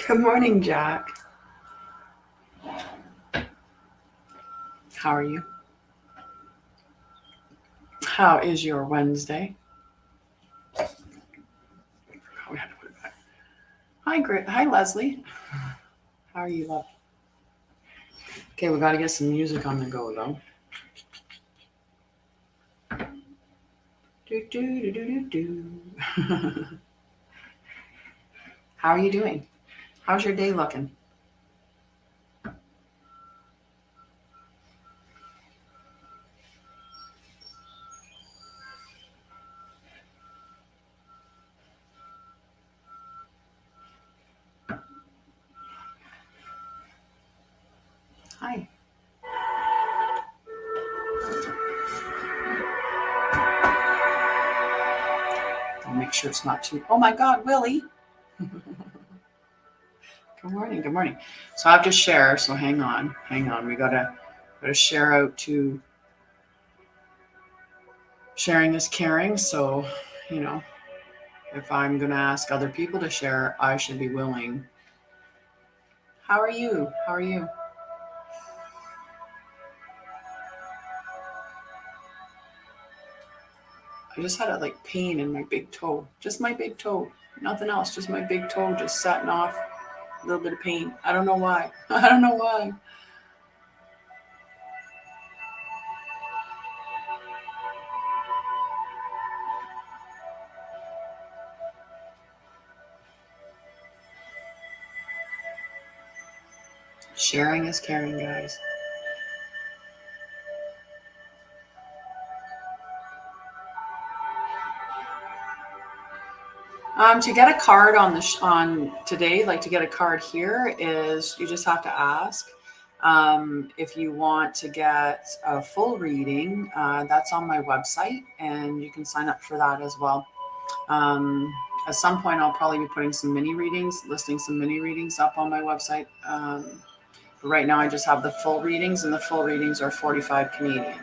Good morning, Jack. How are you? How is your Wednesday? Oh, we had to put it back. Hi, Leslie. How are you, love? Okay, we got to get some music on the go, though. Do, do, do, do, do. How are you doing? How's your day looking? Hi. I'll make sure it's not too. Oh my God, Willie. Good morning. Good morning. So I have to share. So hang on. We gotta share out to sharing is caring. So, you know, if I'm gonna ask other people to share, I should be willing. How are you? How are you? I just had a pain in my big toe. Just my big toe. Nothing else. Just my big toe just setting off. A little bit of pain. I don't know why. I don't know why. Sharing is caring, guys. To get a card on today, to get a card here, is you just have to ask. If you want to get a full reading, that's on my website, and you can sign up for that as well. At some point, I'll probably be putting some mini readings, listing some mini readings up on my website. But right now, I just have the full readings, and the full readings are 45 Canadian.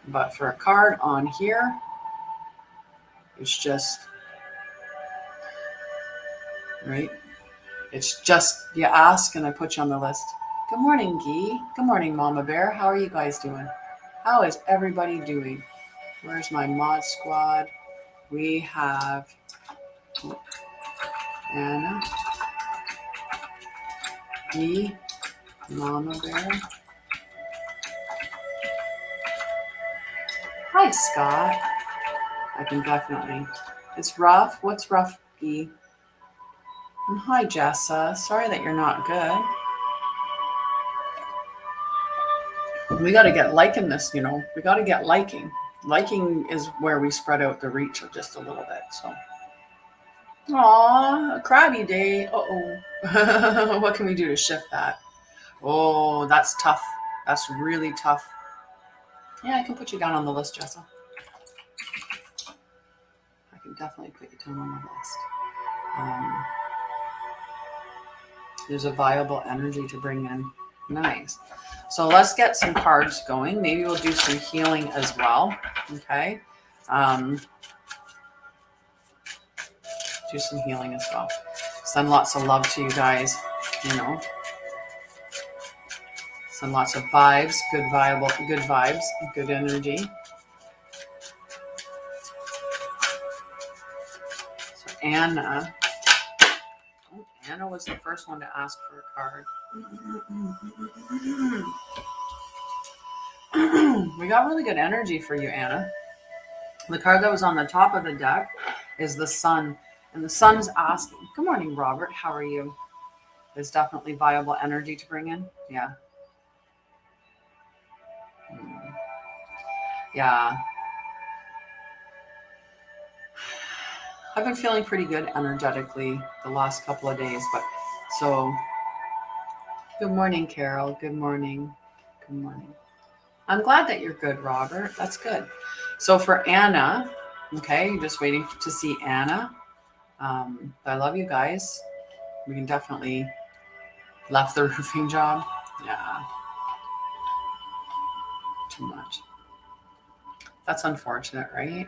But for a card on here, it's just, right? It's just, you ask and I put you on the list. Good morning, Guy. Good morning, Mama Bear. How are you guys doing? How is everybody doing? Where's my mod squad? We have Anna, Guy, Mama Bear. Hi, Scott. I can definitely. It's rough. What's rough, Guy? And hi, Jessa. Sorry that you're not good. We got to get liking this, We got to get liking. Liking is where we spread out the reach just a little bit. So, aw, a crabby day. Uh-oh. What can we do to shift that? Oh, that's tough. That's really tough. Yeah, I can put you down on the list, Jessa. I can definitely put you down on the list. There's a viable energy to bring in. Nice. So let's get some cards going. Maybe we'll do some healing as well. Okay. Do some healing as well. Send lots of love to you guys. Send lots of vibes, good vibes, good energy. So Anna was the first one to ask for a card. We got really good energy for you, Anna. The card that was on the top of the deck is the Sun. And the Sun's asking, good morning, Robert. How are you? There's definitely viable energy to bring in. Yeah. Yeah. I've been feeling pretty good energetically the last couple of days, good morning, Carol. Good morning. Good morning. I'm glad that you're good, Robert. That's good. So for Anna, okay, you're just waiting to see Anna. I love you guys. We can definitely left the roofing job. Yeah. Too much. That's unfortunate, right?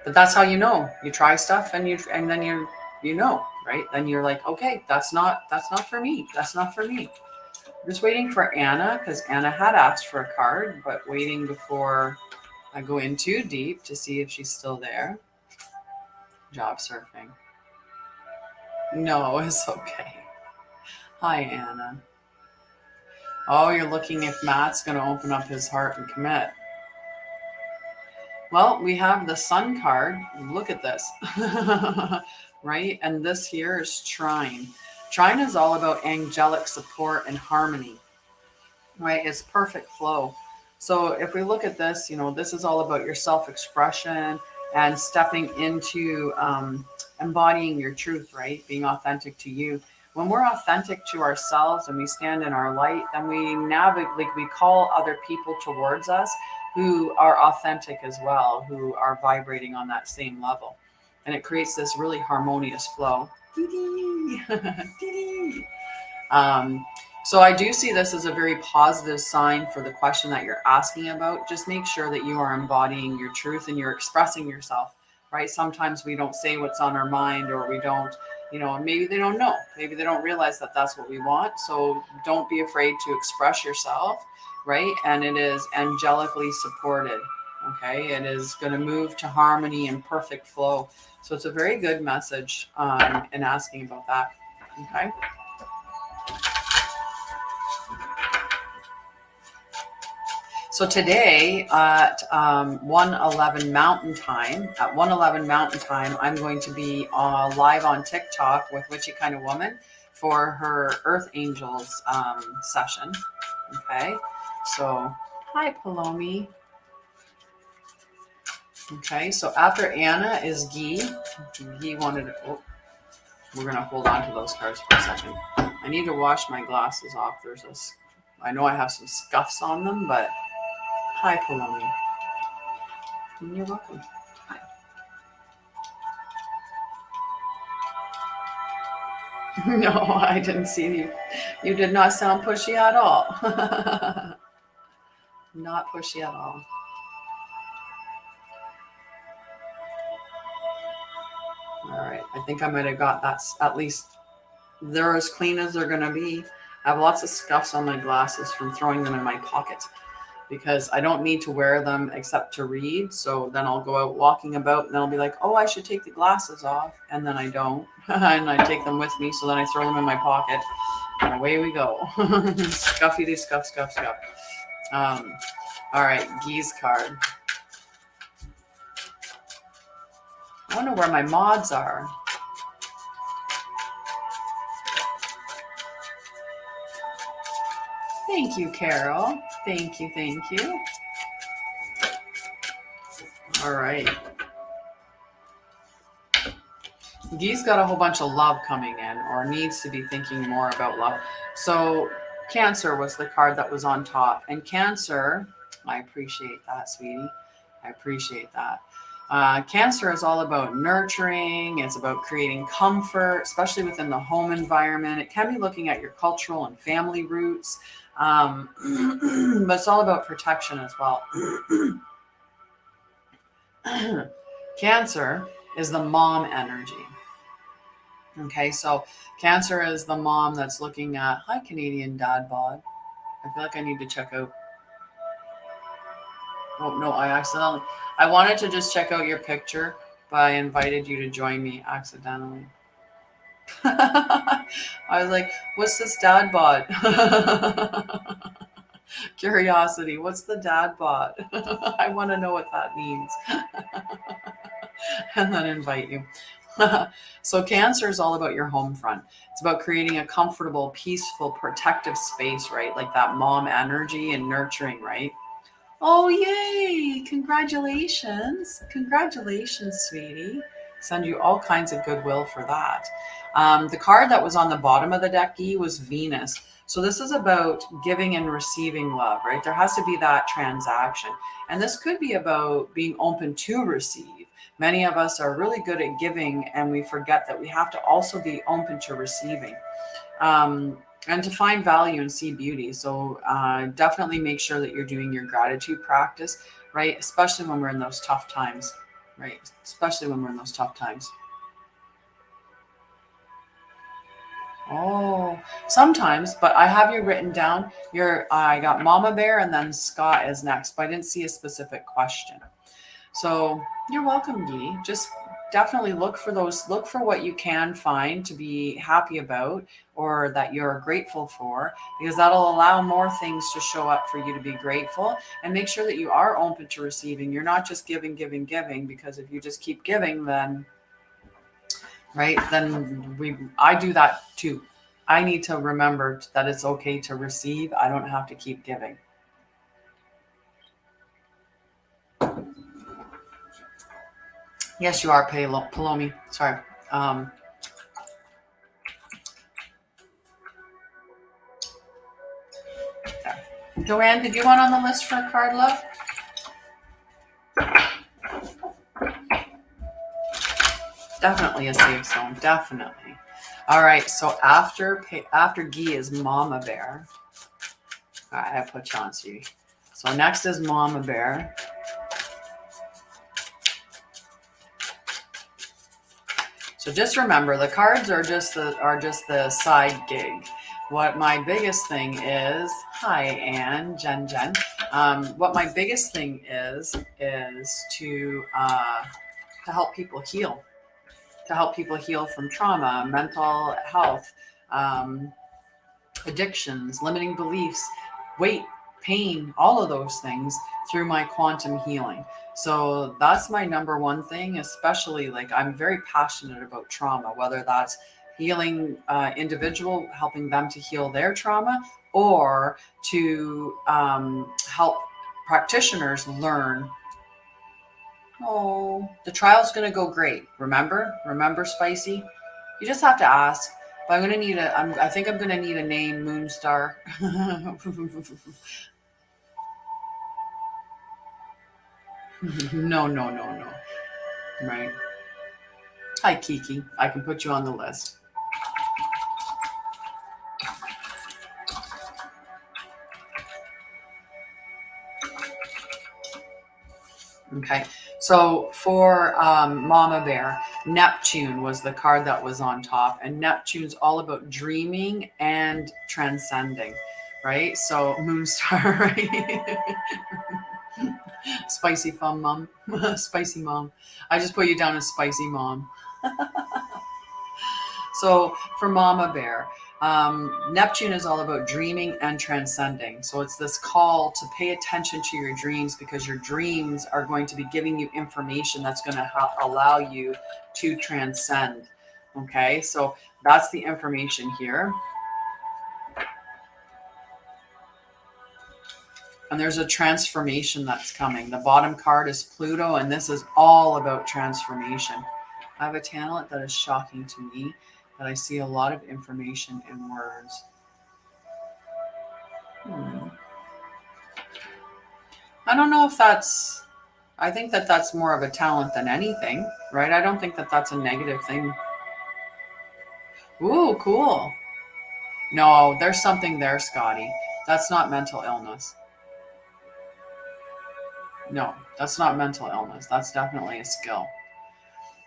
But that's how you know. You try stuff and then you know, right? Then you're like, okay, that's not for me. That's not for me. I'm just waiting for Anna because Anna had asked for a card, but waiting before I go in too deep to see if she's still there. Job surfing. No, it's okay. Hi, Anna. Oh, you're looking if Matt's going to open up his heart and commit. Well, we have the Sun card. Look at this. Right? And this here is Trine. Trine is all about angelic support and harmony. Right? It's perfect flow. So if we look at this, this is all about your self-expression and stepping into embodying your truth, right? Being authentic to you. When we're authentic to ourselves and we stand in our light, then we navigate, like we call other people towards us who are authentic as well, who are vibrating on that same level. And it creates this really harmonious flow. So I do see this as a very positive sign for the question that you're asking about. Just make sure that you are embodying your truth and you're expressing yourself, right? Sometimes we don't say what's on our mind, or we don't, maybe they don't know. Maybe they don't realize that that's what we want. So don't be afraid to express yourself, right? And it is angelically supported, okay? It is going to move to harmony and perfect flow. So it's a very good message in asking about that, okay? So today at 1:11 Mountain Time, I'm going to be live on TikTok with Witchy Kind of Woman for her Earth Angels session. Okay, so hi Palomi. Okay, so after Anna is Guy. Guy wanted to, we're going to hold on to those cards for a second. I need to wash my glasses off. I know I have some scuffs on them, but hi, Palomi. You're welcome. Hi. No, I didn't see you. You did not sound pushy at all. Not pushy at all. All right. I think I might have got that. At least they're as clean as they're going to be. I have lots of scuffs on my glasses from throwing them in my pocket, because I don't need to wear them except to read. So then I'll go out walking about and I'll be like, oh, I should take the glasses off. And then I don't. And I take them with me. So then I throw them in my pocket and away we go. Scuffy, scuff, scuff, scuff. All right. Guy's card. I wonder where my mods are. Thank you, Carol. Thank you. Thank you. All right. Guy's got a whole bunch of love coming in, or needs to be thinking more about love. So Cancer was the card that was on top. And Cancer, I appreciate that, sweetie. I appreciate that. Cancer is all about nurturing. It's about creating comfort, especially within the home environment. It can be looking at your cultural and family roots, but it's all about protection as well. Cancer is the mom energy. Okay, so Cancer is the mom that's looking at, hi, Canadian Dad Bod. I feel like I need to check out. Oh, no, I wanted to just check out your picture, but I invited you to join me accidentally. I was like, what's this Dad Bod? Curiosity, what's the Dad Bod? I want to know what that means. And then invite you. So Cancer is all about your home front. It's about creating a comfortable, peaceful, protective space, right? Like that mom energy and nurturing, right? Oh, yay. Congratulations. Congratulations, sweetie. Send you all kinds of goodwill for that. The card that was on the bottom of the deck was Venus. So this is about giving and receiving love, right? There has to be that transaction. And this could be about being open to receive. Many of us are really good at giving, and we forget that we have to also be open to receiving. And to find value and see beauty. So definitely make sure that you're doing your gratitude practice, right? Especially when we're in those tough times. right? Especially when we're in those tough times. Oh, sometimes, but I have you written down. I got Mama Bear and then Scott is next, but I didn't see a specific question. So you're welcome, Dee. Just definitely look for what you can find to be happy about or that you're grateful for, because that'll allow more things to show up for you to be grateful, and make sure that you are open to receiving. You're not just giving, giving, giving, because if you just keep giving, then right, then I do that too. I need to remember that it's okay to receive. I don't have to keep giving. Yes, you are, Palomi. Sorry. Joanne, did you want on the list for a card, love? Definitely a safe zone. Definitely. All right. So after Guy is Mama Bear. All right, I put you on, sweetie. So next is Mama Bear. So just remember, the cards are just the side gig. What my biggest thing is, hi Anne, Jen. What my biggest thing is to help people heal. To help people heal from trauma, mental health, addictions, limiting beliefs, weight, pain, all of those things through my quantum healing. So that's my number one thing, especially like I'm very passionate about trauma, whether that's healing individual, helping them to heal their trauma, or to help practitioners learn. Oh, the trial's going to go great. Remember, Spicy. You just have to ask. But I'm going to need I think I'm going to need a name, Moonstar. No. Right. Hi, Kiki. I can put you on the list. Okay. So for Mama Bear, Neptune was the card that was on top. And Neptune's all about dreaming and transcending, right? So Moonstar, right? Spicy fun mom. Spicy mom. I just put you down as spicy mom. So for Mama Bear, Neptune is all about dreaming and transcending. So it's this call to pay attention to your dreams, because your dreams are going to be giving you information that's going to allow you to transcend. Okay, so that's the information here. And there's a transformation that's coming. The bottom card is Pluto, and this is all about transformation. I have a talent that is shocking to me, that I see a lot of information in words. I don't know if that's, I think that that's more of a talent than anything, right? I don't think that that's a negative thing. Ooh, cool. No, there's something there, Scotty. That's not mental illness. No, that's not mental illness. That's definitely a skill.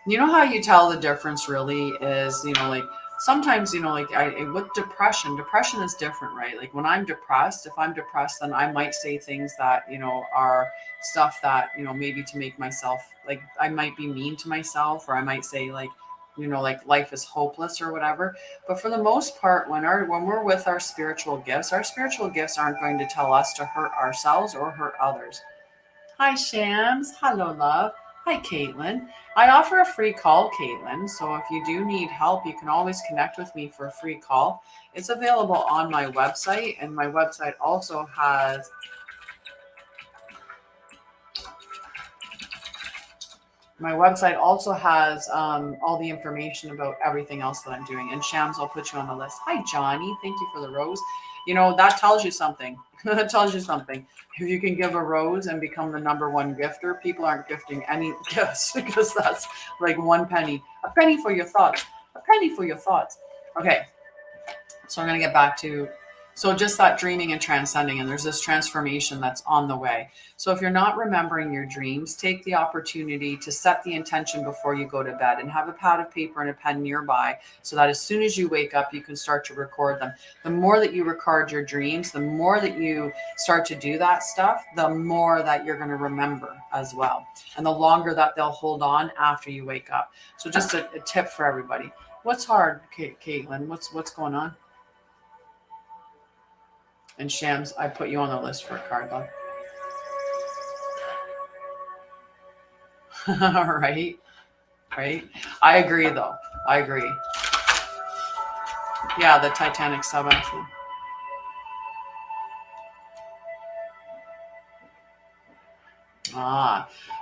You know how you tell the difference really is, like sometimes, like with depression is different, right? Like when I'm depressed, if I'm depressed, then I might say things that, are stuff that, maybe to make myself, like I might be mean to myself, or I might say like, like life is hopeless or whatever. But for the most part, when we're with our spiritual gifts aren't going to tell us to hurt ourselves or hurt others. Hi, Shams. Hello, love. Hi, Caitlin. I offer a free call, Caitlin. So if you do need help, you can always connect with me for a free call. It's available on my website, and my website also has all the information about everything else that I'm doing. And Shams, I'll put you on the list. Hi, Johnny. Thank you for the rose. That tells you something. That tells you something. If you can give a rose and become the number one gifter, people aren't gifting any gifts, because that's like one penny. A penny for your thoughts. A penny for your thoughts. Okay. So I'm going to get back to So just that dreaming and transcending, and there's this transformation that's on the way. So if you're not remembering your dreams, take the opportunity to set the intention before you go to bed and have a pad of paper and a pen nearby so that as soon as you wake up, you can start to record them. The more that you record your dreams, the more that you start to do that stuff, the more that you're going to remember as well. And the longer that they'll hold on after you wake up. So just a tip for everybody. What's hard, Caitlin? What's going on? And Shams, I put you on the list for a card, love. Right? Right? I agree, though. I agree. Yeah, the Titanic sub, actually.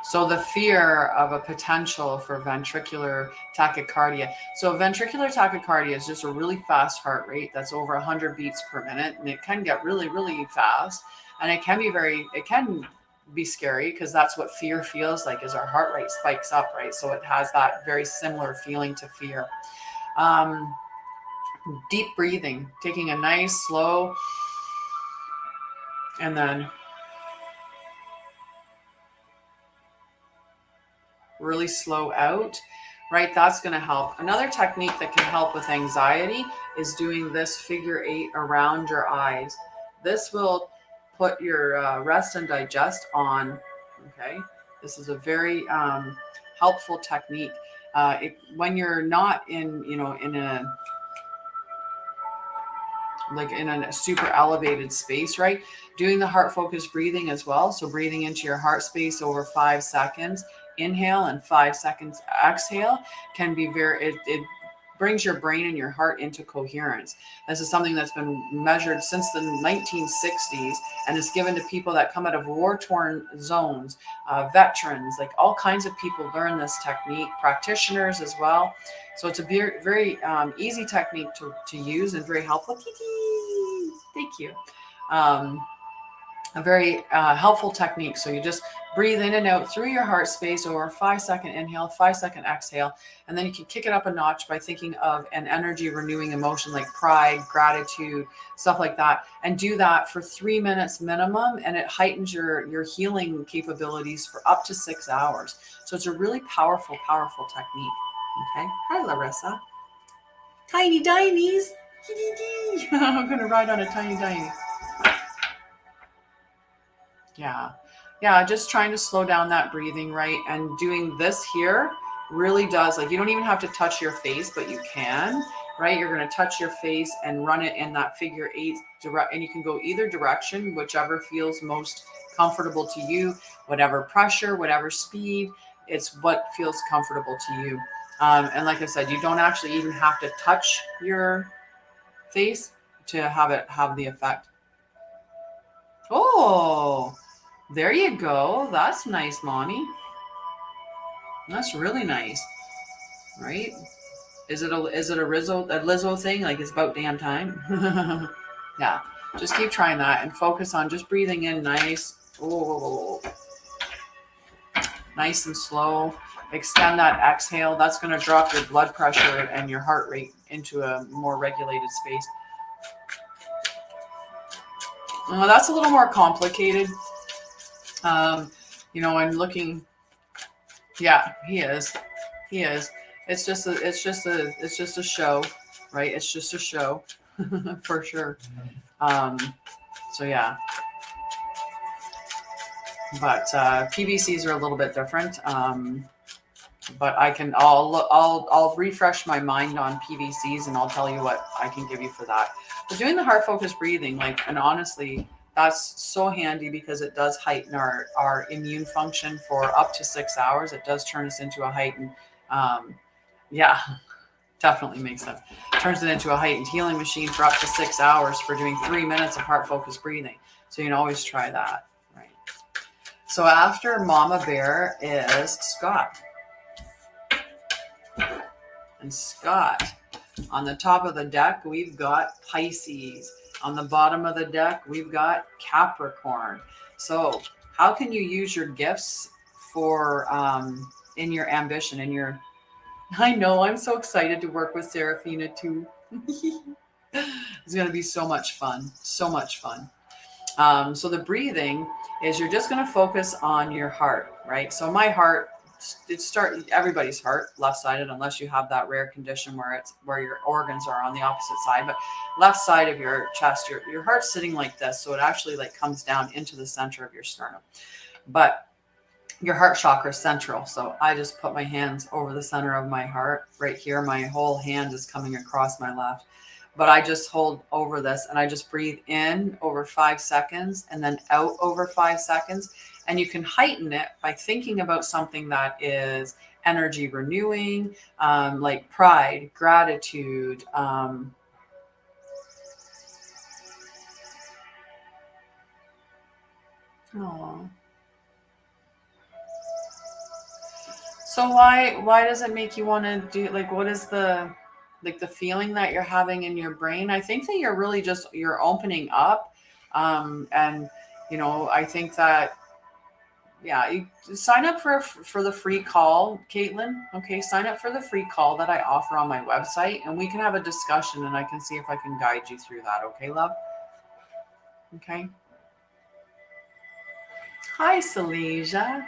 So the fear of a potential for ventricular tachycardia. So ventricular tachycardia is just a really fast heart rate that's over 100 beats per minute, and it can get really, really fast, and it can be scary because that's what fear feels like, is our heart rate spikes up, right? So it has that very similar feeling to fear. Deep breathing, taking a nice slow, and then really slow out, right? That's going to help. Another technique that can help with anxiety is doing this figure 8 around your eyes. This will put your rest and digest on. Okay. This is a very helpful technique. When you're not in a super elevated space, right? Doing the heart focused breathing as well. So breathing into your heart space over 5 seconds, inhale, and 5 seconds exhale can be it brings your brain and your heart into coherence. This is something that's been measured since the 1960s and is given to people that come out of war-torn zones, veterans, like all kinds of people learn this technique, practitioners as well. So it's a very, very easy technique to use and very helpful. Thank you. A very helpful technique. So you just breathe in and out through your heart space over a 5-second inhale, 5-second exhale. And then you can kick it up a notch by thinking of an energy renewing emotion like pride, gratitude, stuff like that. And do that for 3 minutes minimum. And it heightens your healing capabilities for up to 6 hours. So it's a really powerful, powerful technique. Okay. Hi, Larissa. Tiny Dinies. I'm going to ride on a tiny Diny. Yeah, just trying to slow down that breathing, right? And doing this here really does, like, you don't even have to touch your face, but you can, right? You're going to touch your face and run it in that figure 8 direct, and you can go either direction, whichever feels most comfortable to you, whatever pressure, whatever speed, it's what feels comfortable to you. And like I said, you don't actually even have to touch your face to have the effect. Oh, there you go. That's nice, Mommy. That's really nice, right? Is it a Lizzo thing? Like, it's about damn time. Yeah, just keep trying that and focus on just breathing in nice. Oh, nice and slow. Extend that exhale. That's going to drop your blood pressure and your heart rate into a more regulated space. That's a little more complicated. I'm looking. Yeah, he is. It's just a show, right? It's just a show for sure. So yeah. But PVCs are a little bit different. But I'll refresh my mind on PVCs and I'll tell you what I can give you for that. But doing the heart focused breathing, and honestly, that's so handy because it does heighten our immune function for up to 6 hours. It does turn us into a heightened, definitely makes sense. Turns it into a heightened healing machine for up to 6 hours for doing 3 minutes of heart focused breathing. So you can always try that, right? So after Mama Bear is Scott. And Scott, on the top of the deck, we've got Pisces. On the bottom of the deck, we've got Capricorn. So how can you use your gifts for in your ambition, I know, I'm so excited to work with Serafina too. It's going to be so much fun. So much fun. So the breathing is you're just going to focus on your heart, right? So my heart, everybody's heart left-sided, unless you have that rare condition where your organs are on the opposite side. But left side of your chest, your heart's sitting like this, so it actually like comes down into the center of your sternum. But your heart chakra is central. So I just put my hands over the center of my heart right here. My whole hand is coming across my left. But I just hold over this and I just breathe in over 5 seconds and then out over 5 seconds. And you can heighten it by thinking about something that is energy renewing, like pride, gratitude. So why does it make you want to do, like, what is the, like, the feeling that you're having in your brain? I think that you're really just, you're opening up. And I think that, yeah, you sign up for the free call, Caitlin. Okay, sign up for the free call that I offer on my website, and we can have a discussion, and I can see if I can guide you through that. Okay, love. Okay. Hi, Salesia.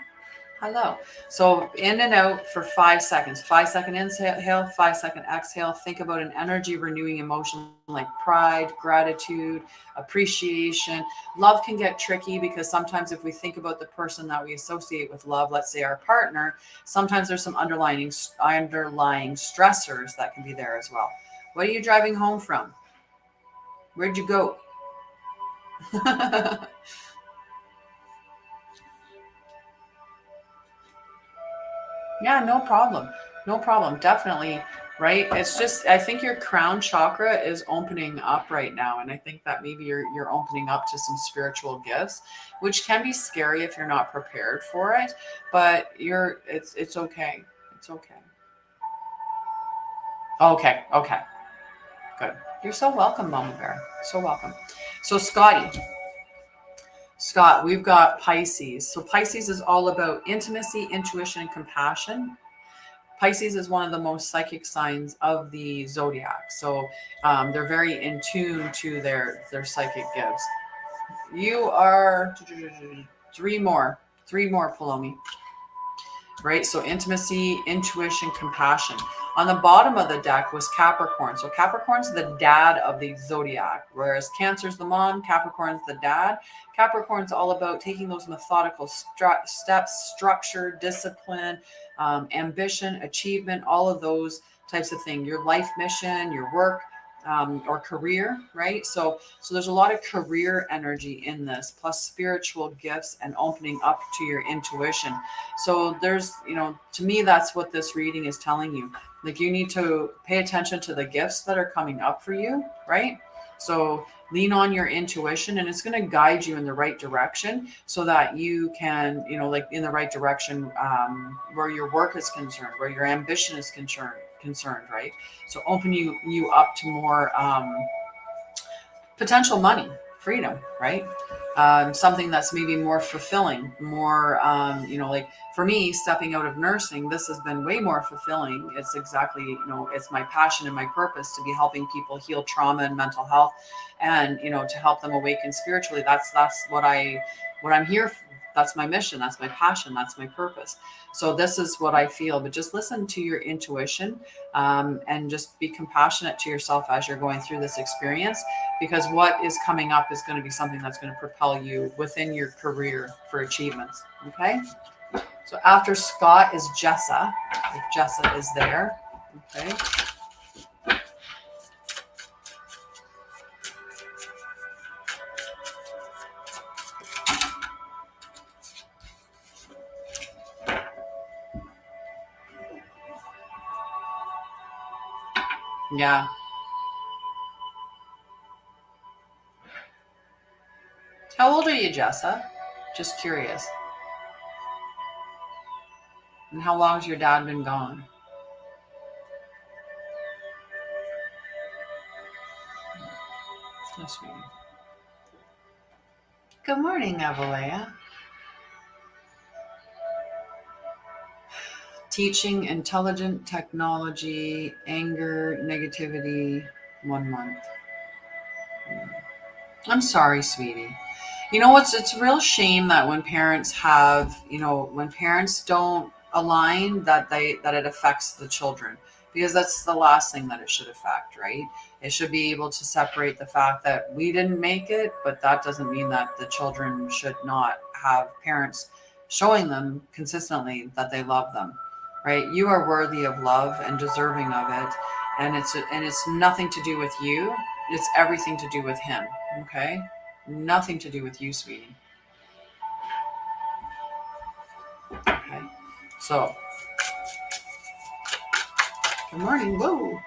Hello. So in and out for 5 seconds. 5-second inhale, 5-second exhale. Think about an energy renewing emotion like pride, gratitude, appreciation. Love can get tricky because sometimes if we think about the person that we associate with love, let's say our partner, sometimes there's some underlying stressors that can be there as well. What are you driving home from? Where'd you go? Yeah, no problem. No problem. Definitely. Right. It's just, I think your crown chakra is opening up right now. And I think that maybe you're opening up to some spiritual gifts, which can be scary if you're not prepared for it. But it's okay. It's okay. Okay. Okay. Good. You're so welcome, Mama Bear. So welcome. So Scott, we've got Pisces. So Pisces is all about intimacy, intuition, and compassion. Pisces is one of the most psychic signs of the zodiac. So they're very in tune to their psychic gifts. You are three more, Palomi. Right? So intimacy, intuition, compassion. On the bottom of the deck was Capricorn. So Capricorn's the dad of the zodiac, whereas Cancer's the mom, Capricorn's the dad. Capricorn's all about taking those methodical steps, structure, discipline, ambition, achievement, all of those types of things. Your life mission, your work, or career, right? So there's a lot of career energy in this, plus spiritual gifts and opening up to your intuition. So there's, to me, that's what this reading is telling you. Like, you need to pay attention to the gifts that are coming up for you, right? So lean on your intuition, and it's going to guide you in the right direction so that you can, like, in the right direction, where your work is concerned, where your ambition is concerned, right? So open you up to more potential money, freedom, right? Something that's maybe more fulfilling, more, like for me, stepping out of nursing, this has been way more fulfilling. It's exactly, it's my passion and my purpose to be helping people heal trauma and mental health, and, to help them awaken spiritually. That's what I'm here for. That's my mission. That's my passion. That's my purpose. So this is what I feel, but just listen to your intuition, and just be compassionate to yourself as you're going through this experience, because what is coming up is going to be something that's going to propel you within your career for achievements. Okay. So after Scott is Jessa, if Jessa is there. Okay. Yeah. How old are you, Jessa? Just curious. And how long has your dad been gone? That's sweet. Good morning, Avalea. Teaching intelligent technology, anger, negativity, 1 month. I'm sorry, sweetie. You know what's, it's a real shame that when parents have, when parents don't align, that it affects the children, because that's the last thing that it should affect, right? It should be able to separate the fact that we didn't make it, but that doesn't mean that the children should not have parents showing them consistently that they love them, right? You are worthy of love and deserving of it, and it's nothing to do with you. It's everything to do with him. Okay, nothing to do with you, sweetie. Okay, so good morning. Whoa.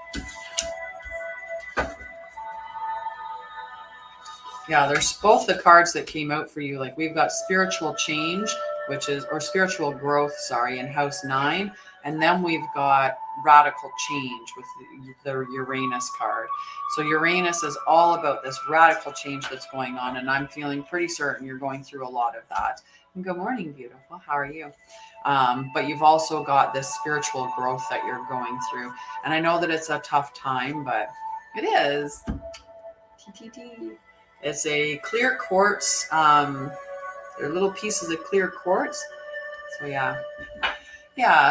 Yeah, there's both the cards that came out for you. Like we've got spiritual change, or spiritual growth, sorry, in house 9. And then we've got radical change with the Uranus card. So Uranus is all about this radical change that's going on. And I'm feeling pretty certain you're going through a lot of that. And good morning, beautiful. How are you? But you've also got this spiritual growth that you're going through. And I know that it's a tough time, but it is. TTT. It's a clear quartz. They're little pieces of clear quartz. So yeah.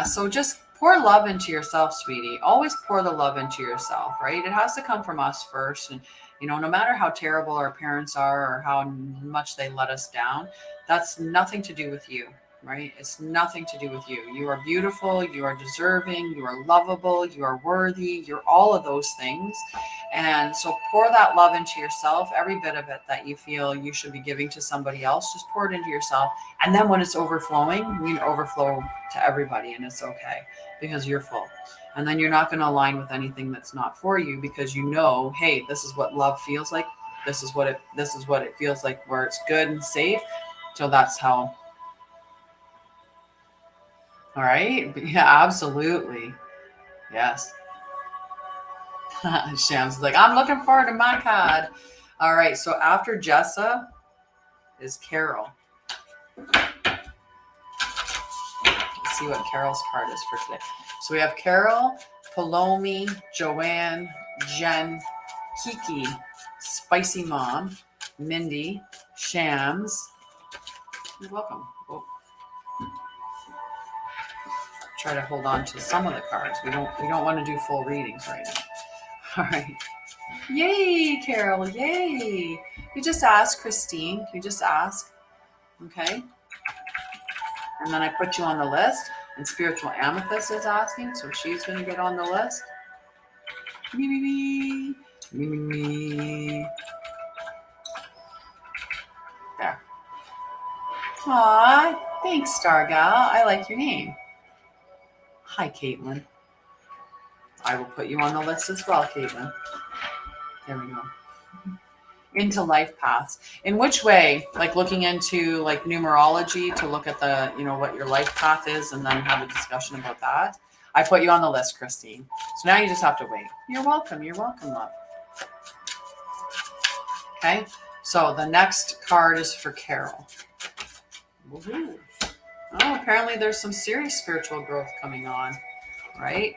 So just pour love into yourself, sweetie. Always pour the love into yourself, right? It has to come from us first. And no matter how terrible our parents are or how much they let us down, that's nothing to do with you, right? It's nothing to do with you. You are beautiful. You are deserving. You are lovable. You are worthy. You're all of those things. And so pour that love into yourself, every bit of it that you feel you should be giving to somebody else, just pour it into yourself. And then when it's overflowing, we overflow to everybody, and it's okay because you're full. And then you're not going to align with anything that's not for you, because hey, this is what love feels like. This is what it feels like, where it's good and safe. So that's how. All right. Yeah, absolutely. Yes. Shams is like, I'm looking forward to my card. All right. So after Jessa is Carol. Let's see what Carol's card is for today. So we have Carol, Palomi, Joanne, Jen, Kiki, Spicy Mom, Mindy, Shams. You're welcome. Oh. Try to hold on to some of the cards. We don't want to do full readings right now. All right. Yay, Carol. Yay. You just ask, Christine. You just ask. Okay. And then I put you on the list. And Spiritual Amethyst is asking, so she's going to get on the list. Me, me, me. Me, me, me. There. Aw, thanks, Stargal. I like your name. Hi, Caitlin. I will put you on the list as well, Caitlin. There we go. Into life paths. In which way? Like looking into like numerology to look at the, what your life path is, and then have a discussion about that. I put you on the list, Christine. So now you just have to wait. You're welcome. You're welcome, love. Okay. So the next card is for Carol. Woohoo. Oh, apparently there's some serious spiritual growth coming on, right?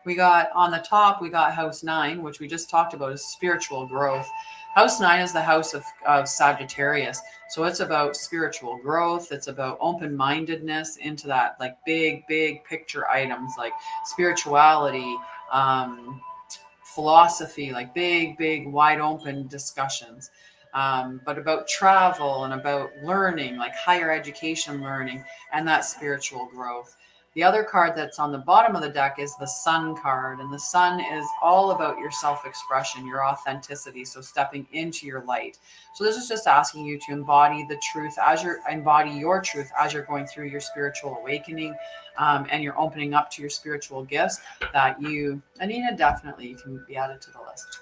We got on the top, we got house 9, which we just talked about, is spiritual growth. House 9 is the house of Sagittarius. So it's about spiritual growth. It's about open-mindedness into that, like big picture items like spirituality, philosophy, like big, wide open discussions. But about travel and about learning, like higher education learning, and that spiritual growth. The other card that's on the bottom of the deck is the Sun card. And the Sun is all about your self-expression, your authenticity. So stepping into your light. So this is just asking you to embody the truth embody your truth as you're going through your spiritual awakening, and you're opening up to your spiritual gifts that Anina, definitely you can be added to the list.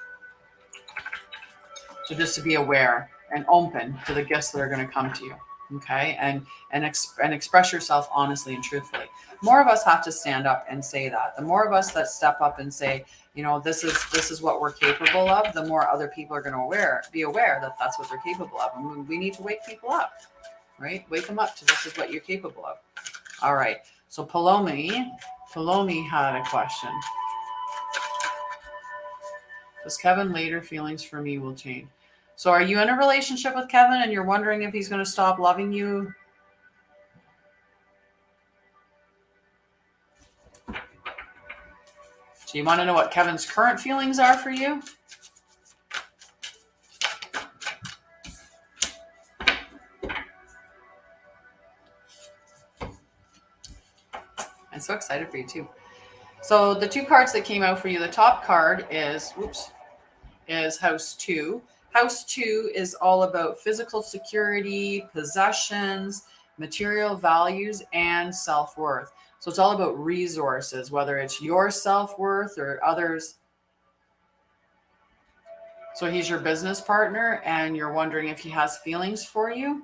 So just to be aware and open to the gifts that are going to come to you. Okay. And express yourself honestly and truthfully. More of us have to stand up and say that. The more of us that step up and say, this is what we're capable of, the more other people are going to be aware that that's what they're capable of. And we need to wake people up, right? Wake them up to this is what you're capable of. All right. So Palomi had a question. Does Kevin later feelings for me will change? So are you in a relationship with Kevin and you're wondering if he's going to stop loving you? So you want to know what Kevin's current feelings are for you? I'm so excited for you too. So the two cards that came out for you, the top card is House 2. House 2 is all about physical security, possessions, material values, and self-worth. So it's all about resources, whether it's your self-worth or others. So he's your business partner and you're wondering if he has feelings for you.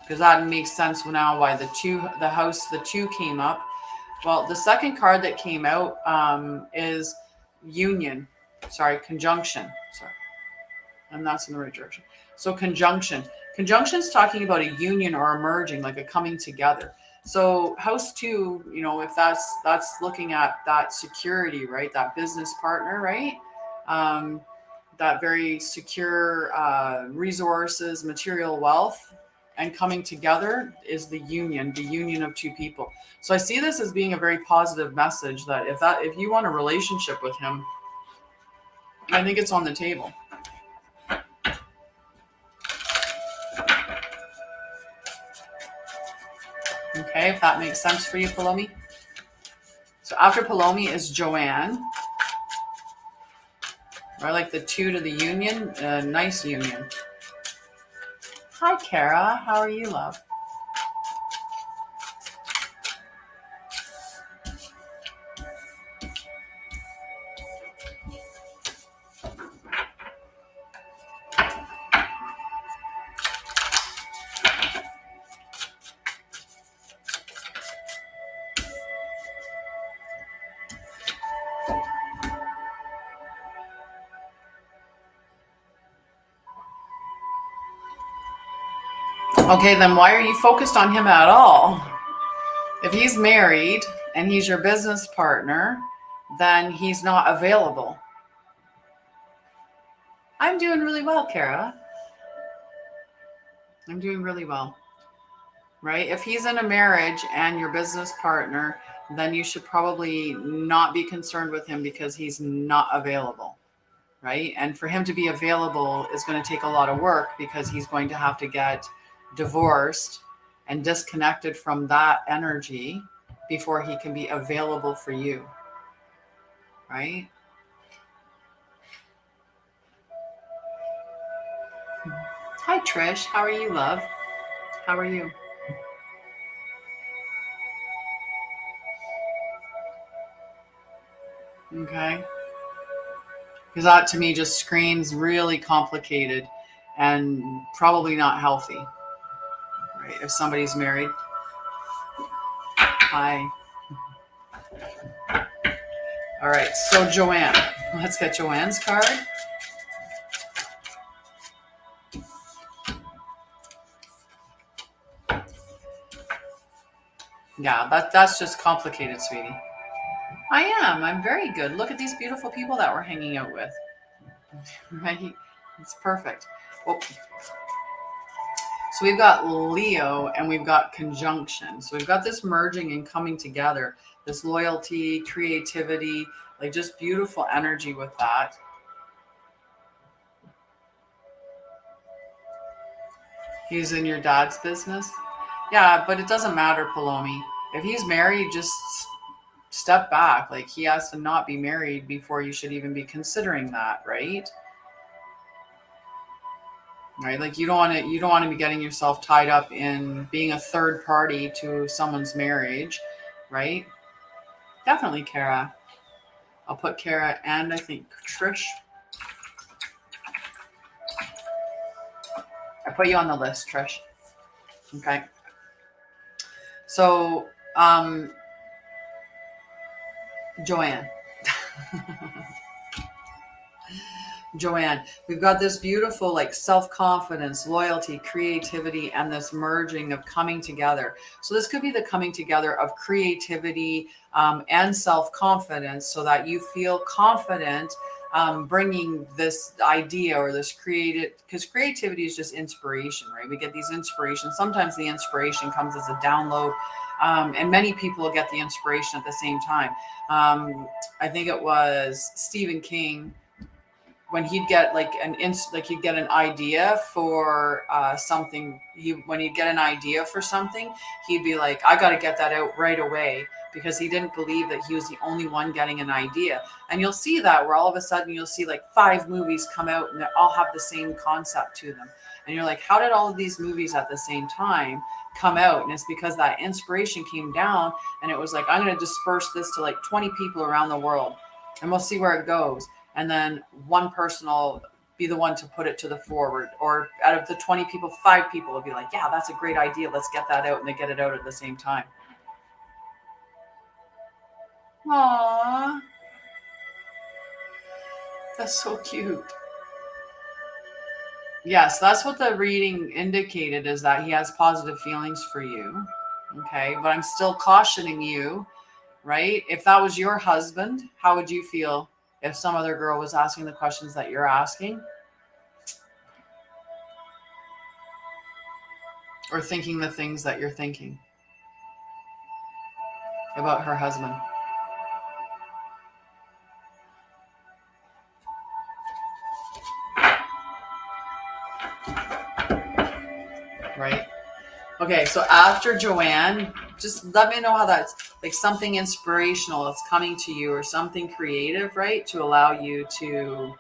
Because that makes sense now why the 2 came up. Well, the second card that came out is conjunction. And that's in the right direction. So conjunction. Conjunction is talking about a union or a merging, like a coming together. So house 2, if that's looking at that security, right? That business partner, right? That very secure resources, material wealth, and coming together is the union of two people. So I see this as being a very positive message that if you want a relationship with him, I think it's on the table. Okay, if that makes sense for you, Palomi. So after Palomi is Joanne. Or like the 2 to the union, nice union. Hi, Kara. How are you, love? Okay, then why are you focused on him at all? If he's married and he's your business partner, then he's not available. I'm doing really well, Kara. I'm doing really well. Right? If he's in a marriage and your business partner, then you should probably not be concerned with him because he's not available. Right? And for him to be available is going to take a lot of work because he's going to have to get divorced and disconnected from that energy before he can be available for you. Right? Hi, Trish. How are you, love? How are you? Okay. Because that to me just screams really complicated and probably not healthy. Right? If somebody's married. Hi. All right. So Joanne. Let's get Joanne's card. Yeah, that's just complicated, sweetie. I am. I'm very good. Look at these beautiful people that we're hanging out with. Right? It's perfect. Well, so we've got Leo and we've got conjunction. So we've got this merging and coming together, this loyalty, creativity, like just beautiful energy with that. He's in your dad's business. Yeah, but it doesn't matter, Palomi. If he's married, just step back. Like he has to not be married before you should even be considering that, right? Right? Like you don't want to be getting yourself tied up in being a third party to someone's marriage, right? Definitely, Kara. I'll put Kara and I think Trish. I put you on the list, Trish. Okay. So, Joanne. Joanne, we've got this beautiful like self-confidence, loyalty, creativity, and this merging of coming together. So this could be the coming together of creativity and self-confidence so that you feel confident bringing this idea or this creative, because creativity is just inspiration, right? We get these inspirations. Sometimes the inspiration comes as a download, and many people get the inspiration at the same time. I think it was Stephen King, when he'd get like he'd get an idea for something. When he'd get an idea for something, he'd be like, I got to get that out right away, because he didn't believe that he was the only one getting an idea. And you'll see that where all of a sudden you'll see like 5 movies come out and they all have the same concept to them. And you're like, how did all of these movies at the same time come out? And it's because that inspiration came down and it was like, I'm going to disperse this to like 20 people around the world and we'll see where it goes. And then one person will be the one to put it to the forward. Or out of the 20 people, 5 people will be like, yeah, that's a great idea. Let's get that out. And they get it out at the same time. Aww. That's so cute. Yes, that's what the reading indicated, is that he has positive feelings for you. Okay. But I'm still cautioning you, right? If that was your husband, how would you feel if some other girl was asking the questions that you're asking? Or thinking the things that you're thinking about her husband? Right? Okay, so after Joanne, just let me know how that's like something inspirational that's coming to you, or something creative, right? To allow you to...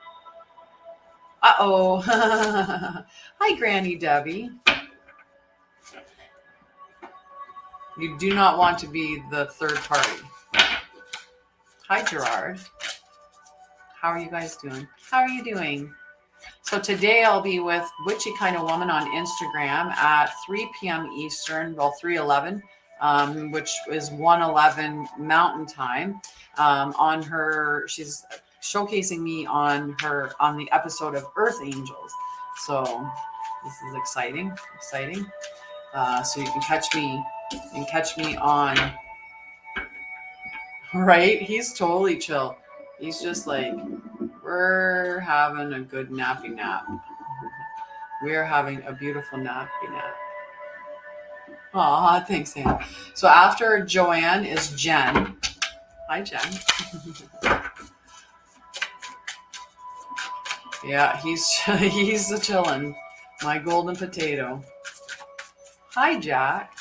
Uh-oh. Hi, Granny Debbie. You do not want to be the third party. Hi, Gerard. How are you guys doing? How are you doing? So today I'll be with Witchy Kind of Woman on Instagram at 3 p.m. Eastern, well, 3:11, which is 1:11 Mountain Time. On her, she's showcasing me on the episode of Earth Angels. So this is exciting. So you can catch me on. Right? He's totally chill. He's just like, we're having a good nappy nap. We're having a beautiful nappy nap. Aw, thanks, Sam. So after Joanne is Jen. Hi, Jen. Yeah, he's a chillin'. My golden potato. Hi, Jack.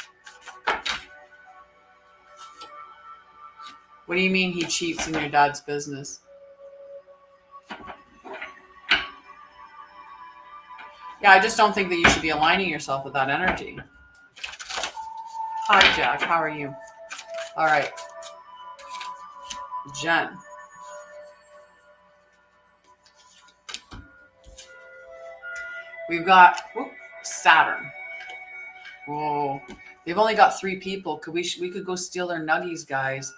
What do you mean he cheats in your dad's business? Yeah, I just don't think that you should be aligning yourself with that energy. Hi, Jack. How are you? All right. Jen. We've got Saturn. Whoa. They've only got 3 people. We could go steal their nuggies, guys.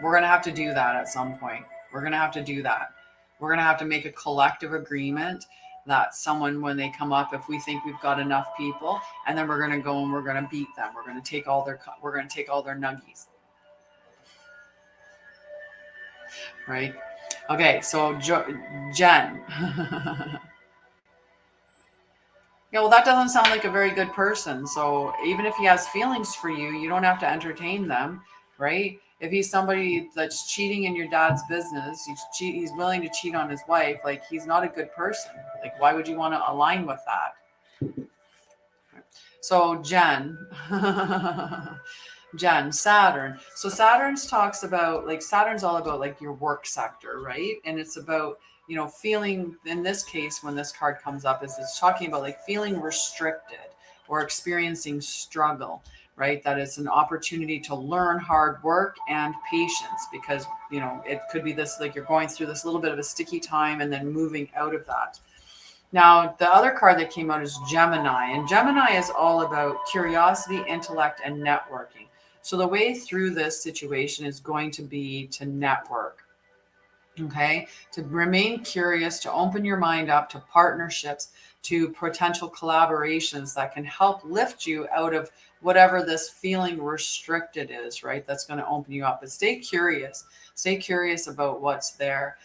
We're going to have to do that at some point. We're going to have to do that. We're going to have to make a collective agreement that someone, when they come up, if we think we've got enough people, and then we're going to go and we're going to beat them. We're going to take all their nuggies. Right? Okay, so Jen. Yeah, well, that doesn't sound like a very good person. So even if he has feelings for you, you don't have to entertain them, right? If he's somebody that's cheating in your dad's business, he's willing to cheat on his wife, like, he's not a good person. Like, why would you want to align with that? So Jen, Saturn. So Saturn's all about like your work sector, right? And it's about, feeling, in this case, when this card comes up, it's talking about like feeling restricted or experiencing struggle, right? That it's an opportunity to learn hard work and patience, because, it could be this, like, you're going through this little bit of a sticky time and then moving out of that. Now, the other card that came out is Gemini, and Gemini is all about curiosity, intellect, and networking. So the way through this situation is going to be to network. Okay, to remain curious, to open your mind up to partnerships to potential collaborations that can help lift you out of whatever this feeling restricted is, right? That's going to open you up. But stay curious. Stay curious about what's there.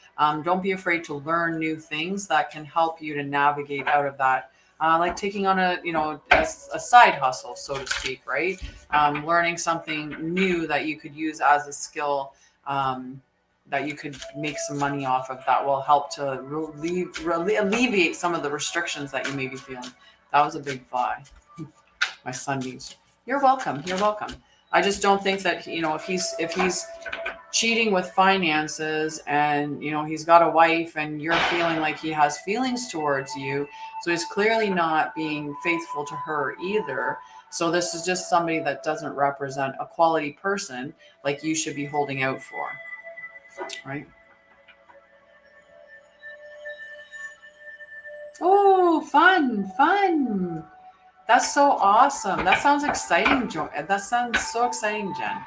Don't be afraid to learn new things that can help you to navigate out of that. Like taking on a side hustle, so to speak, right? Learning something new that you could use as a skill, that you could make some money off of, that will help to alleviate some of the restrictions that you may be feeling. That was a big fly. My son needs. You're welcome. You're welcome. I just don't think that, if he's cheating with finances and, he's got a wife and you're feeling like he has feelings towards you. So he's clearly not being faithful to her either. So this is just somebody that doesn't represent a quality person like you should be holding out for. Right? Oh, fun. That's so awesome. That sounds exciting, That sounds so exciting, Jen.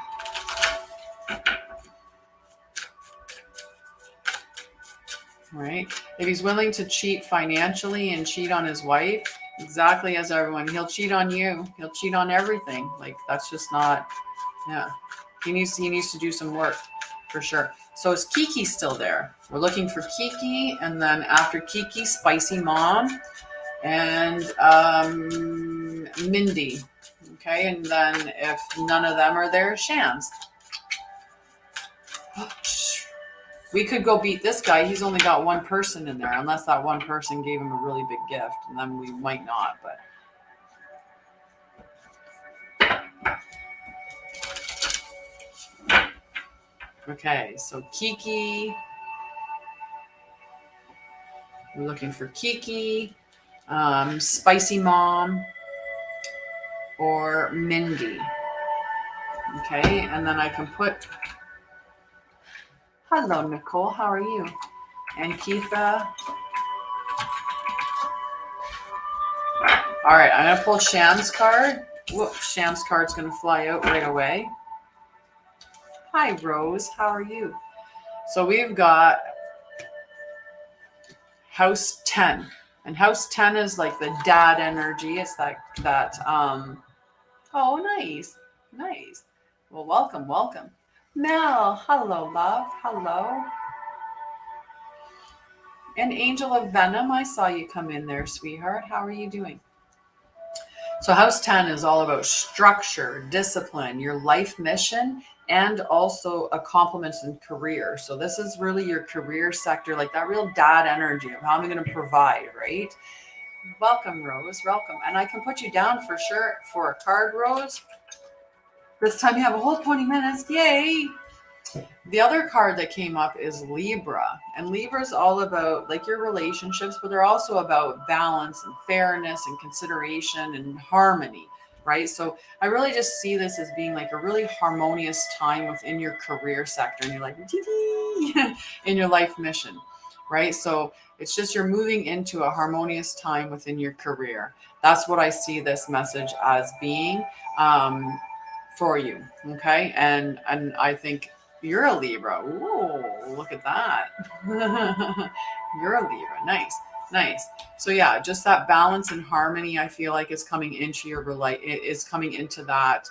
Right? If he's willing to cheat financially and cheat on his wife, exactly as everyone, he'll cheat on you. He'll cheat on everything. Like, that's just not, yeah. He needs to do some work for sure. So is Kiki still there? We're looking for Kiki, and then after Kiki, Spicy Mom, and Mindy. Okay, and then if none of them are there, Shams. We could go beat this guy. He's only got one person in there, unless that one person gave him a really big gift, and then we might not, but. Okay, so Kiki. We're looking for Kiki, Spicy Mom, or Mindy. Okay, and then I can put. Hello, Nicole. How are you? And Keitha. All right, I'm going to pull Sham's card. Whoops, Sham's card's going to fly out right away. Hi, Rose. How are you? So we've got House 10. And House 10 is like the dad energy. It's oh, nice. Well, welcome. Mel, hello, love. Hello. And Angel of Venom, I saw you come in there, sweetheart. How are you doing? So House 10 is all about structure, discipline, your life mission, and also a complement in career. So this is really your career sector, like that real dad energy of how I'm going to provide, right? Welcome, Rose. Welcome. And I can put you down for sure for a card, Rose. This time you have a whole 20 minutes. Yay. The other card that came up is Libra. And Libra is all about like your relationships, but they're also about balance and fairness and consideration and harmony, right? So I really just see this as being like a really harmonious time within your career sector. And you're like, in your life mission, right? So it's just you're moving into a harmonious time within your career. That's what I see this message as being for you, okay? And I think you're a Libra. Ooh, look at that. You're a Libra. Nice. So yeah, just that balance and harmony, I feel like is coming into your into that,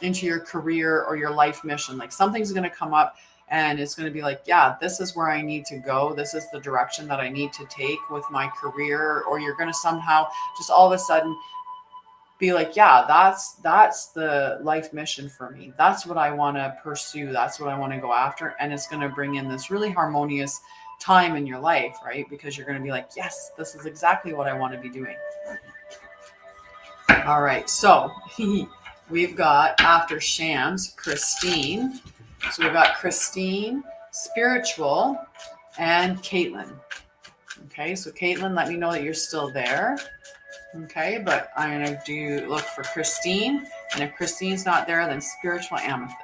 into your career or your life mission. Like something's going to come up and it's going to be like, yeah, this is where I need to go. This is the direction that I need to take with my career. Or you're going to somehow just all of a sudden be like, yeah, that's the life mission for me. That's what I want to pursue. That's what I want to go after. And it's going to bring in this really harmonious time in your life, right? Because you're going to be like, yes, this is exactly what I want to be doing. All right. So we've got after Shams, Christine. So we've got Christine, Spiritual, and Caitlin. Okay. So Caitlin, let me know that you're still there. Okay, but I'm going to look for Christine. And if Christine's not there, then Spiritual Amethyst.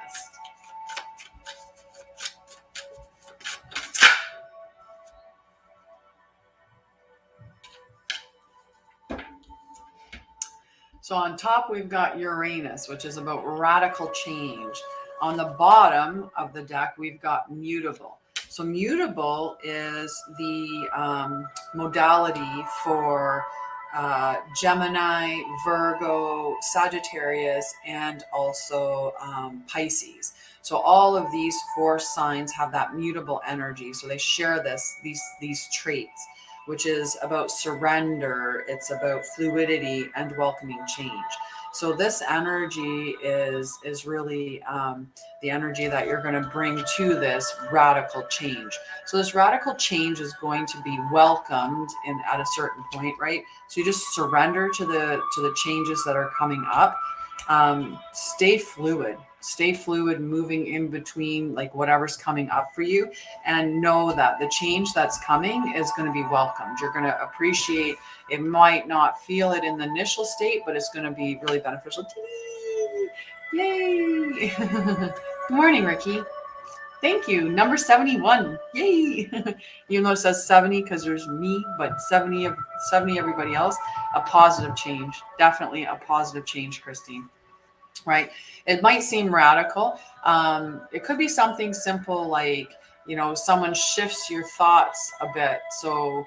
So on top, we've got Uranus, which is about radical change. On the bottom of the deck, we've got Mutable. So mutable is the modality for Gemini, Virgo, Sagittarius, and also Pisces. So all of these four signs have that mutable energy. So they share these traits, which is about surrender. It's about fluidity and welcoming change. So this energy is really the energy that you're going to bring to this radical change. So this radical change is going to be welcomed in at a certain point, right? So you just surrender to the changes that are coming up. Stay fluid, moving in between like whatever's coming up for you, and know that the change that's coming is going to be welcomed. You're going to appreciate it. Might not feel it in the initial state, but it's going to be really beneficial. Yay! Good morning, Ricky. Thank you. Number 71. Yay! Even though it says 70 because there's me, but 70 everybody else. A positive change. Definitely a positive change, Christine. Right? It might seem radical. It could be something simple like, someone shifts your thoughts a bit. So,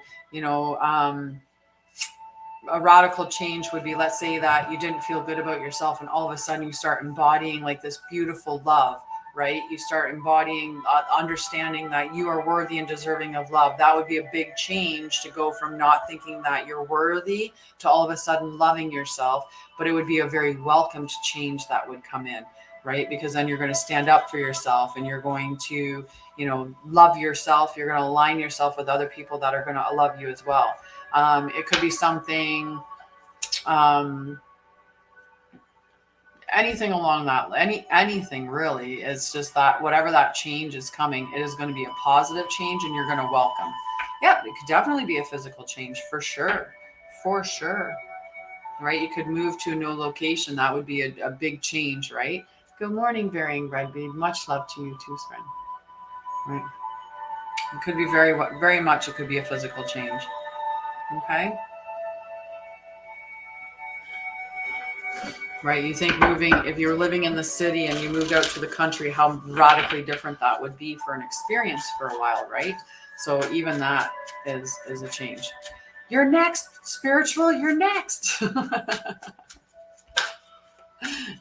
a radical change would be, let's say that you didn't feel good about yourself and all of a sudden you start embodying like this beautiful love, right? You start embodying understanding that you are worthy and deserving of love. That would be a big change to go from not thinking that you're worthy to all of a sudden loving yourself. But it would be a very welcomed change that would come in, right? Because then you're going to stand up for yourself and you're going to, love yourself. You're going to align yourself with other people that are going to love you as well. It could be something, anything along that, anything really. It's just that whatever that change is coming, it is going to be a positive change and you're going to welcome. Yeah, it could definitely be a physical change for sure. Right? You could move to a new location. That would be a big change, right? Good morning, Varying Redbeard. Much love to you too, friend. Right? It could be very much, it could be a physical change. Okay. Right. You think if you're living in the city and you moved out to the country, how radically different that would be for an experience for a while, right? So even that is a change. You're next, spiritual. You're next.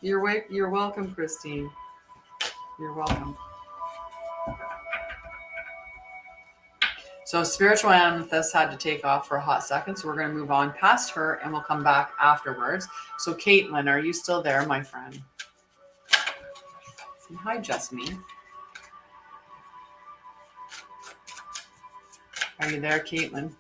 You're welcome, Christine. You're welcome. So spiritual amethyst had to take off for a hot second, so we're going to move on past her and we'll come back afterwards. So Caitlin, are you still there, my friend? And hi, Jasmine. Are you there, Caitlin?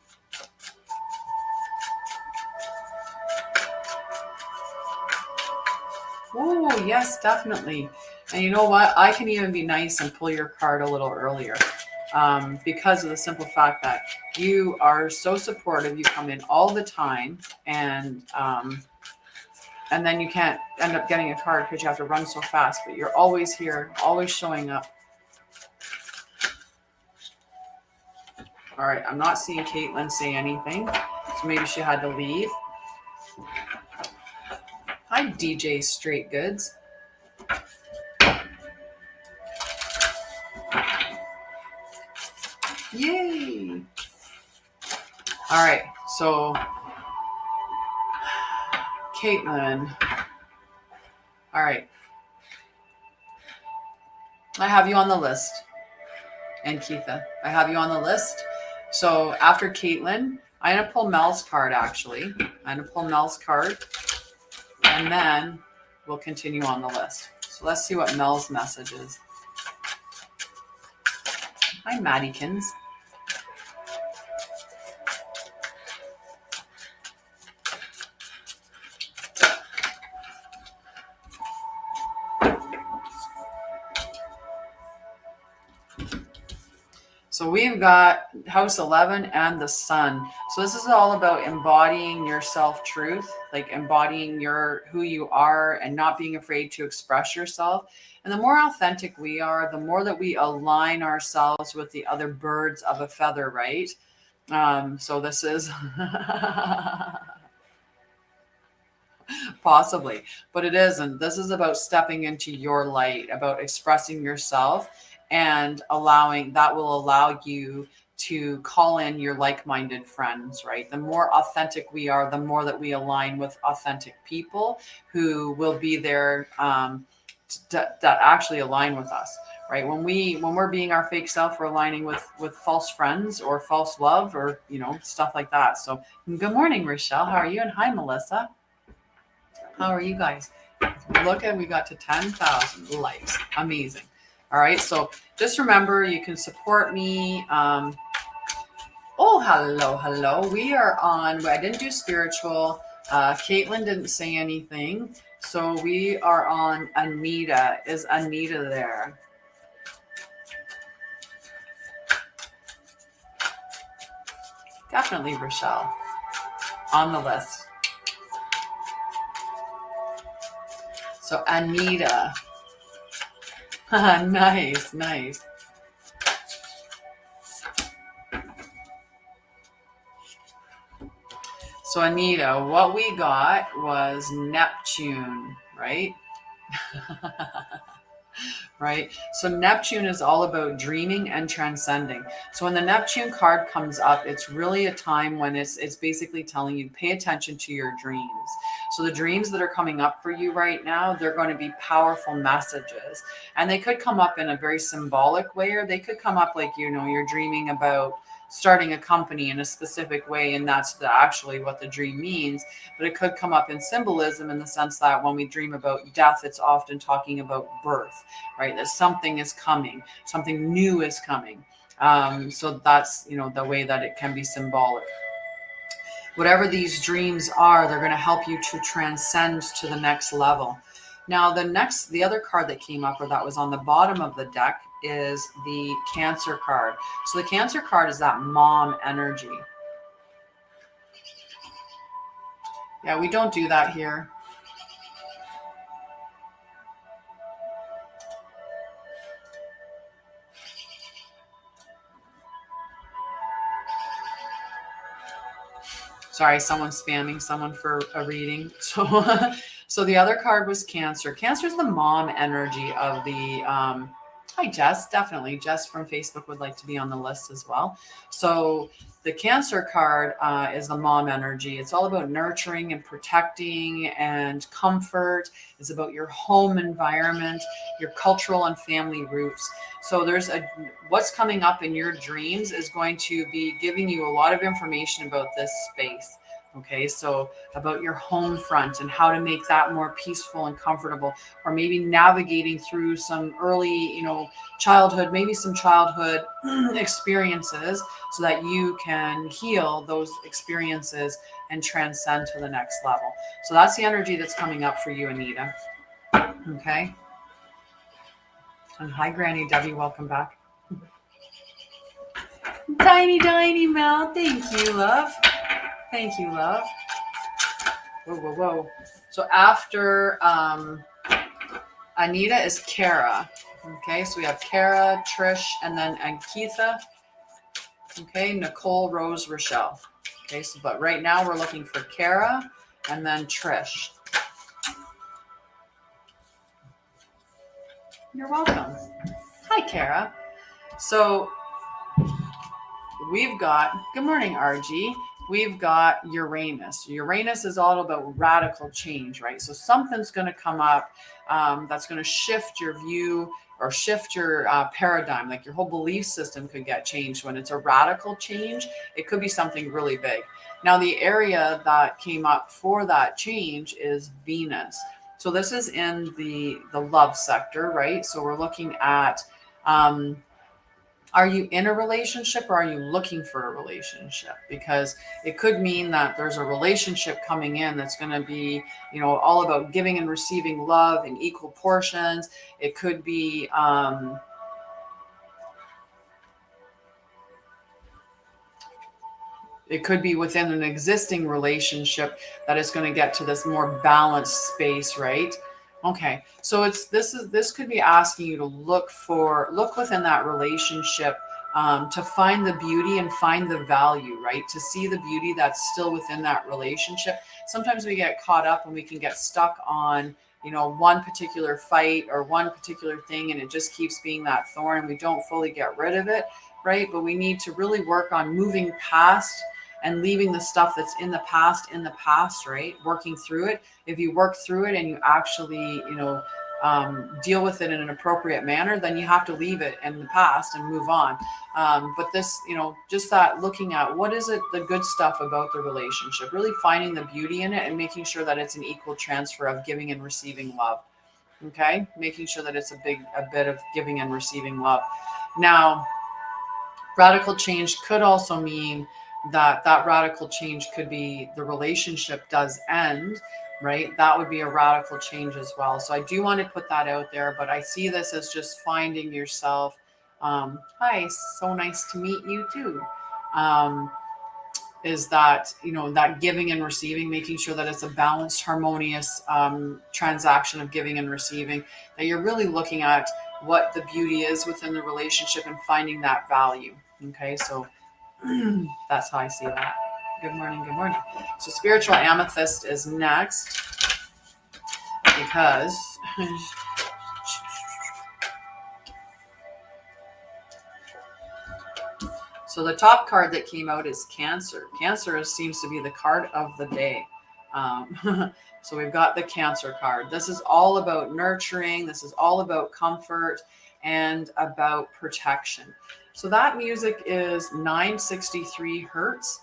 Oh, yes, definitely. And you know what? I can even be nice and pull your card a little earlier. Because of the simple fact that you are so supportive. You come in all the time, and then you can't end up getting a card because you have to run so fast, but you're always here, always showing up. All right, I'm not seeing Caitlin say anything, so maybe she had to leave. Hi, DJ Straight Goods. Yay! All right, so Caitlin. All right. I have you on the list. And Keitha, I have you on the list. So after Caitlin, I'm going to pull Mel's card, actually. I'm going to pull Mel's card. And then we'll continue on the list. So let's see what Mel's message is. Hi, Maddykins. So we've got house 11 and the sun. So this is all about embodying your self-truth, like embodying who you are and not being afraid to express yourself. And the more authentic we are, the more that we align ourselves with the other birds of a feather, right? So this is possibly, but it isn't. This is about stepping into your light, about expressing yourself and that will allow you to call in your like-minded friends, right? The more authentic we are, the more that we align with authentic people who will be there that actually align with us, right? When we're being our fake self, we're aligning with false friends or false love or stuff like that. So good morning, Rochelle. How are you? And hi, Melissa. How are you guys? Look at, we got to 10,000 likes. Amazing. All right. So just remember, you can support me. Oh, hello. We are on, I didn't do spiritual. Caitlin didn't say anything. So we are on Anita. Is Anita there? Definitely Rochelle on the list. So Anita. Nice. So Anita, what we got was Neptune, right? Right? So Neptune is all about dreaming and transcending. So when the Neptune card comes up, it's really a time when it's basically telling you, pay attention to your dreams. So the dreams that are coming up for you right now, they're going to be powerful messages. And they could come up in a very symbolic way, or they could come up like, you're dreaming about starting a company in a specific way, and that's actually what the dream means. But it could come up in symbolism in the sense that when we dream about death, it's often talking about birth, right? That something is coming, something new is coming. So that's, the way that it can be symbolic. Whatever these dreams are, they're going to help you to transcend to the next level. Now, the other card that came up, or that was on the bottom of the deck, is the Cancer card. So the Cancer card is that mom energy. Yeah, we don't do that here. Sorry, someone's spamming someone for a reading. So the other card was Cancer. Cancer is the mom energy of the hi, Jess. Definitely. Jess from Facebook would like to be on the list as well. So the Cancer card is the mom energy. It's all about nurturing and protecting and comfort. It's about your home environment, your cultural and family roots. So what's coming up in your dreams is going to be giving you a lot of information about this space. Okay, so about your home front and how to make that more peaceful and comfortable, or maybe navigating through some early, childhood, maybe some childhood experiences so that you can heal those experiences and transcend to the next level. So that's the energy that's coming up for you, Anita. Okay. And hi, Granny Debbie. Welcome back. Tiny Mel. Thank you, love. Thank you, love. Whoa. So after Anita is Kara. Okay, so we have Kara, Trish, and then Ankitha. Okay, Nicole, Rose, Rochelle. Okay, so but right now we're looking for Kara and then Trish. You're welcome. Hi, Kara. So we've got, good morning, RG. We've got Uranus. Uranus is all about radical change, right? So something's going to come up that's going to shift your view or shift your paradigm. Like your whole belief system could get changed. When it's a radical change, it could be something really big. Now, the area that came up for that change is Venus. So this is in the love sector, right? So we're looking at, are you in a relationship or are you looking for a relationship? Because it could mean that there's a relationship coming in that's going to be, all about giving and receiving love in equal portions. It could be, within an existing relationship that is going to get to this more balanced space, right? Okay, so this could be asking you to look within that relationship to find the beauty and find the value, right? To see the beauty that's still within that relationship. Sometimes we get caught up and we can get stuck on, one particular fight or one particular thing, and it just keeps being that thorn and we don't fully get rid of it, right? But we need to really work on moving past and leaving the stuff that's in the past, right? Working through it. If you work through it and you actually, deal with it in an appropriate manner, then you have to leave it in the past and move on. But this, just that looking at what is it, the good stuff about the relationship, really finding the beauty in it and making sure that it's an equal transfer of giving and receiving love. Okay. Making sure that it's a bit of giving and receiving love. Now, radical change could also mean that radical change could be the relationship does end, right? That would be a radical change as well. So I do want to put that out there, but I see this as just finding yourself. Hi, so nice to meet you too. Is that, that giving and receiving, making sure that it's a balanced, harmonious transaction of giving and receiving, that you're really looking at what the beauty is within the relationship and finding that value. Okay, so that's how I see that. Good morning, good morning. So spiritual amethyst is next because so the top card that came out is Cancer. Cancer seems to be the card of the day. So we've got the Cancer card. This is all about nurturing. This is all about comfort and about protection. So that music is 963 hertz.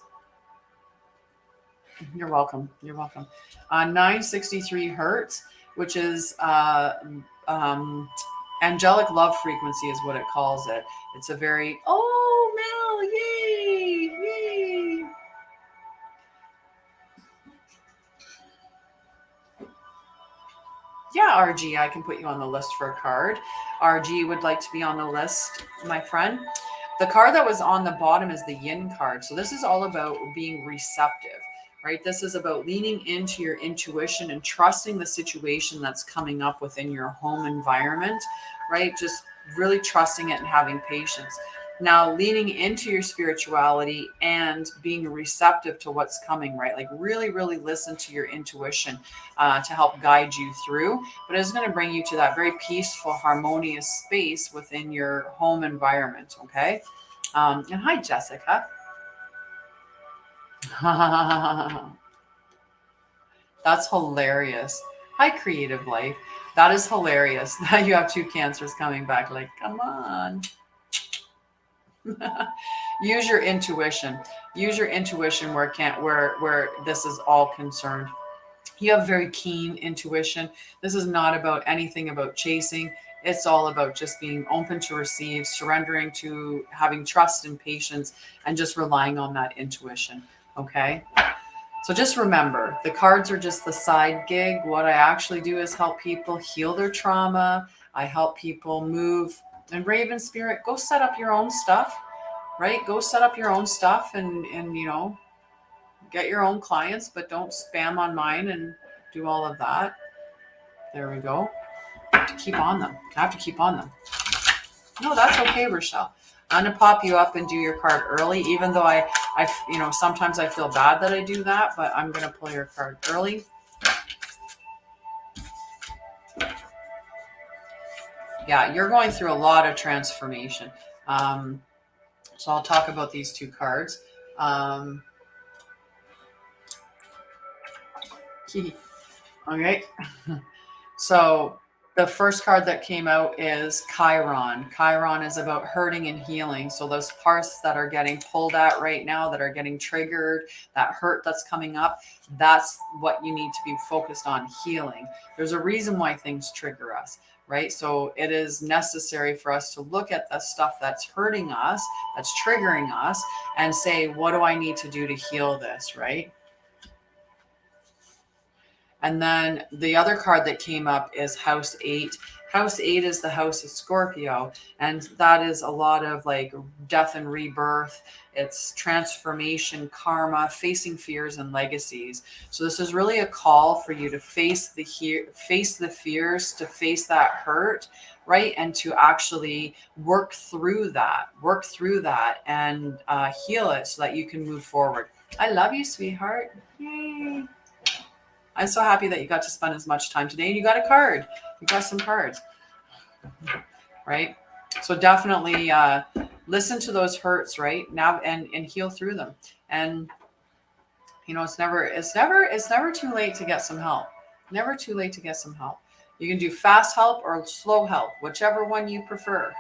You're welcome. You're welcome. 963 hertz, which is angelic love frequency is what it calls it. It's a very, Mel, yay, yay. Yeah, RG, I can put you on the list for a card. RG would like to be on the list, my friend. The card that was on the bottom is the Yin card. So this is all about being receptive, right? This is about leaning into your intuition and trusting the situation that's coming up within your home environment, right? Just really trusting it and having patience. Now, leaning into your spirituality and being receptive to what's coming, right? Like really, really listen to your intuition to help guide you through. But it's going to bring you to that very peaceful, harmonious space within your home environment, okay? And hi, Jessica. That's hilarious. Hi, Creative Life. That is hilarious that you have two Cancers coming back. Like, come on. Use your intuition. Use your intuition where this is all concerned. You have very keen intuition. This is not about anything about chasing. It's all about just being open to receive, surrendering to having trust and patience, and just relying on that intuition. Okay. So just remember, the cards are just the side gig. What I actually do is help people heal their trauma. I help people move. And Raven Spirit, go set up your own stuff, right? Go set up your own stuff and get your own clients, but don't spam on mine and do all of that. There we go. I have to keep on them. No, that's okay, Rochelle. I'm going to pop you up and do your card early, even though I sometimes I feel bad that I do that, but I'm going to pull your card early. Yeah, you're going through a lot of transformation. So I'll talk about these two cards. Okay. So the first card that came out is Chiron. Chiron is about hurting and healing. So those parts that are getting pulled at right now, that are getting triggered, that hurt that's coming up, that's what you need to be focused on, healing. There's a reason why things trigger us, right? So it is necessary for us to look at the stuff that's hurting us, that's triggering us, and say, what do I need to do to heal this, right? And then the other card that came up is House 8. House 8 is the house of Scorpio, and that is a lot of like death and rebirth. It's transformation, karma, facing fears and legacies. So this is really a call for you to face the fears, to face that hurt, right? And to actually work through that and heal it so that you can move forward. I love you, sweetheart. Yay. I'm so happy that you got to spend as much time today and you got a card. You got some cards, right? So definitely listen to those hurts, right? Now and heal through them. And you know, it's never too late to get some help. Never too late to get some help. You can do fast help or slow help, whichever one you prefer.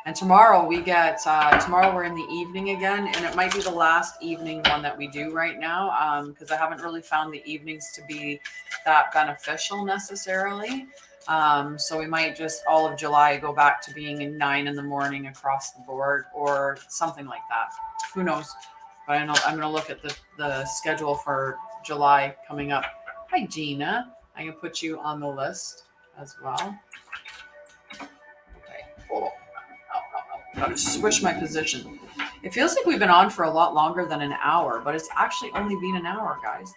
And tomorrow tomorrow we're in the evening again, and it might be the last evening one that we do right now, because I haven't really found the evenings to be that beneficial necessarily. So we might just all of July go back to being in 9 in the morning across the board or something like that. Who knows? But I know I'm going to look at the schedule for July coming up. Hi, Gina. I can put you on the list as well. Okay. Oh. Gotta switch my position. It feels like we've been on for a lot longer than an hour, but it's actually only been an hour, guys.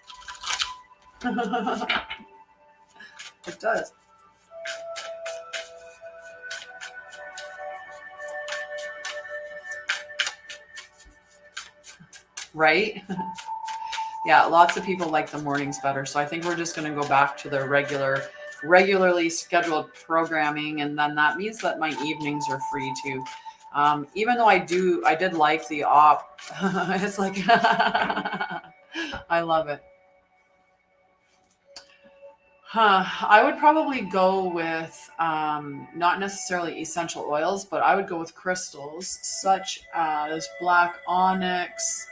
It does. Right? Yeah, lots of people like the mornings better. So I think we're just going to go back to the regularly scheduled programming. And then that means that my evenings are free too. Even though I did like the op. It's like, I love it. I would probably go with not necessarily essential oils, but I would go with crystals such as black onyx.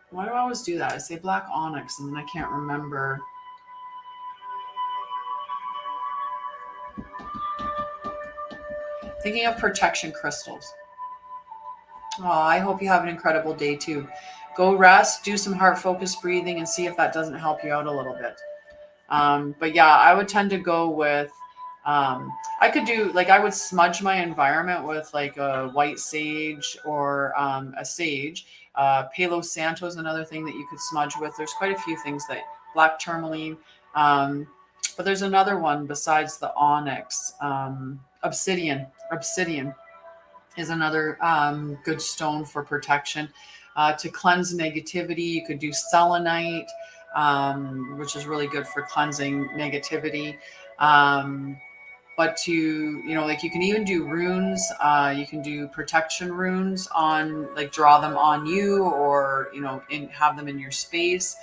Why do I always do that? I say black onyx and then I can't remember. Thinking of protection crystals. Oh, I hope you have an incredible day too. Go rest, do some heart focused breathing and see if that doesn't help you out a little bit. But yeah, I would tend to go with, I would smudge my environment with like a white sage or a sage. Palo Santo is another thing that you could smudge with. There's quite a few things that black tourmaline. But there's another one besides the onyx. Obsidian is another good stone for protection. To cleanse negativity, you could do selenite, which is really good for cleansing negativity. But you can even do runes. You can do protection runes on, like, draw them on you, or have them in your space.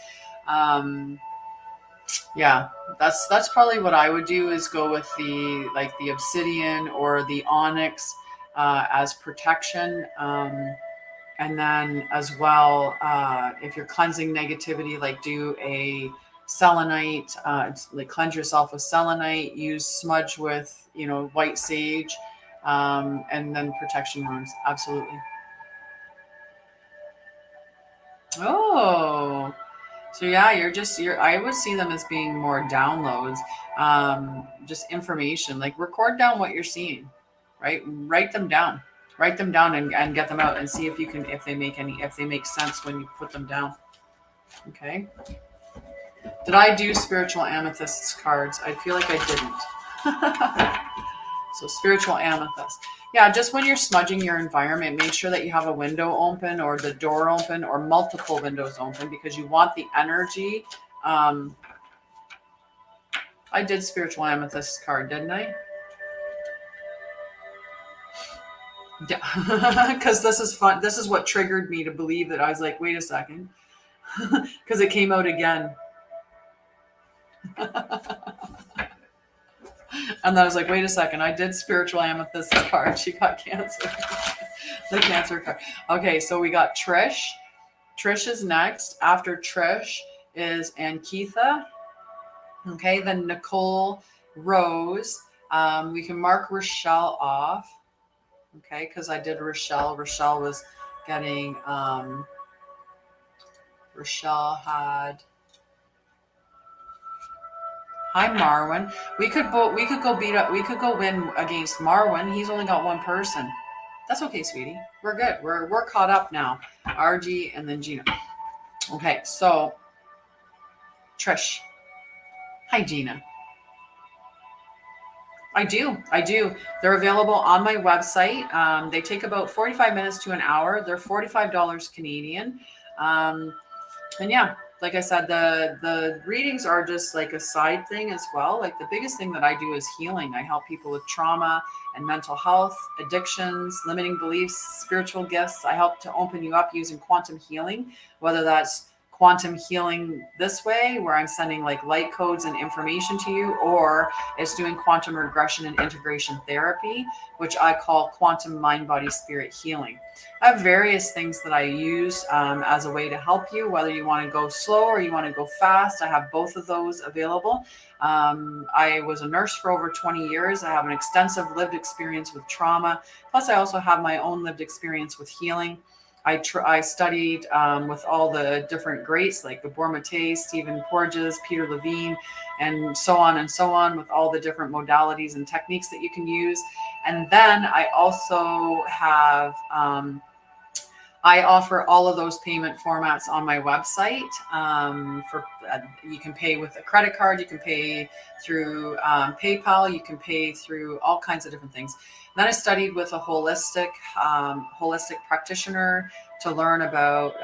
Yeah, that's probably what I would do, is go with the obsidian or the onyx as protection. And then as well, if you're cleansing negativity, like do a selenite, like cleanse yourself with selenite, use smudge with, white sage, and then protection runes. Absolutely. Oh, so yeah, I would see them as being more downloads, just information, like record down what you're seeing, right? Write them down and get them out and see if they make sense when you put them down. Okay. Did I do spiritual amethysts cards? I feel like I didn't. So spiritual amethyst. Yeah, just when you're smudging your environment, make sure that you have a window open or the door open or multiple windows open, because you want the energy. I did spiritual amethyst card, didn't I? Yeah, because this is fun. This is what triggered me to believe that. I was like, wait a second, because it came out again. And then I was like, wait a second, I did spiritual amethyst card. She got cancer. The cancer card. Okay, so we got Trish. Trish is next. After Trish is Ankitha. Okay, then Nicole, Rose. We can mark Rochelle off. Okay, because I did Rochelle. Rochelle was getting, Rochelle had Hi, Marwin. We could go win against Marwin. He's only got one person. That's okay, sweetie. We're good. We're caught up now. RG and then Gina. Okay, so Trish. Hi, Gina. I do. I do. They're available on my website. They take about 45 minutes to an hour. They're $45 Canadian. Um, and yeah, like I said, the readings are just like a side thing as well. Like the biggest thing that I do is healing. I help people with trauma and mental health, addictions, limiting beliefs, spiritual gifts. I help to open you up using quantum healing, whether that's quantum healing this way, where I'm sending like light codes and information to you, or it's doing quantum regression and integration therapy, which I call quantum mind, body, spirit healing. I have various things that I use as a way to help you, whether you want to go slow or you want to go fast. I have both of those available. I was a nurse for over 20 years. I have an extensive lived experience with trauma. Plus, I also have my own lived experience with healing. I studied with all the different greats like Gabor Mate, Stephen Porges, Peter Levine, and so on, with all the different modalities and techniques that you can use. And then I also have I offer all of those payment formats on my website. For you can pay with a credit card, you can pay through PayPal, you can pay through all kinds of different things. And then I studied with a holistic practitioner to learn about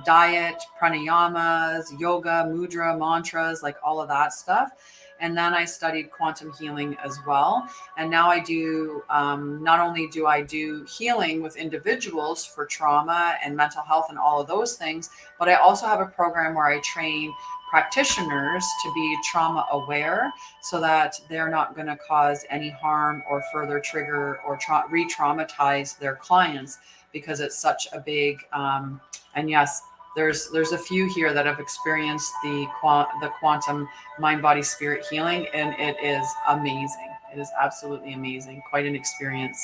diet, pranayamas, yoga, mudra, mantras, like all of that stuff. And then I studied quantum healing as well. And now I do, not only do I do healing with individuals for trauma and mental health and all of those things, but I also have a program where I train practitioners to be trauma aware so that they're not going to cause any harm or further trigger or re-traumatize their clients, because it's such a big, and yes, there's a few here that have experienced the quantum mind, body, spirit healing, and it is amazing. It is absolutely amazing. Quite an experience.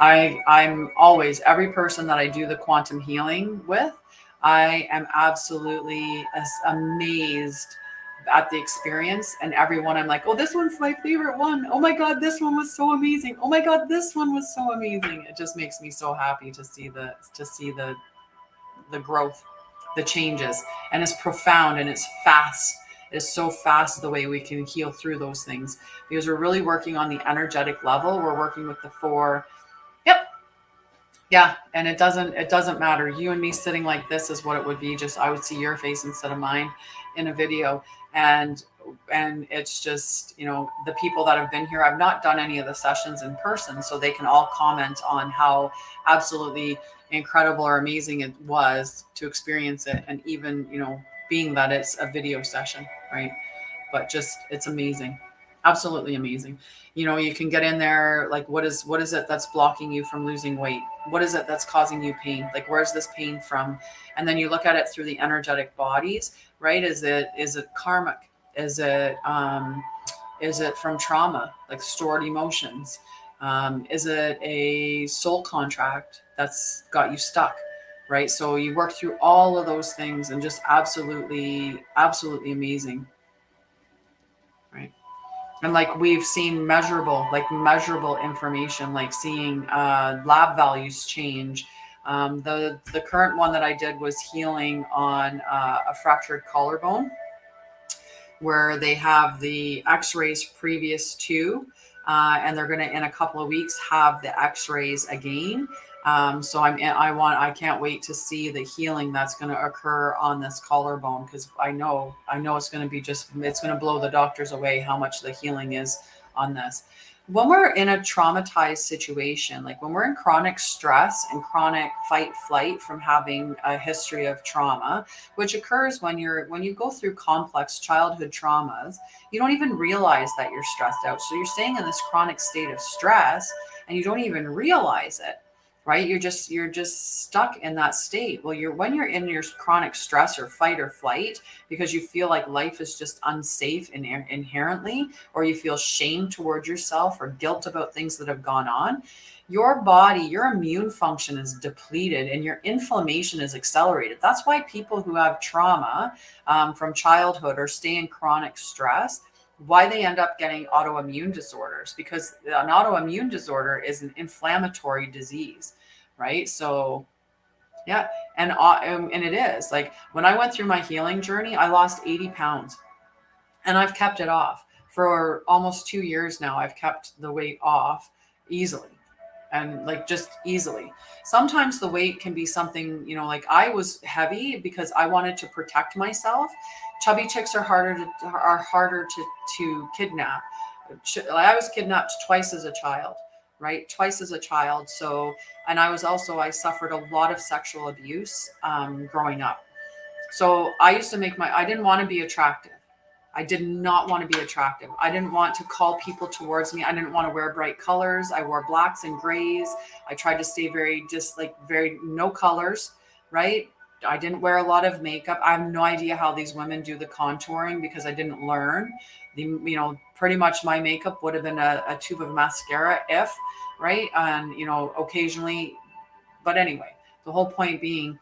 I'm always, every person that I do the quantum healing with, I am absolutely amazed at the experience. And everyone, I'm like, oh, this one's my favorite one. Oh my God, this one was so amazing. Oh my God, this one was so amazing. It just makes me so happy to see the growth, the changes, and it's profound and it's fast. It's so fast the way we can heal through those things, because we're really working on the energetic level. We're working with the four. Yep. Yeah. And it doesn't matter. You and me sitting like this is what it would be. Just, I would see your face instead of mine in a video. And it's just, the people that have been here, I've not done any of the sessions in person, so they can all comment on how absolutely incredible or amazing it was to experience it. And even, being that it's a video session, right? But just, it's amazing. Absolutely amazing. You can get in there, like, what is it that's blocking you from losing weight? What is it that's causing you pain? Like, where's this pain from? And then you look at it through the energetic bodies, right? Is it karmic? Is it from trauma, like stored emotions? Is it a soul contract that's got you stuck? Right. So you work through all of those things, and just absolutely, absolutely amazing. Right. And like, we've seen measurable information, like seeing lab values change. The current one that I did was healing on a fractured collarbone, where they have the x-rays previous to, and they're going to, in a couple of weeks, have the x-rays again. So I can't wait to see the healing that's going to occur on this collarbone, because I know it's going to be it's going to blow the doctors away how much the healing is on this. When we're in a traumatized situation, like when we're in chronic stress and chronic fight flight from having a history of trauma, which occurs when you go through complex childhood traumas, you don't even realize that you're stressed out. So you're staying in this chronic state of stress and you don't even realize it. right? You're just stuck in that state. Well, when you're in your chronic stress or fight or flight because you feel like life is just unsafe inherently, or you feel shame towards yourself or guilt about things that have gone on, your body, your immune function is depleted and your inflammation is accelerated. That's why people who have trauma from childhood or stay in chronic stress, why they end up getting autoimmune disorders, because an autoimmune disorder is an inflammatory disease, right? So yeah, and it is like when I went through my healing journey, I lost 80 pounds and I've kept it off for almost 2 years now. I've kept the weight off easily, and like just easily. Sometimes the weight can be something, like I was heavy because I wanted to protect myself. Chubby chicks are harder to kidnap. I was kidnapped twice as a child, right? Twice as a child. So, and I suffered a lot of sexual abuse growing up. So I didn't want to be attractive. I did not want to be attractive. I didn't want to call people towards me. I didn't want to wear bright colors. I wore blacks and grays. I tried to stay very no colors, right? I didn't wear a lot of makeup. I have no idea how these women do the contouring because I didn't learn. Pretty much my makeup would have been a tube of mascara right? And, occasionally, but anyway, the whole point being,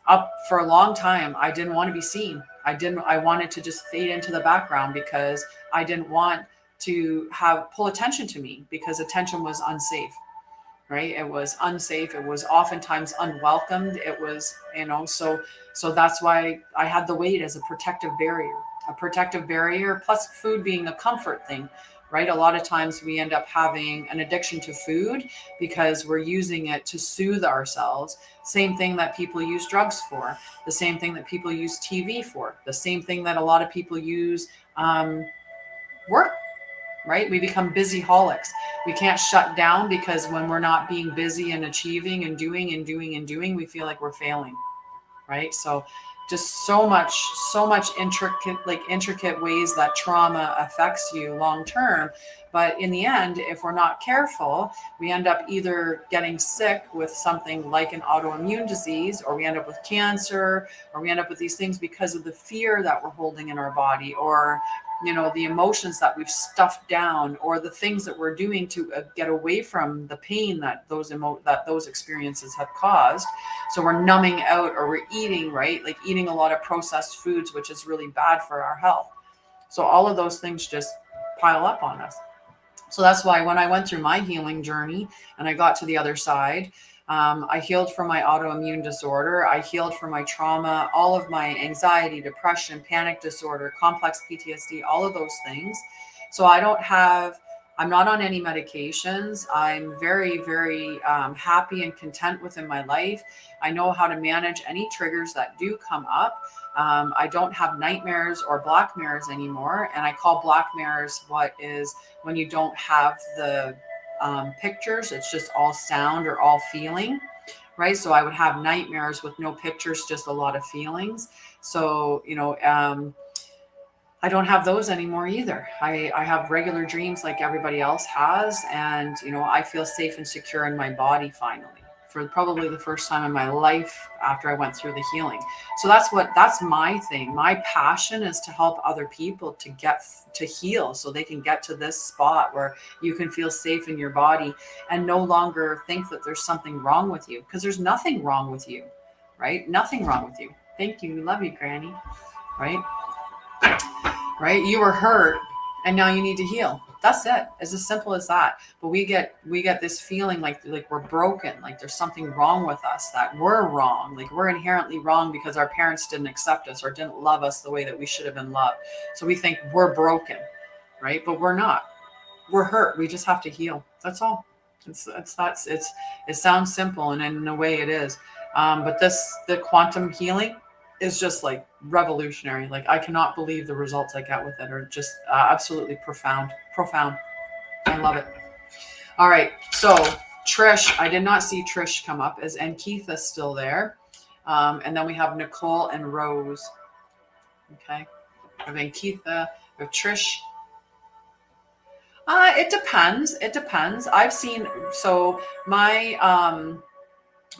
up for a long time, I didn't want to be seen. I wanted to just fade into the background because I didn't want to pull attention to me, because attention was unsafe, right? It was unsafe. It was oftentimes unwelcomed. It was, so that's why I had the weight as a protective barrier, plus food being a comfort thing, right? A lot of times we end up having an addiction to food because we're using it to soothe ourselves. Same thing that people use drugs for, the same thing that people use TV for, the same thing that a lot of people use work, right? We become busyholics. We can't shut down because when we're not being busy and achieving and doing and doing and doing, we feel like we're failing, right? So just so much intricate ways that trauma affects you long term. But in the end, if we're not careful, we end up either getting sick with something like an autoimmune disease, or we end up with cancer, or we end up with these things because of the fear that we're holding in our body, or the emotions that we've stuffed down, or the things that we're doing to get away from the pain that those experiences have caused. So we're numbing out, or we're eating, right? Like eating a lot of processed foods, which is really bad for our health. So all of those things just pile up on us. So that's why when I went through my healing journey and I got to the other side, I healed from my autoimmune disorder. I healed from my trauma, all of my anxiety, depression, panic disorder, complex PTSD, all of those things. So I'm not on any medications. I'm very, very happy and content within my life. I know how to manage any triggers that do come up. I don't have nightmares or black mirrors anymore. And I call black mirrors what is when you don't have the pictures, it's just all sound or all feeling, right? So I would have nightmares with no pictures, just a lot of feelings. So, I don't have those anymore either. I have regular dreams like everybody else has. And, I feel safe and secure in my body finally, for probably the first time in my life after I went through the healing. So that's my thing. My passion is to help other people to heal so they can get to this spot where you can feel safe in your body and no longer think that there's something wrong with you, because there's nothing wrong with you, right? Nothing wrong with you. Thank you. We love you, Granny. Right? Right? You were hurt and now you need to heal. That's it. It's as simple as that. But we get this feeling like we're broken, like there's something wrong with us, that we're wrong, like we're inherently wrong because our parents didn't accept us or didn't love us the way that we should have been loved. So we think we're broken, right? But we're not. We're hurt. We just have to heal. That's all. It sounds simple, and in a way it is. But the quantum healing is just like revolutionary. Like I cannot believe the results I get with it are just absolutely profound. I love it. All right. So Trish, I did not see Trish come up, and Keith is still there. And then we have Nicole and Rose. Okay. And then Keith, we have Trish. It depends. I've seen, so my,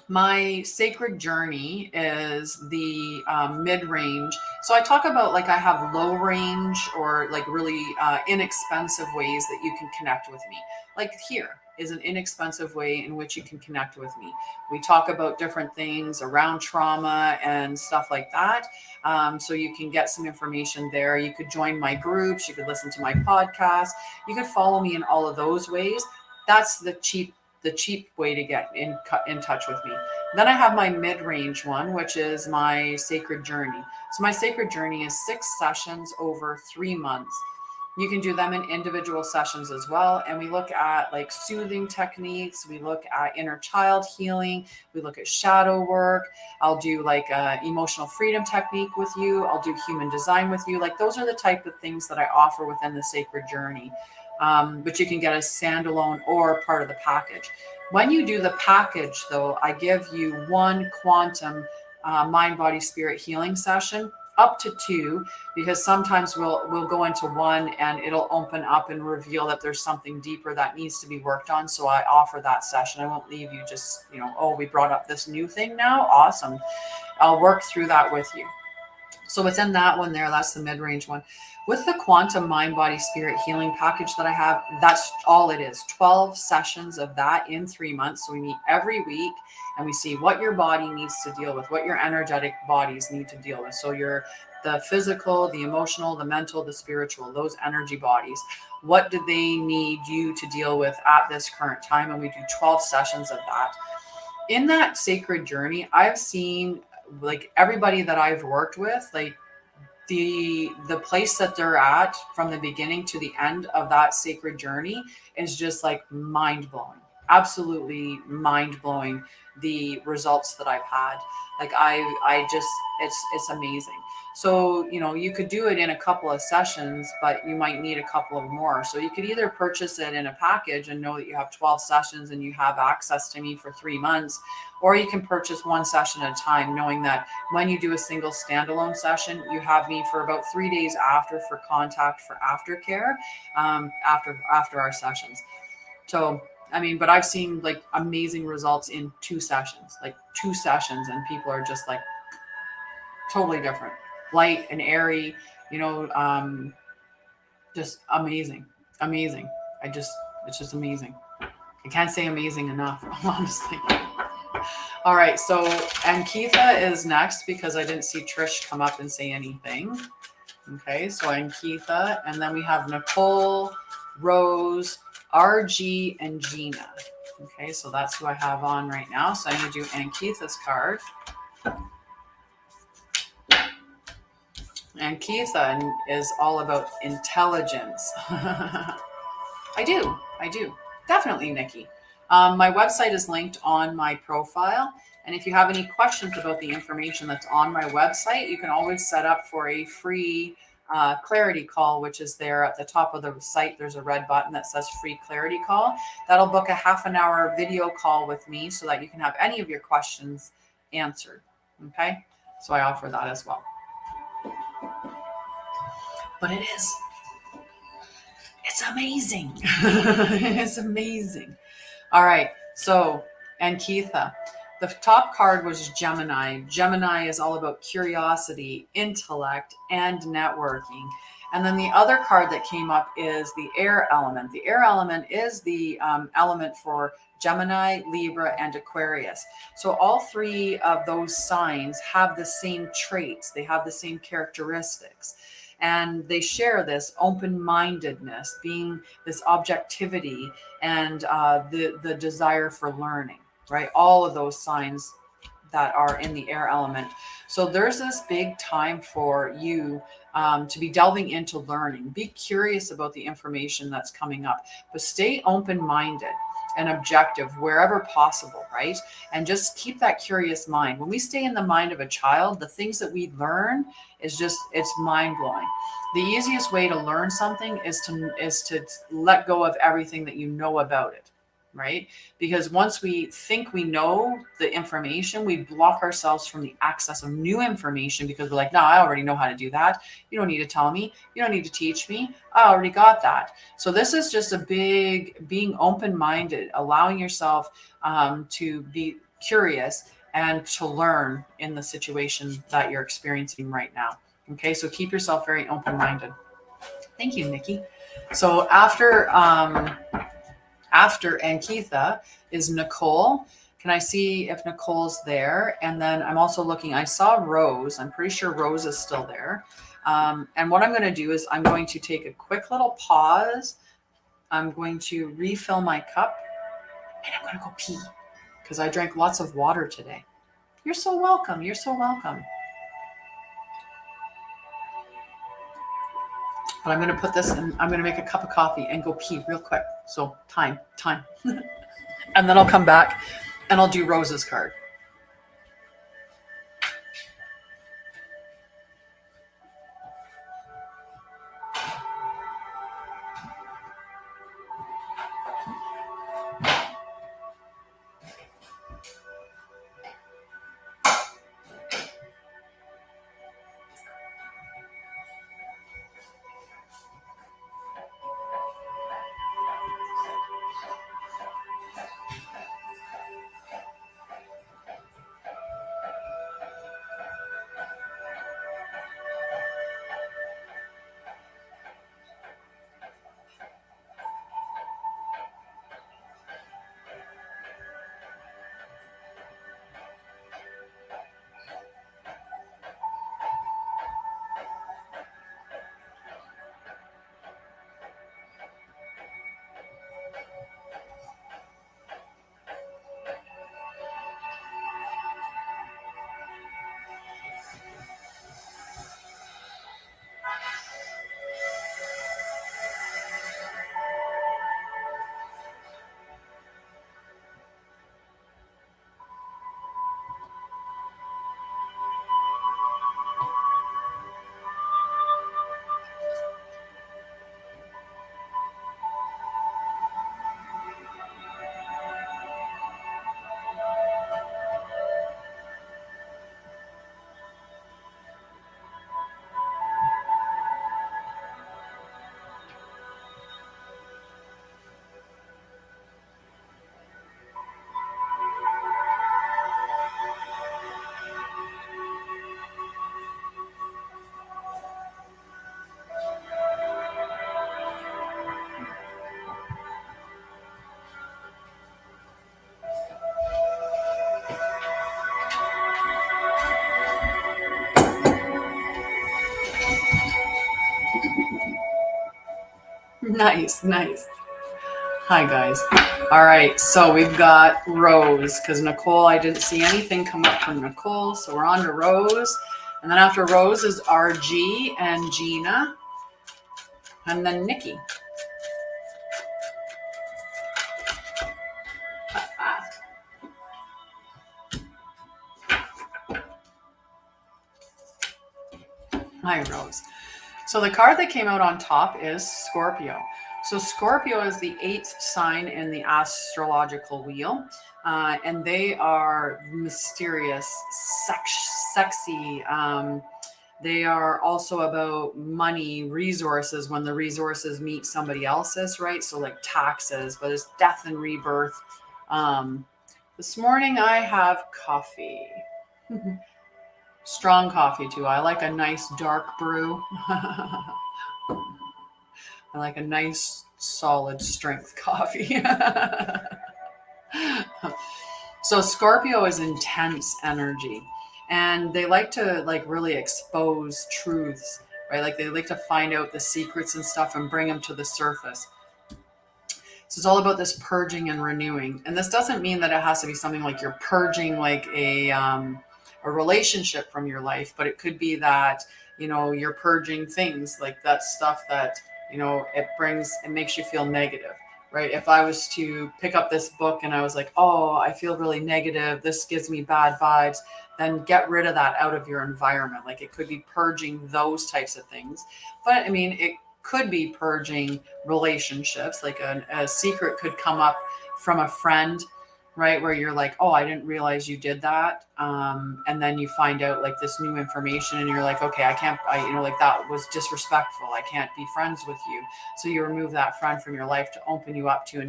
My sacred journey is the mid-range. So I talk about like I have low range or like really inexpensive ways that you can connect with me. Like here is an inexpensive way in which you can connect with me. We talk about different things around trauma and stuff like that. So you can get some information there. You could join my groups. You could listen to my podcast. You could follow me in all of those ways. That's the cheap way to get in touch with me. Then I have my mid-range one, which is my sacred journey. So my sacred journey is 6 sessions over 3 months. You can do them in individual sessions as well. And we look at like soothing techniques. We look at inner child healing. We look at shadow work. I'll do like a emotional freedom technique with you. I'll do human design with you. Like those are the type of things that I offer within the sacred journey. But you can get a standalone or part of the package. When you do the package, though, I give you one quantum mind, body, spirit healing session, up to two, because sometimes we'll go into one and it'll open up and reveal that there's something deeper that needs to be worked on. So I offer that session. I won't leave you just, oh, we brought up this new thing now. Awesome. I'll work through that with you. So within that one there, that's the mid-range one. With the quantum mind, body, spirit healing package that I have, that's all it is. 12 sessions of that in 3 months. So we meet every week and we see what your body needs to deal with, what your energetic bodies need to deal with. So the physical, the emotional, the mental, the spiritual, those energy bodies. What do they need you to deal with at this current time? And we do 12 sessions of that. In that sacred journey, I've seen like everybody that I've worked with, like the place that they're at from the beginning to the end of that sacred journey is just like mind blowing, absolutely mind blowing. The results that I've had, like I just, it's amazing. So you could do it in a couple of sessions, but you might need a couple of more. So you could either purchase it in a package and know that you have 12 sessions and you have access to me for 3 months, or you can purchase one session at a time, knowing that when you do a single standalone session, you have me for about 3 days after for contact for aftercare, after our sessions. So I mean, but I've seen like amazing results in 2 sessions, like 2 sessions, and people are just like totally different, light and airy, you know, just amazing, amazing. It's just amazing. I can't say amazing enough, honestly. All right, so Ankitha is next because I didn't see Trish come up and say anything. Okay, so Ankitha, and then we have Nicole, Rose, RG, and Gina. Okay, so that's who I have on right now. So I'm going to do Ankitha's card. Ankitha is all about intelligence. I do. Definitely, Nikki. My website is linked on my profile. And if you have any questions about the information that's on my website, you can always set up for a free clarity call, which is there at the top of the site. There's a red button that says free clarity call. That'll book a half-an-hour video call with me so that you can have any of your questions answered. Okay. So I offer that as well. But it's amazing. It's amazing. All right. So, Ankitha, the top card was Gemini. Gemini is all about curiosity, intellect, and networking. And then the other card that came up is the air element. The air element is the element for Gemini, Libra, and Aquarius. So all three of those signs have the same traits. They have the same characteristics. And they share this open-mindedness, being this objectivity, and the desire for learning, right? All of those signs that are in the air element. So there's this big time for you to be delving into learning. Be curious about the information that's coming up, but stay open-minded and objective wherever possible, right? And just keep that curious mind. When we stay in the mind of a child, the things that we learn is just, it's mind-blowing. The easiest way to learn something is to let go of everything that you know about it, right? Because once we think we know the information, we block ourselves from the access of new information because we're like, no, I already know how to do that. You don't need to tell me. You don't need to teach me. I already got that. So this is just a big being open-minded, allowing yourself to be curious and to learn in the situation that you're experiencing right now. Okay, so keep yourself very open-minded. Thank you, Nikki. So after Ankitha is Nicole. Can I see if Nicole's there? And then I'm also looking, I saw Rose. I'm pretty sure Rose is still there. And what I'm going to do is I'm going to take a quick little pause. I'm going to refill my cup and I'm going to go pee because I drank lots of water today. You're so welcome. You're so welcome. But I'm going to put this in, I'm going to make a cup of coffee and go pee real quick. So time. And then I'll come back and I'll do Rose's card. Nice. Hi, guys. All right, so we've got Rose, because Nicole, I didn't see anything come up from Nicole, so we're on to Rose. And then after Rose is RG and Gina, and then Nikki. Hi, Rose. So the card that came out on top is Scorpio. So Scorpio is the 8th sign in the astrological wheel. And they are mysterious, sexy. They are also about money, resources, when the resources meet somebody else's, right? So like taxes, but it's death and rebirth. This morning I have coffee. Strong coffee too. I like a nice dark brew. I like a nice solid strength coffee. So Scorpio is intense energy, and they like to really expose truths, right? Like they like to find out the secrets and stuff and bring them to the surface. So it's all about this purging and renewing. And this doesn't mean that it has to be something like you're purging like a relationship from your life, but it could be that, you know, you're purging things like that stuff that, you know, it makes you feel negative, right? If I was to pick up this book and I was like, oh, I feel really negative, this gives me bad vibes, then get rid of that out of your environment. Like it could be purging those types of things. But I mean, it could be purging relationships. Like a secret could come up from a friend, right? Where you're like, oh, I didn't realize you did that. And then you find out like this new information and you're like, okay, like that was disrespectful. I can't be friends with you. So you remove that friend from your life to open you up to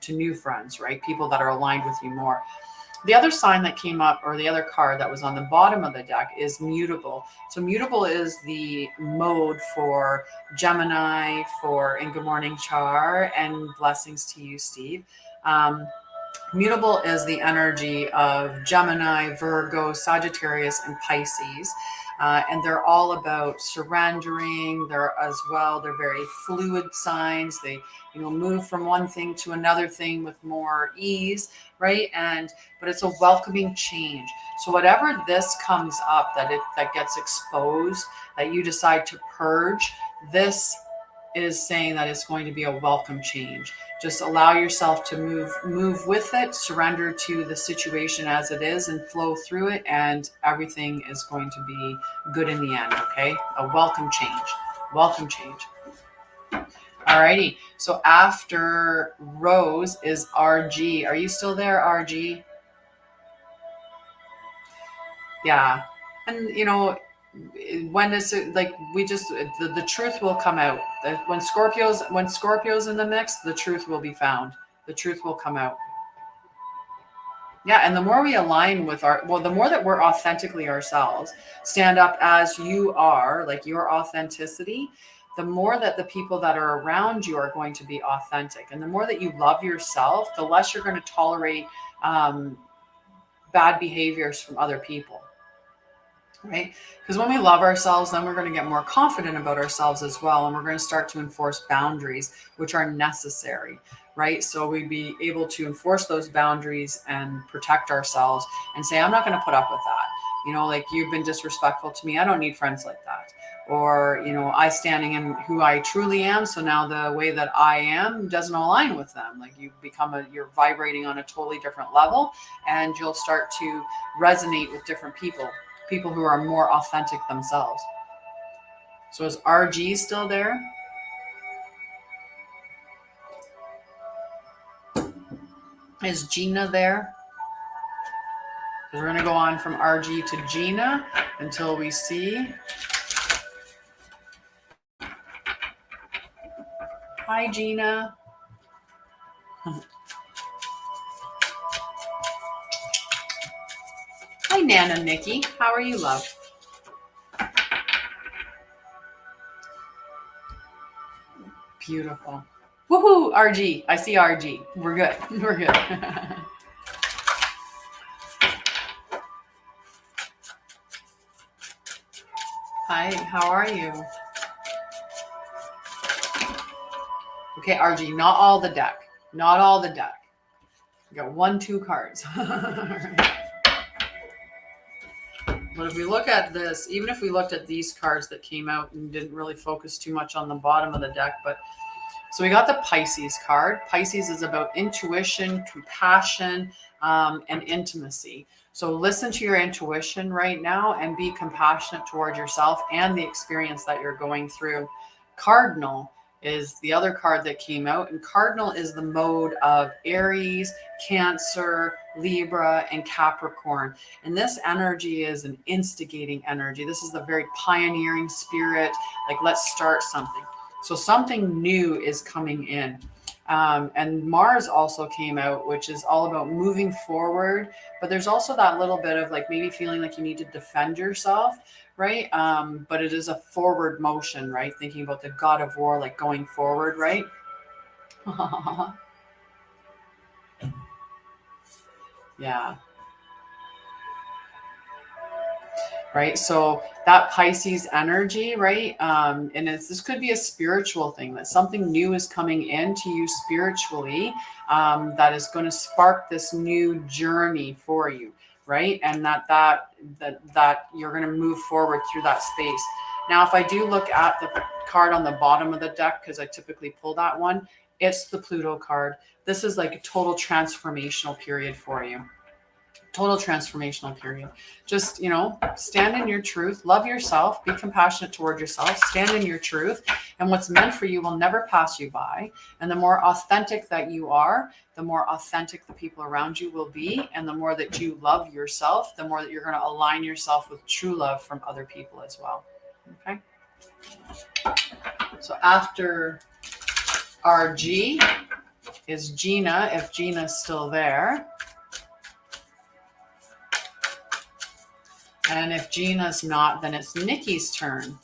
new friends, right? People that are aligned with you more. The other sign that came up, or the other card that was on the bottom of the deck, is mutable. So mutable is the mode for Gemini, and good morning, Char, and blessings to you, Steve. Mutable is the energy of Gemini, Virgo, Sagittarius, and Pisces. And they're all about surrendering. They're very fluid signs. They, move from one thing to another thing with more ease, right? But it's a welcoming change. So whatever this comes up that gets exposed, that you decide to purge, this is saying that it's going to be a welcome change. Just allow yourself to move with it, surrender to the situation as it is, and flow through it, and everything is going to be good in the end. Okay, a welcome change. Welcome change. Alrighty. So after Rose is RG. Are you still there, RG? Yeah. And when it's like, the truth will come out. When Scorpio's in the mix, the truth will be found. The truth will come out. Yeah, and the more we align with the more that we're authentically ourselves, stand up as you are, like your authenticity, the more that the people that are around you are going to be authentic. And the more that you love yourself, the less you're going to tolerate bad behaviors from other people. Right? Because when we love ourselves, then we're going to get more confident about ourselves as well. And we're going to start to enforce boundaries, which are necessary, right? So we'd be able to enforce those boundaries and protect ourselves and say, I'm not going to put up with that. Like, you've been disrespectful to me. I don't need friends like that. Or, I standing in who I truly am. So now the way that I am doesn't align with them. Like, you're vibrating on a totally different level, and you'll start to resonate with different people who are more authentic themselves. So is RG still there? Is Gina there? Because we're going to go on from RG to Gina until we see. Hi, Gina. Hi, Nana Nikki. How are you, love? Beautiful. Woohoo, RG. I see RG. We're good. We're good. Hi, how are you? Okay, RG, not all the deck. Not all the deck. You got 2 cards. But if we look at this, even if we looked at these cards that came out and didn't really focus too much on the bottom of the deck, so we got the Pisces card. Pisces is about intuition, compassion, and intimacy. So listen to your intuition right now and be compassionate towards yourself and the experience that you're going through. Cardinal is the other card that came out, and Cardinal is the mode of Aries, Cancer, Libra, and Capricorn. And this energy is an instigating energy. This is the very pioneering spirit, like, let's start something. So something new is coming in. And Mars also came out, which is all about moving forward. But there's also that little bit of, like, maybe feeling like you need to defend yourself, right? But it is a forward motion, right? Thinking about the God of War, like going forward, right? Yeah. Right. So that Pisces energy, right? And this could be a spiritual thing, that something new is coming into you spiritually, that is going to spark this new journey for you, right? And that you're going to move forward through that space. Now, if I do look at the card on the bottom of the deck, because I typically pull that one, it's the Pluto card. This is like a total transformational period for you. Total transformational period. Just, stand in your truth, love yourself, be compassionate toward yourself, stand in your truth, and what's meant for you will never pass you by. And the more authentic that you are, the more authentic the people around you will be. And the more that you love yourself, the more that you're going to align yourself with true love from other people as well. Okay. So after RG is Gina, if Gina's still there. And if Gina's not, then it's Nikki's turn.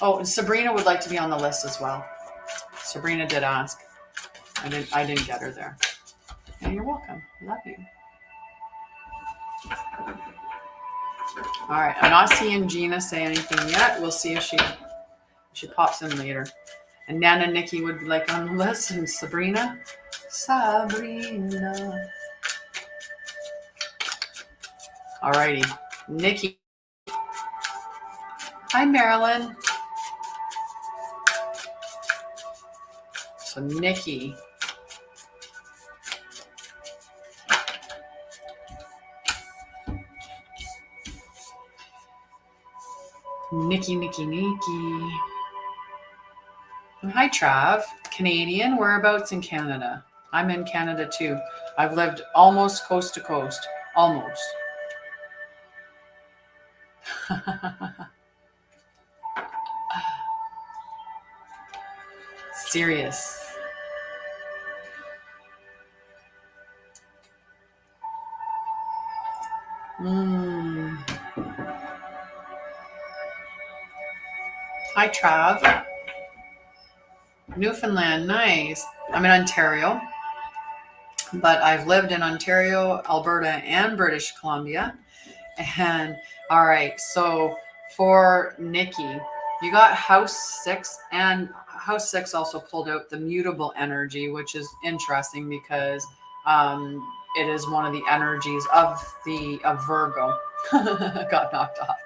Oh, and Sabrina would like to be on the list as well. Sabrina did ask. I didn't get her there. Yeah, you're welcome. Love you. All right. I'm not seeing Gina say anything yet. We'll see if she pops in later. And Nana Nikki would be like on the list, and Sabrina. All righty. Nikki. Hi, Marilyn. So Nikki. Nikki. Hi, Trav. Canadian. Whereabouts in Canada? I'm in Canada too. I've lived almost coast to coast. Almost. Serious. Hi, Trav. Newfoundland, nice. I'm in Ontario, but I've lived in Ontario, Alberta, and British Columbia. And all right, so for Nikki, you got house 6, and house 6 also pulled out the mutable energy, which is interesting because it is one of the energies of Virgo. Got knocked off.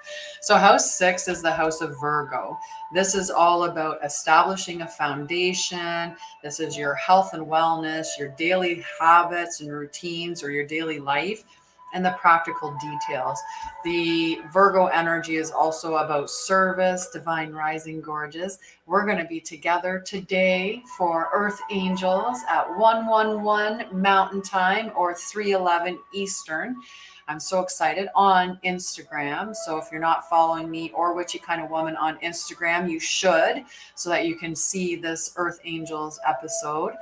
So house 6 is the house of Virgo. This is all about establishing a foundation. This is your health and wellness, your daily habits and routines, or your daily life, and the practical details. The Virgo energy is also about service. Divine rising, gorgeous. We're going to be together today for Earth Angels at 111 Mountain Time or 311 Eastern. I'm so excited, on Instagram. So if you're not following me or Witchy Kind of Woman on Instagram, you should, so that you can see this Earth Angels episode.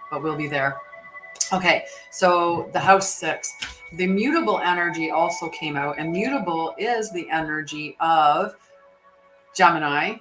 But we'll be there. Okay, so the house 6, the mutable energy also came out, and mutable is the energy of Gemini,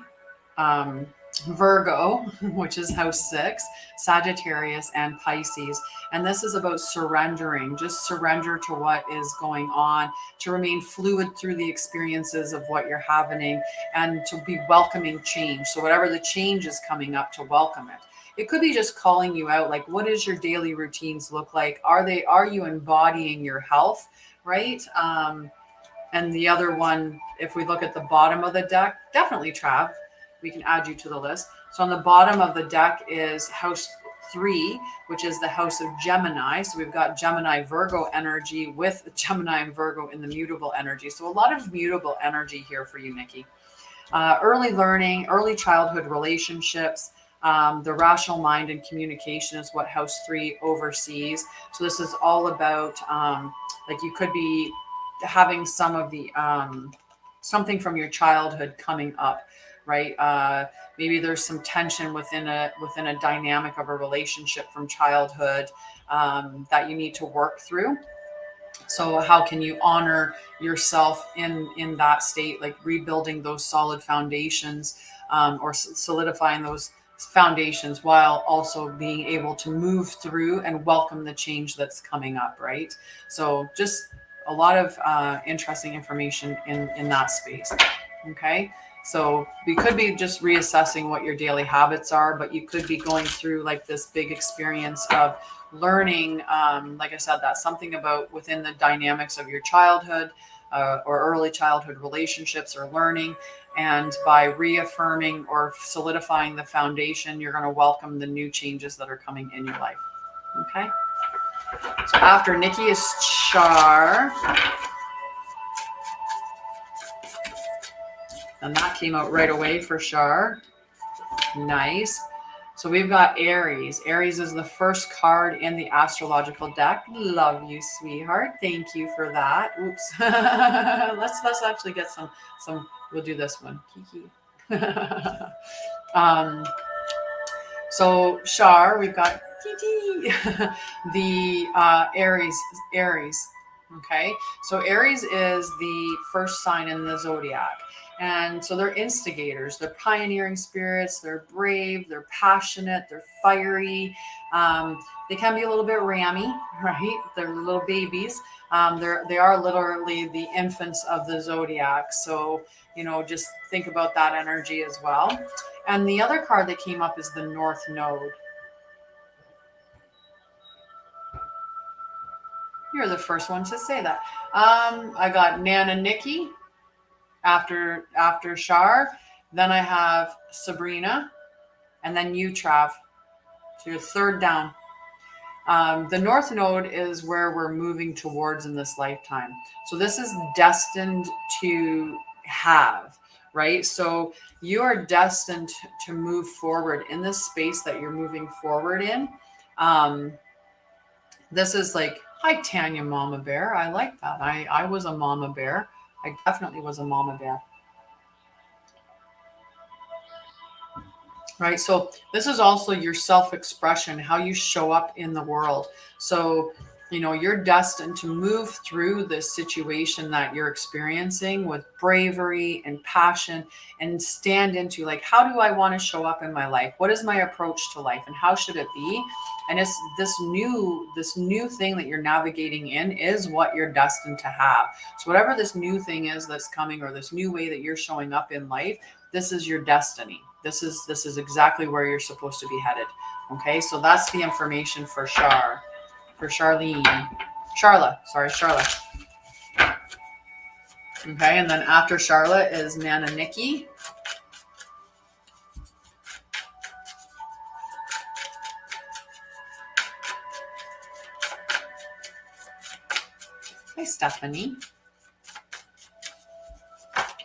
Virgo, which is house 6, Sagittarius, and Pisces. And this is about surrendering. Just surrender to what is going on, to remain fluid through the experiences of what you're having, and to be welcoming change. So whatever the change is coming up, to welcome it. It could be just calling you out, like, what does your daily routines look like? Are you embodying your health, right? And the other one, if we look at the bottom of the deck, definitely Trav, we can add you to the list. So on the bottom of the deck is house 3, which is the house of Gemini. So we've got Gemini Virgo energy with Gemini and Virgo in the mutable energy. So a lot of mutable energy here for you, Nikki. Early learning, early childhood relationships, the rational mind and communication is what house 3 oversees. So this is all about, like, you could be having some of the something from your childhood coming up, right? Maybe there's some tension within a dynamic of a relationship from childhood that you need to work through. So how can you honor yourself in that state, like rebuilding those solid foundations, or solidifying those foundations, while also being able to move through and welcome the change that's coming up, right? So just a lot of interesting information in that space. Okay, so we could be just reassessing what your daily habits are, but you could be going through like this big experience of learning, like I said, that's something about within the dynamics of your childhood, or early childhood relationships, or learning. And by reaffirming or solidifying the foundation, you're going to welcome the new changes that are coming in your life. Okay. So after Nikki is Char. And that came out right away for Char. Nice. So we've got Aries. Aries is the first card in the astrological deck. Love you, sweetheart. Thank you for that. Oops. let's actually get some. We'll do this one. Kiki. So Char, we've got the Aries, Okay, so Aries is the first sign in the zodiac. And so they're instigators, they're pioneering spirits, they're brave, they're passionate, they're fiery. They can be a little bit rammy, right? They're little babies. They are literally the infants of the zodiac. So, just think about that energy as well. And the other card that came up is the North Node. You're the first one to say that. I got Nana Nikki after Shar. Then I have Sabrina, and then you, Trav. So you're third down. The North Node is where we're moving towards in this lifetime. So this is destined to have, right? So you are destined to move forward in this space that you're moving forward in. This is like, hi, Tanya, Mama Bear. I like that. I was a Mama Bear. I definitely was a Mama Bear. Right. So this is also your self-expression, how you show up in the world. So, you're destined to move through this situation that you're experiencing with bravery and passion, and stand into, like, how do I want to show up in my life? What is my approach to life, and how should it be? And it's this new thing that you're navigating in is what you're destined to have. So whatever this new thing is that's coming, or this new way that you're showing up in life, this is your destiny. This is exactly where you're supposed to be headed. Okay, so that's the information for Charlene. Charla. Okay, and then after Charlotte is Nana Nikki. Hi, Stephanie.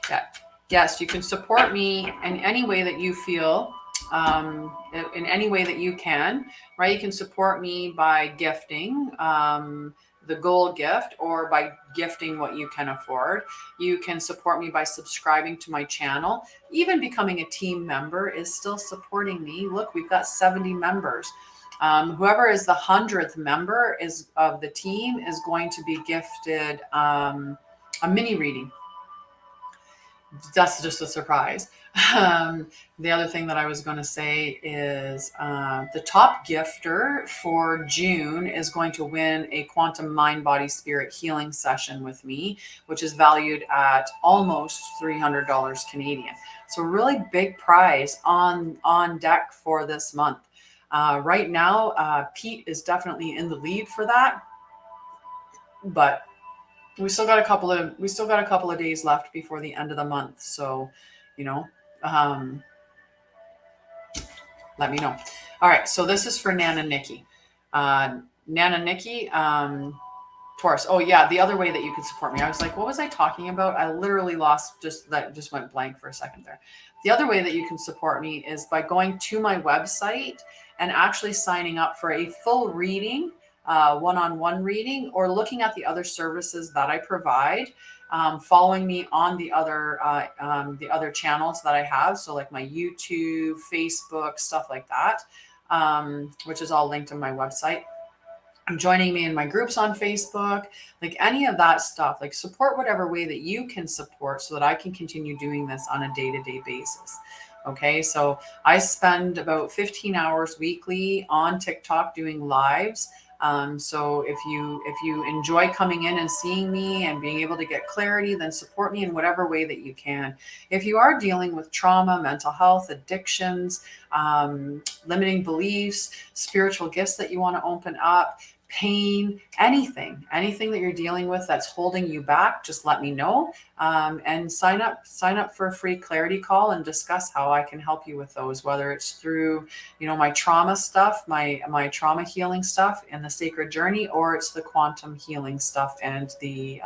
Yeah. Yes, you can support me in any way that you feel, in any way that you can, right? You can support me by gifting the gold gift, or by gifting what you can afford. You can support me by subscribing to my channel. Even becoming a team member is still supporting me. Look, we've got 70 members. Whoever is the 100th member of the team is going to be gifted a mini reading. That's just a surprise. The other thing that I was going to say is the top gifter for June is going to win a quantum mind body spirit healing session with me, which is valued at almost $300 Canadian. So really big prize on deck for this month. Right now, Pete is definitely in the lead for that, but we still got a couple of days left before the end of the month. So, let me know. All right. So this is for Nana Nikki. Nana Nikki, Taurus. Oh yeah. The other way that you can support me. I was like, what was I talking about? I literally just went blank for a second there. The other way that you can support me is by going to my website and actually signing up for a full reading, one-on-one reading, or looking at the other services that I provide, following me on the other channels that I have. So like my YouTube, Facebook, stuff like that, which is all linked on my website. Joining me in my groups on Facebook, like any of that stuff, like support whatever way that you can support so that I can continue doing this on a day-to-day basis. Okay, so I spend about 15 hours weekly on TikTok doing lives. So if you enjoy coming in and seeing me and being able to get clarity, then support me in whatever way that you can. If you are dealing with trauma, mental health, addictions, limiting beliefs, spiritual gifts that you want to open up, pain, anything that you're dealing with that's holding you back, just let me know, and sign up for a free clarity call and discuss how I can help you with those, whether it's through my trauma stuff, my trauma healing stuff and the sacred journey, or it's the quantum healing stuff and the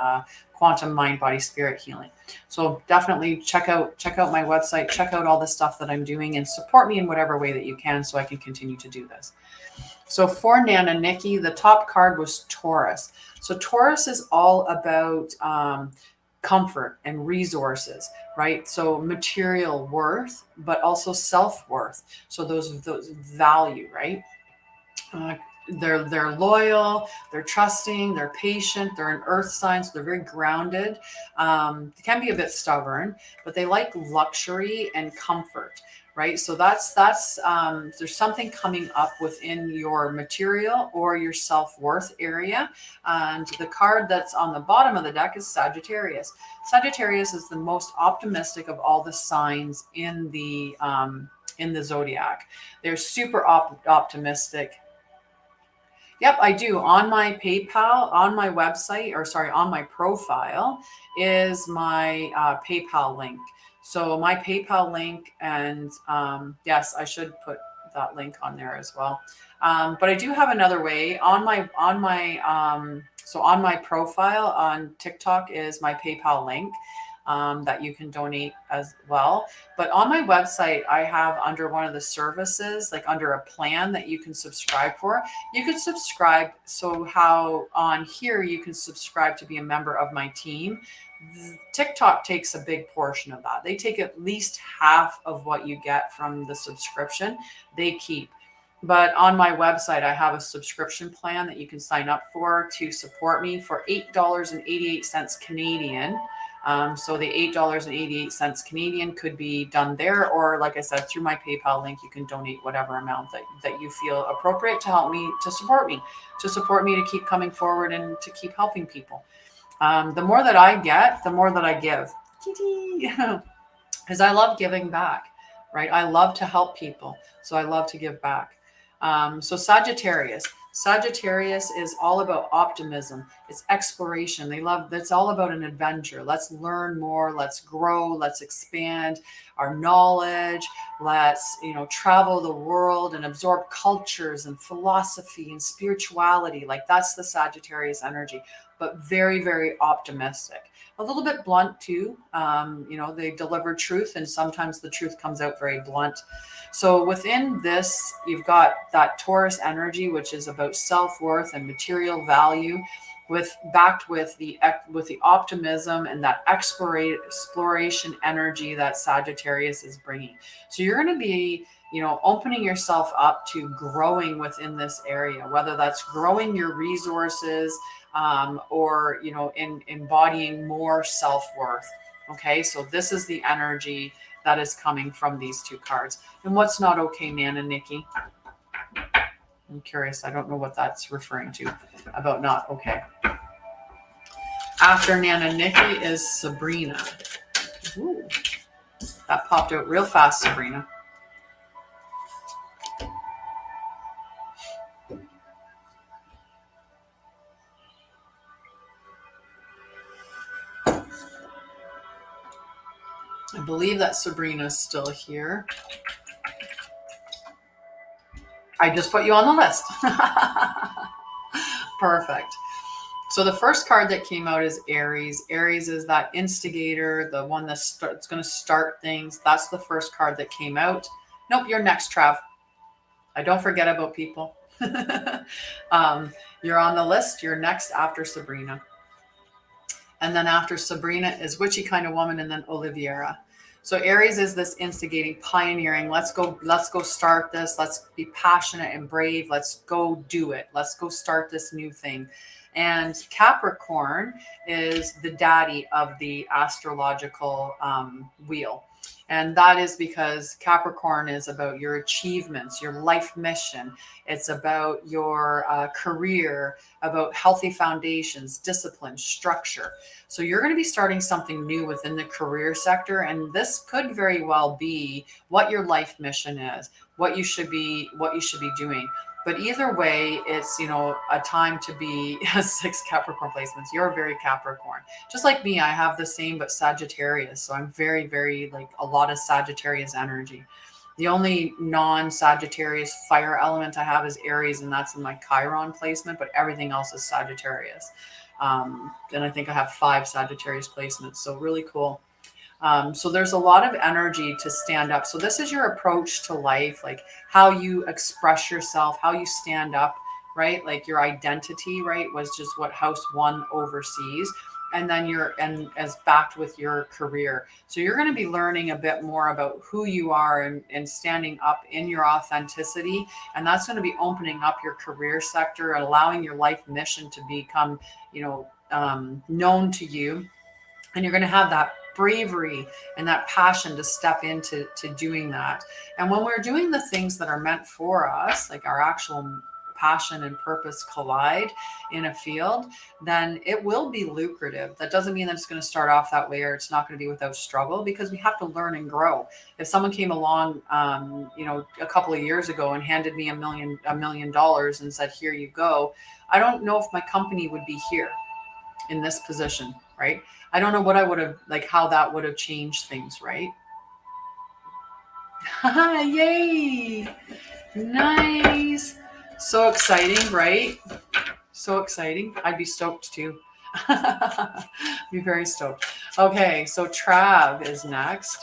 quantum mind body spirit healing. So definitely check out my website, check out all the stuff that I'm doing, and support me in whatever way that you can so I can continue to do this. So for Nana Nikki, the top card was Taurus. So Taurus is all about comfort and resources, right? So material worth, but also self-worth. So those value, right? they're loyal, they're trusting, they're patient, they're an earth sign, so they're very grounded. They can be a bit stubborn, but they like luxury and comfort, right? So that's there's something coming up within your material or your self-worth area. And the card that's on the bottom of the deck is Sagittarius. Sagittarius is the most optimistic of all the signs in the zodiac. They're super optimistic. Yep, I do. On my PayPal, on my website, or sorry, on my profile is my PayPal link. So my PayPal link, and yes, I should put that link on there as well. But I do have another way so on my profile on TikTok is my PayPal link that you can donate as well. But on my website, I have under one of the services, like under a plan that you can subscribe for, you can subscribe. So how on here you can subscribe to be a member of my team. TikTok takes a big portion of that. They take at least half of what you get from the subscription, they keep. But on my website, I have a subscription plan that you can sign up for to support me for $8.88 Canadian. So the $8.88 Canadian could be done there, or like I said, through my PayPal link, you can donate whatever amount that you feel appropriate to help me, to support me to keep coming forward and to keep helping people. The more that I get, the more that I give. Because I love giving back, right? I love to help people. So I love to give back. So Sagittarius is all about optimism. It's exploration. It's all about an adventure. Let's learn more. Let's grow. Let's expand our knowledge. Let's, travel the world and absorb cultures and philosophy and spirituality. Like that's the Sagittarius energy, but very, very optimistic. A little bit blunt too. They deliver truth, and sometimes the truth comes out very blunt. So within this, you've got that Taurus energy, which is about self-worth and material value, backed with the optimism and that exploration energy that Sagittarius is bringing. So you're going to be, opening yourself up to growing within this area, whether that's growing your resources, or embodying more self-worth. Okay, so this is the energy that is coming from these two cards. And what's not okay, Nana Nikki? I'm curious. I don't know what that's referring to about not okay. After Nana Nikki is Sabrina. Ooh, that popped out real fast, Sabrina. I believe that Sabrina's still here. I just put you on the list. Perfect. So the first card that came out is Aries. Aries is that instigator, the one that's going to start things. That's the first card that came out. Nope, you're next, Trav. I don't forget about people. You're on the list. You're next after Sabrina. And then after Sabrina is Witchy Kind of Woman, and then Oliviera. So Aries is this instigating, pioneering. Let's go start this. Let's be passionate and brave. Let's go do it. Let's go start this new thing. And Capricorn is the daddy of the astrological wheel. And that is because Capricorn is about your achievements, your life mission. It's about your career, about healthy foundations, discipline, structure. So you're going to be starting something new within the career sector. And this could very well be what your life mission is, what you should be doing. But either way, it's, a time to be 6 Capricorn placements. You're very Capricorn. Just like me, I have the same, but Sagittarius. So I'm very, very a lot of Sagittarius energy. The only non-Sagittarius fire element I have is Aries, and that's in my Chiron placement, but everything else is Sagittarius. And I think I have 5 Sagittarius placements. So really cool. So there's a lot of energy to stand up. So this is your approach to life, like how you express yourself, how you stand up, right? Like your identity, right, was just what house 1 oversees. and then and as backed with your career. So you're going to be learning a bit more about who you are and standing up in your authenticity. And that's going to be opening up your career sector and allowing your life mission to become, known to you. And you're going to have that bravery and that passion to step into doing that. And when we're doing the things that are meant for us, like our actual passion and purpose collide in a field, then it will be lucrative. That doesn't mean that it's going to start off that way or it's not going to be without struggle, because we have to learn and grow. If someone came along, a couple of years ago and handed me $1 million and said, here you go, I don't know if my company would be here in this position, right? I don't know what I would have, like, how that would have changed things, right? Yay! Nice. So exciting, right? So exciting. I'd be stoked too. Be very stoked. Okay, so Trav is next.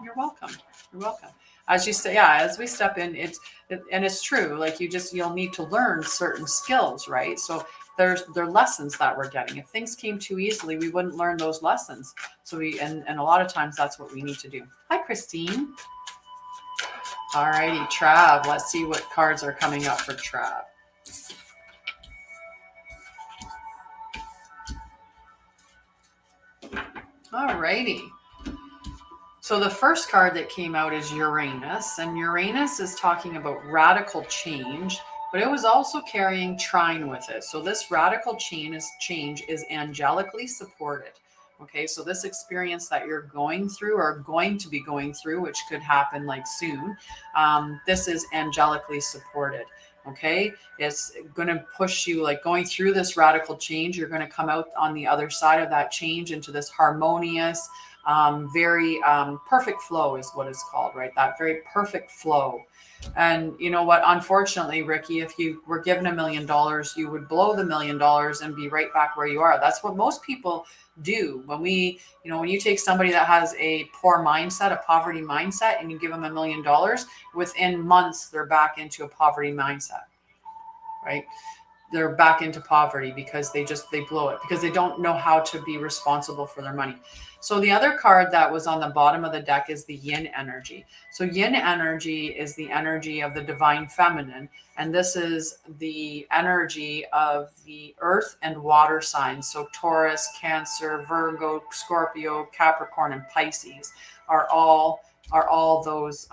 You're welcome. You're welcome. As you say, yeah, as we step in, it's true. Like you'll need to learn certain skills, right? So there are lessons that we're getting. If things came too easily, we wouldn't learn those lessons. So and a lot of times that's what we need to do. Hi, Christine. All righty, Trav. Let's see what cards are coming up for Trav. All righty. So the first card that came out is Uranus, and Uranus is talking about radical change, but it was also carrying trine with it. So this radical change is angelically supported. Okay, so this experience that you're going through or going to be going through, which could happen like soon, this is angelically supported. Okay, it's going to push you, like going through this radical change. You're going to come out on the other side of that change into this harmonious, very perfect flow is what it's called, right? That very perfect flow. And you know what? Unfortunately, Ricky, if you were given $1 million, you would blow the $1 million and be right back where you are. That's what most people do. When when you take somebody that has a poor mindset, a poverty mindset, and you give them $1 million, within months, they're back into a poverty mindset, right? They're back into poverty because they blow it, because they don't know how to be responsible for their money. So the other card that was on the bottom of the deck is the yin energy. So yin energy is the energy of the divine feminine. And this is the energy of the earth and water signs. So Taurus, Cancer, Virgo, Scorpio, Capricorn, and Pisces are all those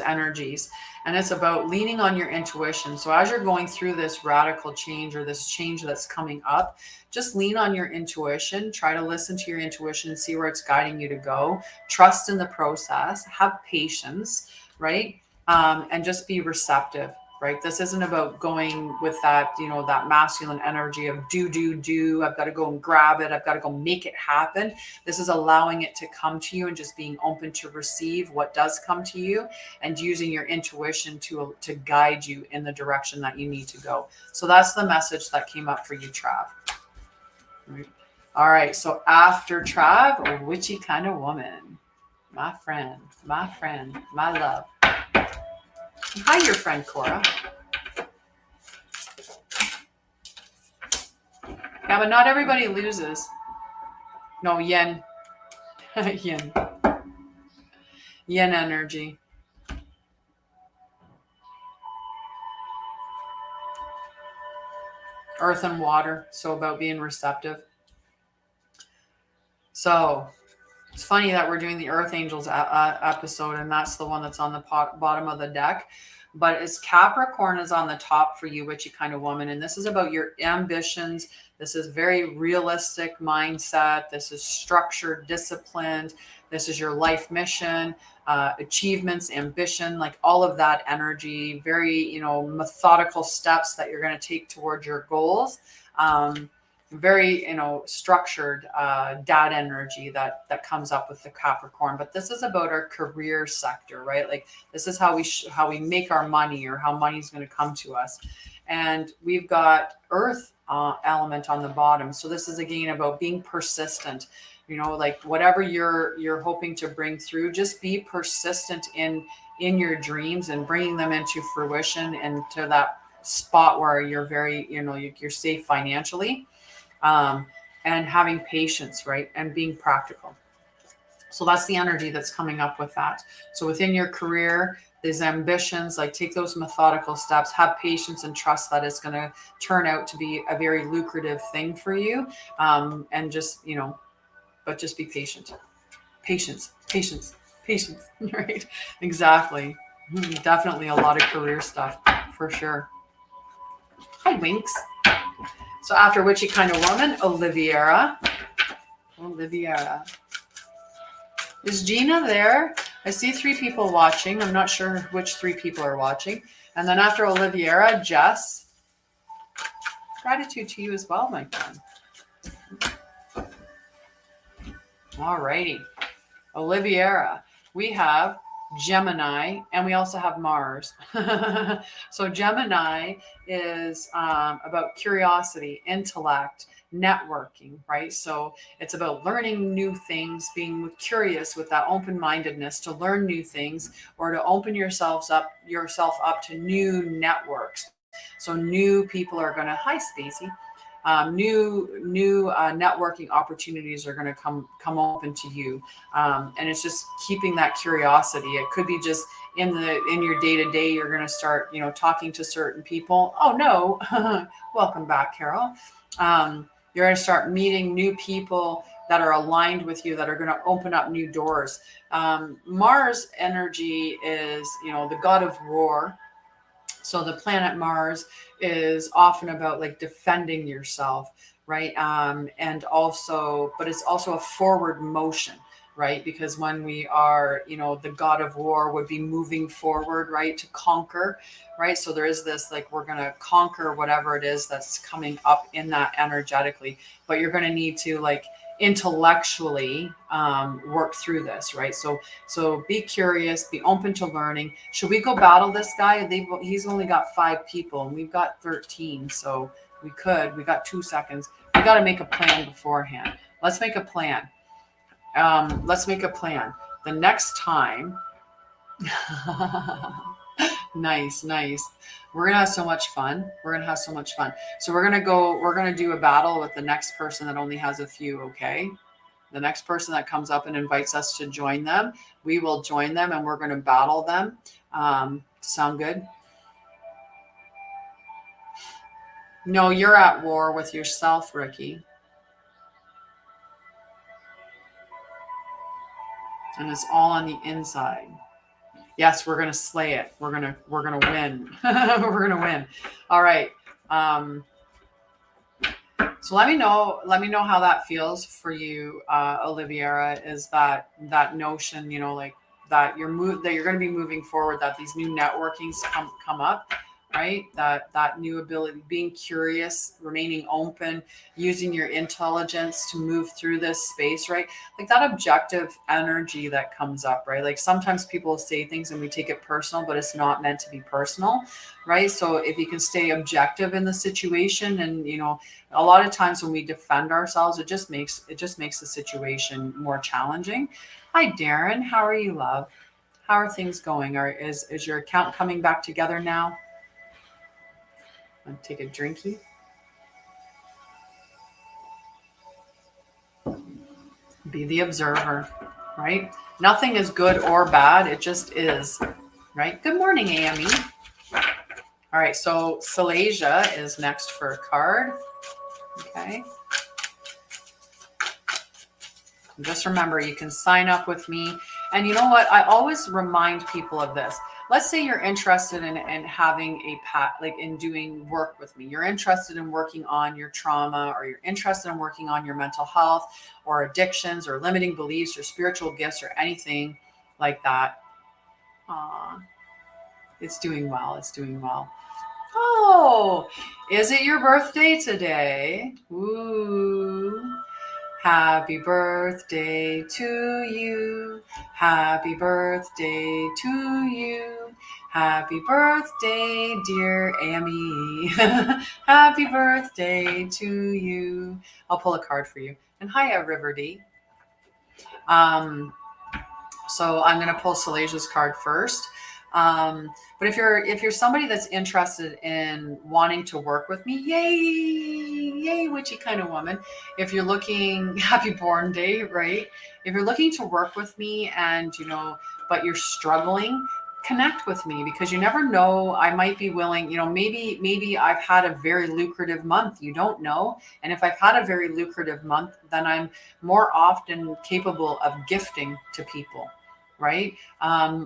energies. And it's about leaning on your intuition. So as you're going through this radical change or this change that's coming up, just lean on your intuition. Try to listen to your intuition, see where it's guiding you to go. Trust in the process. Have patience, right? And just be receptive, right? This isn't about going with that, that masculine energy of do. I've got to go and grab it. I've got to go make it happen. This is allowing it to come to you and just being open to receive what does come to you and using your intuition to guide you in the direction that you need to go. So that's the message that came up for you, Trav. All right. So after Trav, a witchy kind of woman, my friend, my love. Hi, your friend Cora. Yeah, but not everybody loses. No, yen. Yen. Yen energy. Earth and water. So about being receptive. So it's funny that we're doing the Earth Angels episode, and that's the one that's on the bottom of the deck. But it's Capricorn is on the top for you, witchy kind of woman. And this is about your ambitions. This is very realistic mindset. This is structured, disciplined. This is your life mission, achievements, ambition, like all of that energy, very, methodical steps that you're going to take towards your goals. Very, structured dad energy that comes up with the Capricorn. But this is about our career sector, right? Like this is how we make our money, or how money's going to come to us. And we've got Earth element on the bottom. So this is again about being persistent. Like whatever you're hoping to bring through, just be persistent in your dreams and bringing them into fruition and to that spot where you're very, you're safe financially. and having patience, right? And being practical. So that's the energy that's coming up with that. So within your career, these ambitions, like take those methodical steps, have patience and trust that it's going to turn out to be a very lucrative thing for you. And just, but just be patient. Patience, patience, patience, right? Exactly. Definitely a lot of career stuff for sure. Hi, Winks. So after Witchy Kind of Woman, Oliviera. Is Gina there? I see 3 people watching. I'm not sure which 3 people are watching. And then after Oliviera, Jess. Gratitude to you as well, my friend. All righty. Oliviera. We have Gemini, and we also have Mars. So Gemini is about curiosity, intellect, networking, right? So it's about learning new things, being curious with that open-mindedness to learn new things or to open yourself up to new networks. So new people are going to, hi Stacy, new networking opportunities are going to come open to you, and it's just keeping that curiosity. It could be just in your day-to-day, you're going to start talking to certain people. Oh no. Welcome back, Carol. You're going to start meeting new people that are aligned with you, that are going to open up new doors. Mars energy is the god of war. So the planet Mars is often about like defending yourself, right? And also, but it's also a forward motion, right? Because when we are, the god of war would be moving forward, right? To conquer, right? So there is this, like, we're going to conquer whatever it is that's coming up in that energetically, but you're going to need to like intellectually work through this, right? So be curious, be open to learning. Should we go battle this guy? He's only got 5 people and we've got 13. So we got 2 seconds. We got to make a plan beforehand. Let's make a plan. The next time. Nice. We're going to have so much fun. So we're going to do a battle with the next person that only has a few. Okay. The next person that comes up and invites us to join them, we will join them and we're going to battle them. Sound good? No, you're at war with yourself, Ricky. And it's all on the inside. Yes, we're going to slay it. We're going to win. We're going to win. All right. So let me know how that feels for you, Oliviera. Is that notion, like that you're going to be moving forward, that these new networkings come up, right? That new ability, being curious, remaining open, using your intelligence to move through this space, right? Like that objective energy that comes up, right? Like sometimes people say things and we take it personal, but it's not meant to be personal, right? So if you can stay objective in the situation, and a lot of times when we defend ourselves, it just makes the situation more challenging. Hi Darren, how are you, love? How are things going? Is your account coming back together now? I'll take a drinky. Be the observer, right? Nothing is good or bad. It just is, right? Good morning, AME. All right, so Salasia is next for a card. Okay. And just remember, you can sign up with me. And you know what? I always remind people of this. Let's say you're interested in having in doing work with me. You're interested in working on your trauma, or you're interested in working on your mental health or addictions or limiting beliefs or spiritual gifts or anything like that. It's doing well. Oh, is it your birthday today? Ooh. Happy birthday to you. Happy birthday to you. Happy birthday, dear Amy. Happy birthday to you. I'll pull a card for you. And hiya, River D. So I'm going to pull Salasia's card first. But if you're somebody that's interested in wanting to work with me, yay, witchy kind of woman. If you're looking, happy born day, right? If you're looking to work with me and, but you're struggling, connect with me, because you never know, I might be willing, maybe I've had a very lucrative month, you don't know. And if I've had a very lucrative month, then I'm more often capable of gifting to people, right?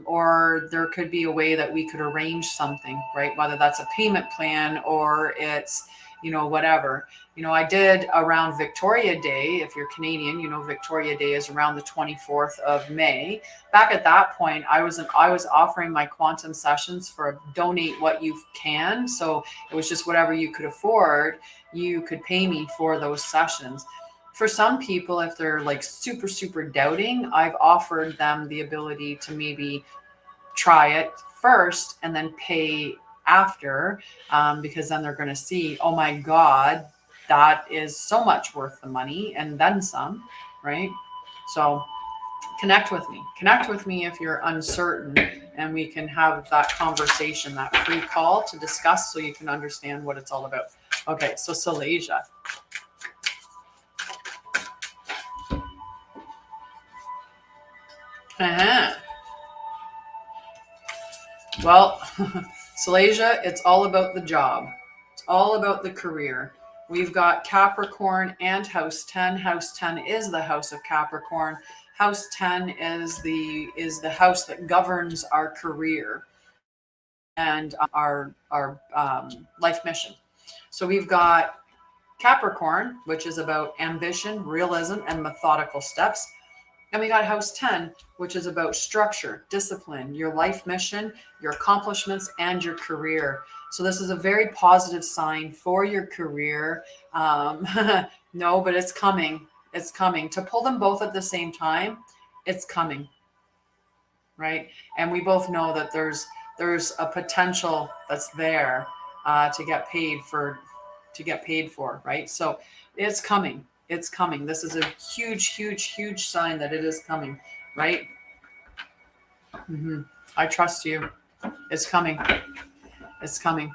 Or there could be a way that we could arrange something, right? Whether that's a payment plan or it's, whatever. I did around Victoria Day. If you're Canadian, Victoria Day is around the 24th of May. Back at that point, I was offering my quantum sessions for donate what you can. So it was just whatever you could afford, you could pay me for those sessions. For some people, if they're like super, super doubting, I've offered them the ability to maybe try it first and then pay after, because then they're going to see, oh my God, that is so much worth the money and then some, right? So connect with me if you're uncertain, and we can have that conversation, that free call to discuss, so you can understand what it's all about. Okay, so Silesia. Well, Silesia, it's all about the job. It's all about the career. We've got Capricorn and House 10. House 10 is the house of Capricorn. House 10 is the house that governs our career and our life mission. So we've got Capricorn, which is about ambition, realism, and methodical steps. And we got House 10, which is about structure, discipline, your life mission, your accomplishments, and your career. So this is a very positive sign for your career. No, but it's coming. It's coming. To pull them both at the same time, it's coming, right? And we both know that there's a potential that's there to get paid for, right? So it's coming. It's coming. This is a huge, huge, huge sign that it is coming, right? I trust you. It's coming. It's coming.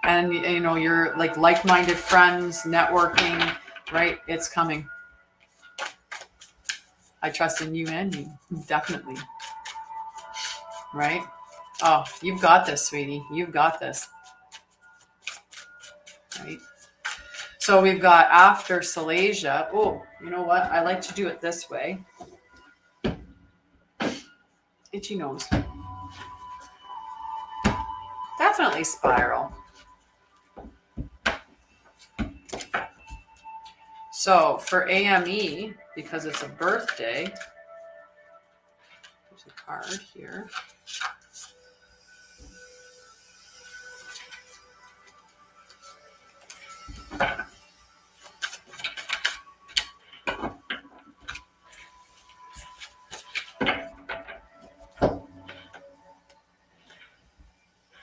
And, you're like-minded friends, networking, right? It's coming. I trust in you and you, definitely. Right? Oh, you've got this, sweetie. You've got this. Right? So we've got after Silesia. Oh, you know what? I like to do it this way. Itchy nose. Definitely spiral. So for AME, because it's a birthday, there's a card here.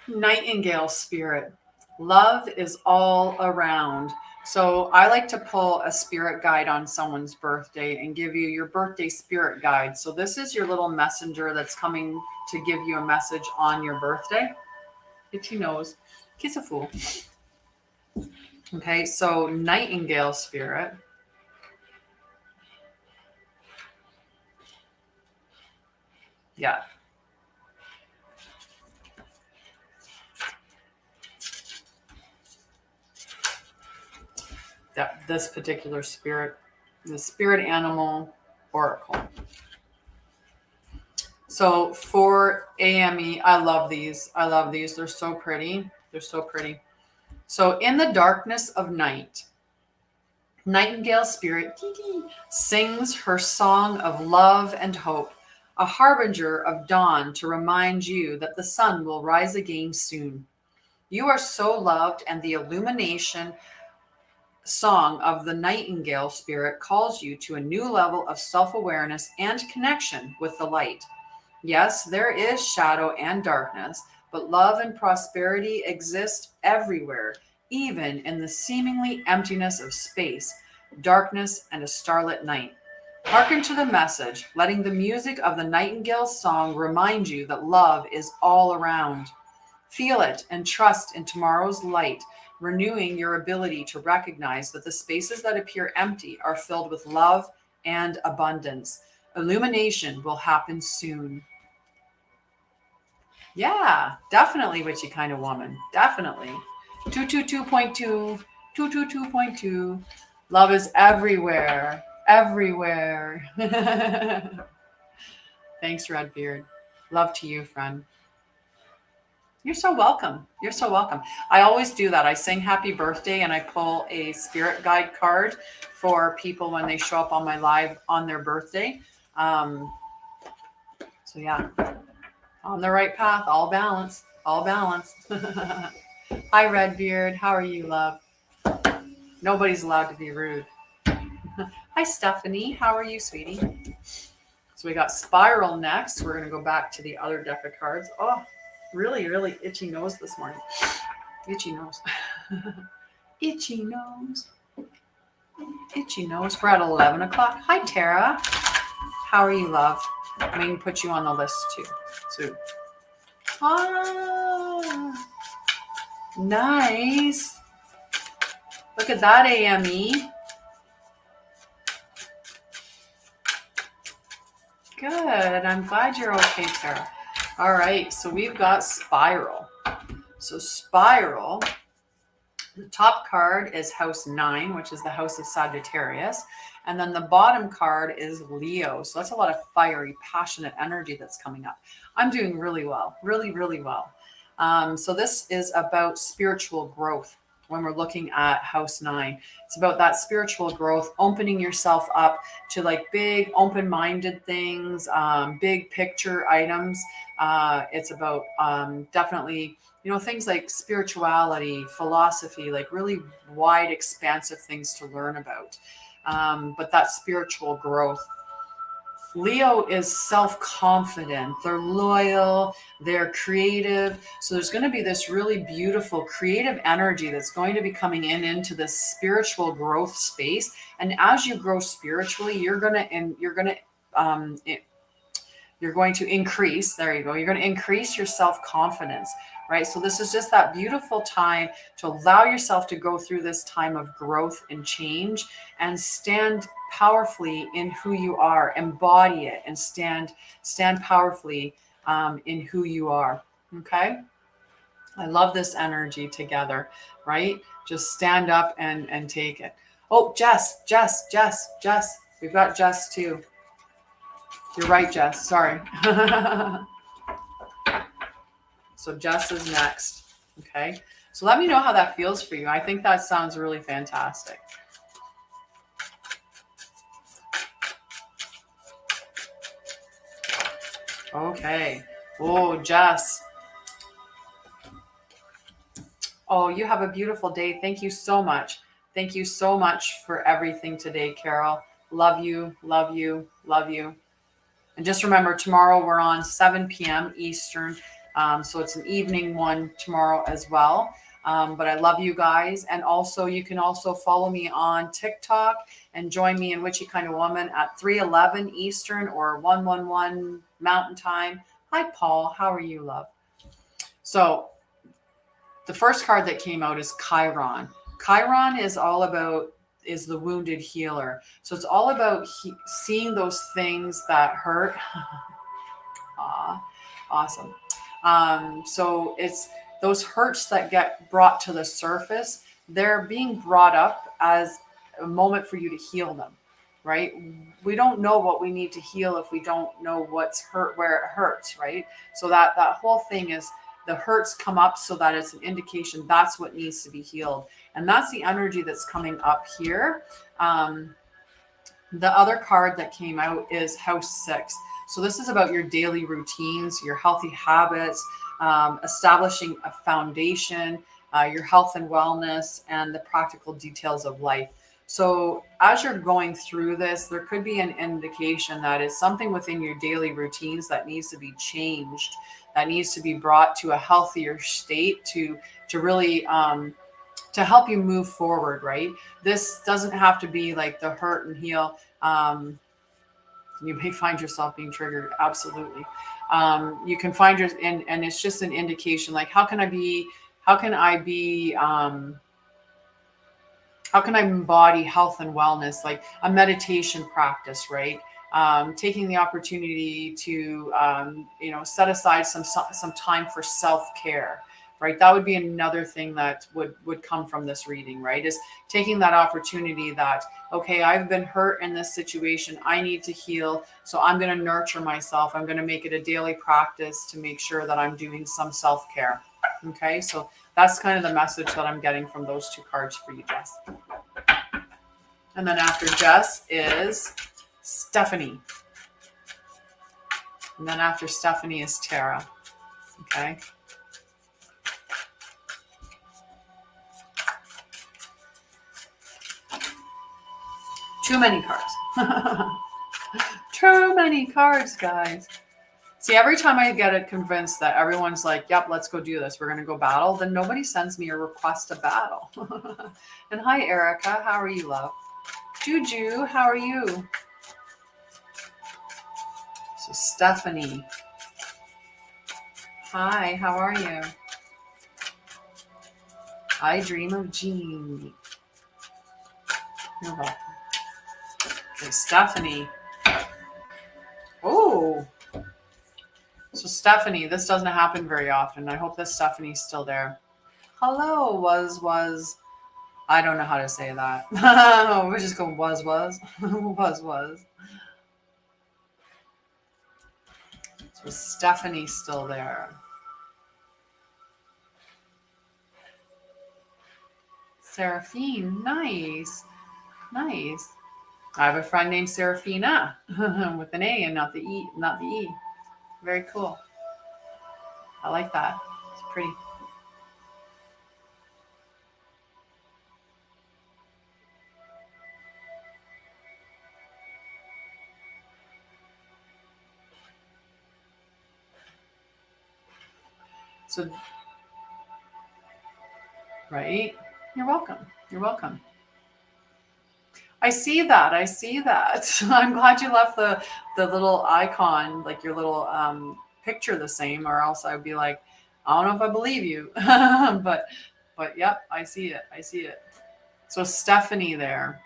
Nightingale spirit. Love is all around. So I like to pull a spirit guide on someone's birthday and give you your birthday spirit guide. So this is your little messenger that's coming to give you a message on your birthday. Itchy nose. Kiss a fool. Okay, so Nightingale spirit. Yeah. This particular spirit, the spirit animal oracle. So for AME, I love these. They're so pretty. So in the darkness of night, Nightingale spirit sings her song of love and hope, a harbinger of dawn to remind you that the sun will rise again soon. You are so loved, and the illumination song of the Nightingale spirit calls you to a new level of self-awareness and connection with the light. Yes, there is shadow and darkness, but love and prosperity exist everywhere, even in the seemingly emptiness of space, darkness, and a starlit night. Hearken to the message, letting the music of the nightingale's song remind you that love is all around. Feel it and trust in tomorrow's light, renewing your ability to recognize that the spaces that appear empty are filled with love and abundance. Illumination will happen soon. Yeah, definitely witchy kind of woman. Definitely. 222.2, 222.2. Love is everywhere. Everywhere. Thanks, Redbeard. Love to you, friend. You're so welcome. You're so welcome. I always do that. I sing happy birthday and I pull a spirit guide card for people when they show up on my live on their birthday. So yeah, on the right path, all balanced, all balanced. Hi, Redbeard. How are you, love? Nobody's allowed to be rude. Hi, Stephanie. How are you, sweetie? So we got Spiral next. We're going to go back to the other deck of cards. Oh, really, really itchy nose this morning. Itchy nose. Itchy nose. Itchy nose. We're at 11 o'clock. Hi, Tara. How are you, love? I'm going to put you on the list, too. So, nice. Look at that, AME. Good. I'm glad you're okay, Tara. All right. So we've got Spiral. So Spiral, the top card is House 9, which is the house of Sagittarius. And then the bottom card is Leo. So that's a lot of fiery, passionate energy that's coming up. I'm doing really well. Really, really well. So this is about spiritual growth. When we're looking at House 9, it's about that spiritual growth, opening yourself up to like big open-minded things, big picture items. It's about definitely, you know, things like spirituality, philosophy, like really wide, expansive things to learn about. But that spiritual growth. Leo is self-confident, they're loyal, they're creative. So there's going to be this really beautiful creative energy that's going to be coming into this spiritual growth space. And as you grow spiritually, you're going to increase, there you go, you're going to increase your self-confidence, right? So this is just that beautiful time to allow yourself to go through this time of growth and change and stand powerfully in who you are, embody it, and stand powerfully in who you are. Okay. I love this energy together, right? Just stand up and take it. Oh, Jess. We've got Jess too. You're right, Jess. Sorry. So Jess is next. Okay. So let me know how that feels for you. I think that sounds really fantastic. Okay. Oh, Jess. Oh, you have a beautiful day. Thank you so much. Thank you so much for everything today, Carol. Love you, love you, love you. And just remember, tomorrow we're on 7 p.m. Eastern. So it's an evening one tomorrow as well. But I love you guys. And also, you can also follow me on TikTok and join me in Witchy Kind of Woman at 3:11 Eastern or 1:11 Mountain Time. Hi, Paul. How are you, love? So the first card that came out is Chiron. Chiron is all about is the wounded healer. So it's all about seeing those things that hurt. Awesome. So it's those hurts that get brought to the surface. They're being brought up as a moment for you to heal them, right? We don't know what we need to heal if we don't know what's hurt, where it hurts, right? So that whole thing is the hurts come up so that it's an indication that's what needs to be healed. And that's the energy that's coming up here. The other card that came out is House 6. So this is about your daily routines, your healthy habits, establishing a foundation, your health and wellness, and the practical details of life. So as you're going through this, there could be an indication that it's something within your daily routines that needs to be changed, that needs to be brought to a healthier state to really to help you move forward, right? This doesn't have to be like the hurt and heal. You may find yourself being triggered. Absolutely. You can find your, and it's just an indication, like, how can I be, how can I embody health and wellness, like a meditation practice, right? Taking the opportunity to, set aside some time for self-care, right? That would be another thing that would come from this reading, right? Is taking that opportunity that, okay, I've been hurt in this situation. I need to heal. So I'm going to nurture myself. I'm going to make it a daily practice to make sure that I'm doing some self-care. Okay. So that's kind of the message that I'm getting from those two cards for you, Jess. And then after Jess is Stephanie. And then after Stephanie is Tara. Okay. Too many cards. Too many cards, guys. See, every time I get it convinced that everyone's like, yep, let's go do this, we're going to go battle, then nobody sends me a request to battle. And hi, Erica. How are you, love? Juju, how are you? So Stephanie. Hi, how are you? I dream of Jean. You're welcome. Okay, Stephanie. Oh. So Stephanie, this doesn't happen very often. I hope that Stephanie's still there. Hello, was. I don't know how to say that. We're just going was. Was. So Stephanie's still there. Seraphine, nice. Nice. I have a friend named Seraphina with an A and not the E. Very cool. I like that. It's pretty. So, right? You're welcome. You're welcome. I see that. I'm glad you left the little icon, like your little picture the same, or else I'd be like, I don't know if I believe you. but yep, I see it. So Stephanie there.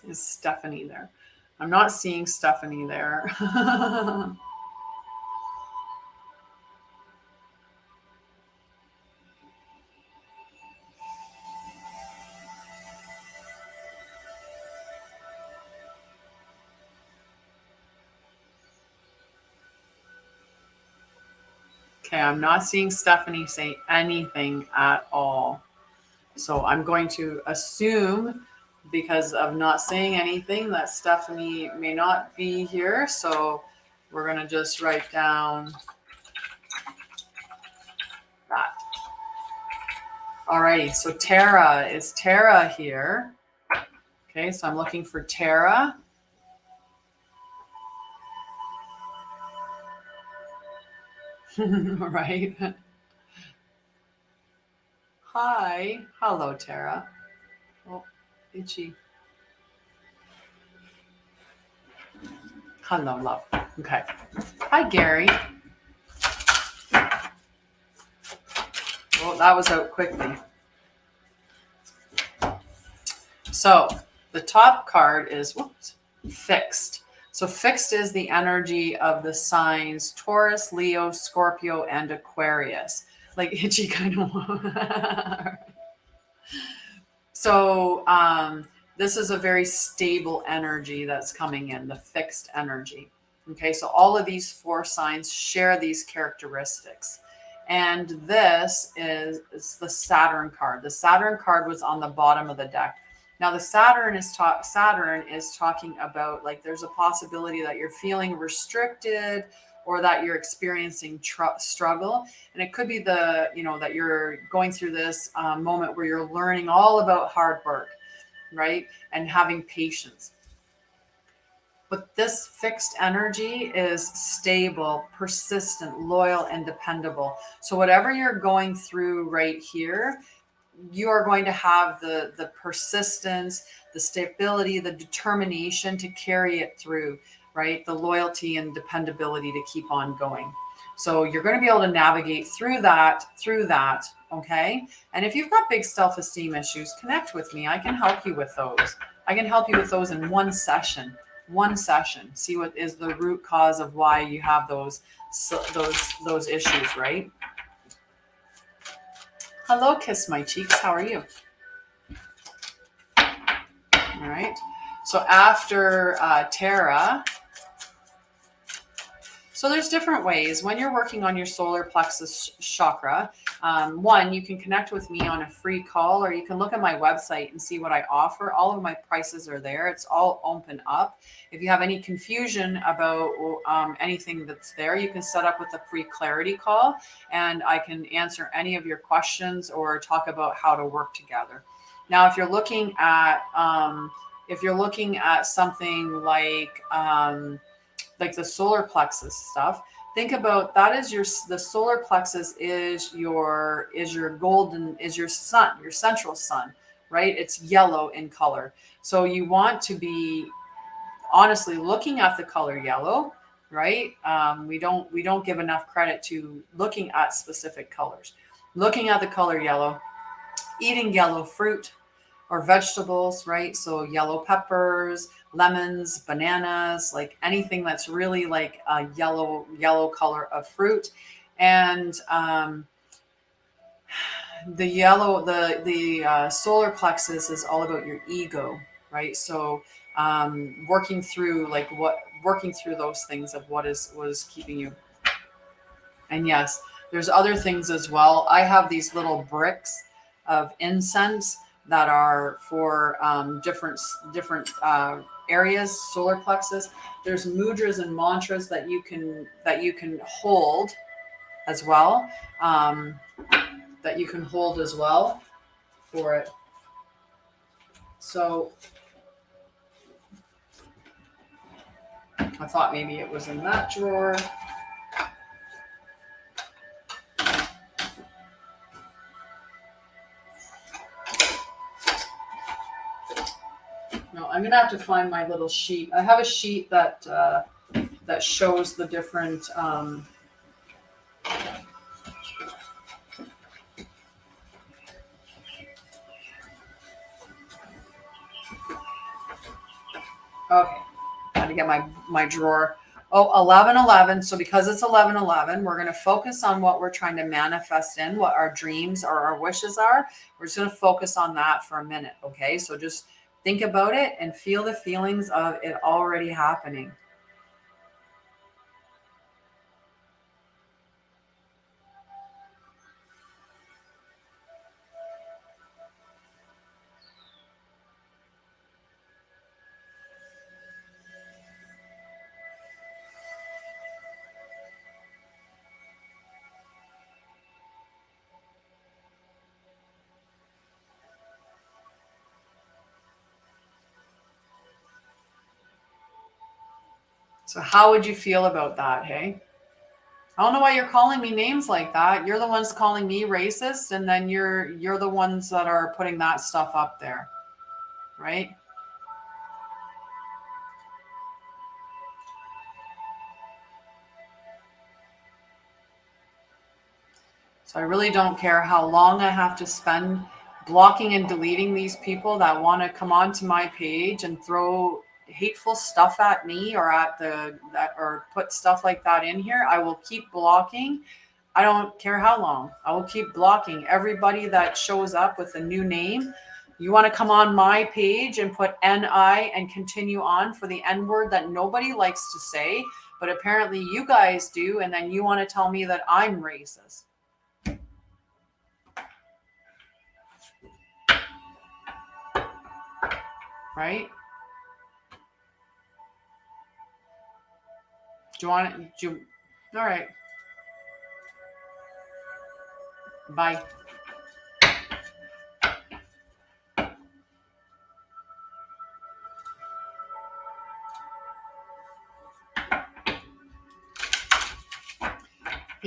Is Stephanie there? I'm not seeing Stephanie there. Okay, I'm not seeing Stephanie say anything at all. So I'm going to assume, because of not saying anything, that Stephanie may not be here. So we're going to just write down that. Alrighty, so Tara, is Tara here? Okay, so I'm looking for Tara. All right. Hi. Hello, Tara. Oh, itchy. Hello, love. Okay. Hi, Gary. Well, that was out quickly. So the top card is fixed. So fixed is the energy of the signs Taurus, Leo, Scorpio, and Aquarius. Like itchy kind of. So this is a very stable energy that's coming in, the fixed energy. Okay, so all of these 4 signs share these characteristics. And this is the Saturn card. The Saturn card was on the bottom of the deck. Now the Saturn is talking about, like, there's a possibility that you're feeling restricted or that you're experiencing struggle. And it could be that you're going through this moment where you're learning all about hard work, right? And having patience. But this fixed energy is stable, persistent, loyal, and dependable. So whatever you're going through right here, you are going to have the persistence, the stability, the determination to carry it through, right? The loyalty and dependability to keep on going. So you're going to be able to navigate through that, okay? And if you've got big self-esteem issues, connect with me. I can help you with those. I can help you with those in one session. See what is the root cause of why you have those issues, right? Hello, Kiss My Cheeks. How are you? All right. So after Tara, so there's different ways when you're working on your solar plexus chakra. One, you can connect with me on a free call, or you can look at my website and see what I offer. All of my prices are there. It's all open up. If you have any confusion about anything that's there, you can set up with a free clarity call, and I can answer any of your questions or talk about how to work together. Now, if you're looking at something like the solar plexus stuff, think about that is the solar plexus is your sun, your central sun, right? It's yellow in color. So you want to be honestly looking at the color yellow, right? We don't give enough credit to looking at specific colors. Looking at the color yellow, eating yellow fruit or vegetables, right? So yellow peppers, lemons, bananas, like anything that's really like a yellow color of fruit. And the solar plexus is all about your ego, right? So working through those things of what was keeping you. And yes, there's other things as well. I have these little bricks of incense that are for different areas, solar plexus. There's mudras and mantras that you can hold as well. For it. So I thought maybe it was in that drawer. No, I'm gonna have to find my little sheet. I have a sheet that shows the different. Okay, got to get my drawer. Oh, 11:11. So because it's 11:11, we're going to focus on what we're trying to manifest in, what our dreams or our wishes are. We're just going to focus on that for a minute. Okay, so just think about it and feel the feelings of it already happening. So how would you feel about that, hey? I don't know why you're calling me names like that. You're the ones calling me racist, and then you're the ones that are putting that stuff up there, right? So I really don't care how long I have to spend blocking and deleting these people that want to come onto my page and throw hateful stuff at me or put stuff like that in here. I will keep blocking. I don't care how long. I will keep blocking everybody that shows up with a new name. You want to come on my page and put NI and continue on for the N word that nobody likes to say, but apparently you guys do, and then you want to tell me that I'm racist. Right? Do you want it? All right. Bye.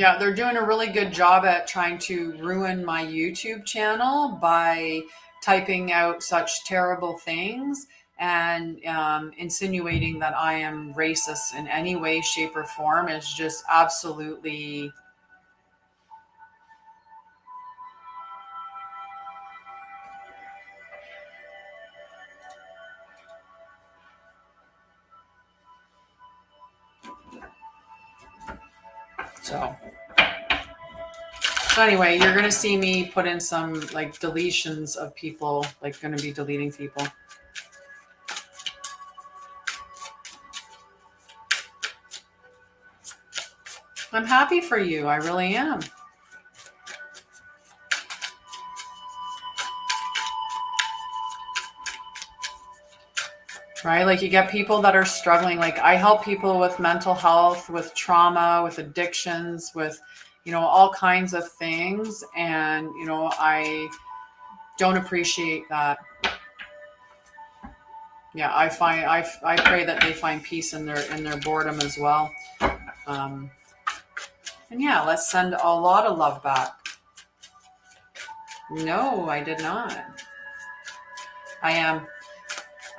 Yeah, they're doing a really good job at trying to ruin my YouTube channel by typing out such terrible things and insinuating that I am racist in any way, shape, or form is just absolutely. So anyway, you're going to see me put in some like deletions of people, like going to be deleting people. I'm happy for you. I really am. Right? Like you get people that are struggling. Like I help people with mental health, with trauma, with addictions, with, all kinds of things. And, I don't appreciate that. Yeah, I pray that they find peace in their boredom as well. And yeah, let's send a lot of love back. No, I did not. I am.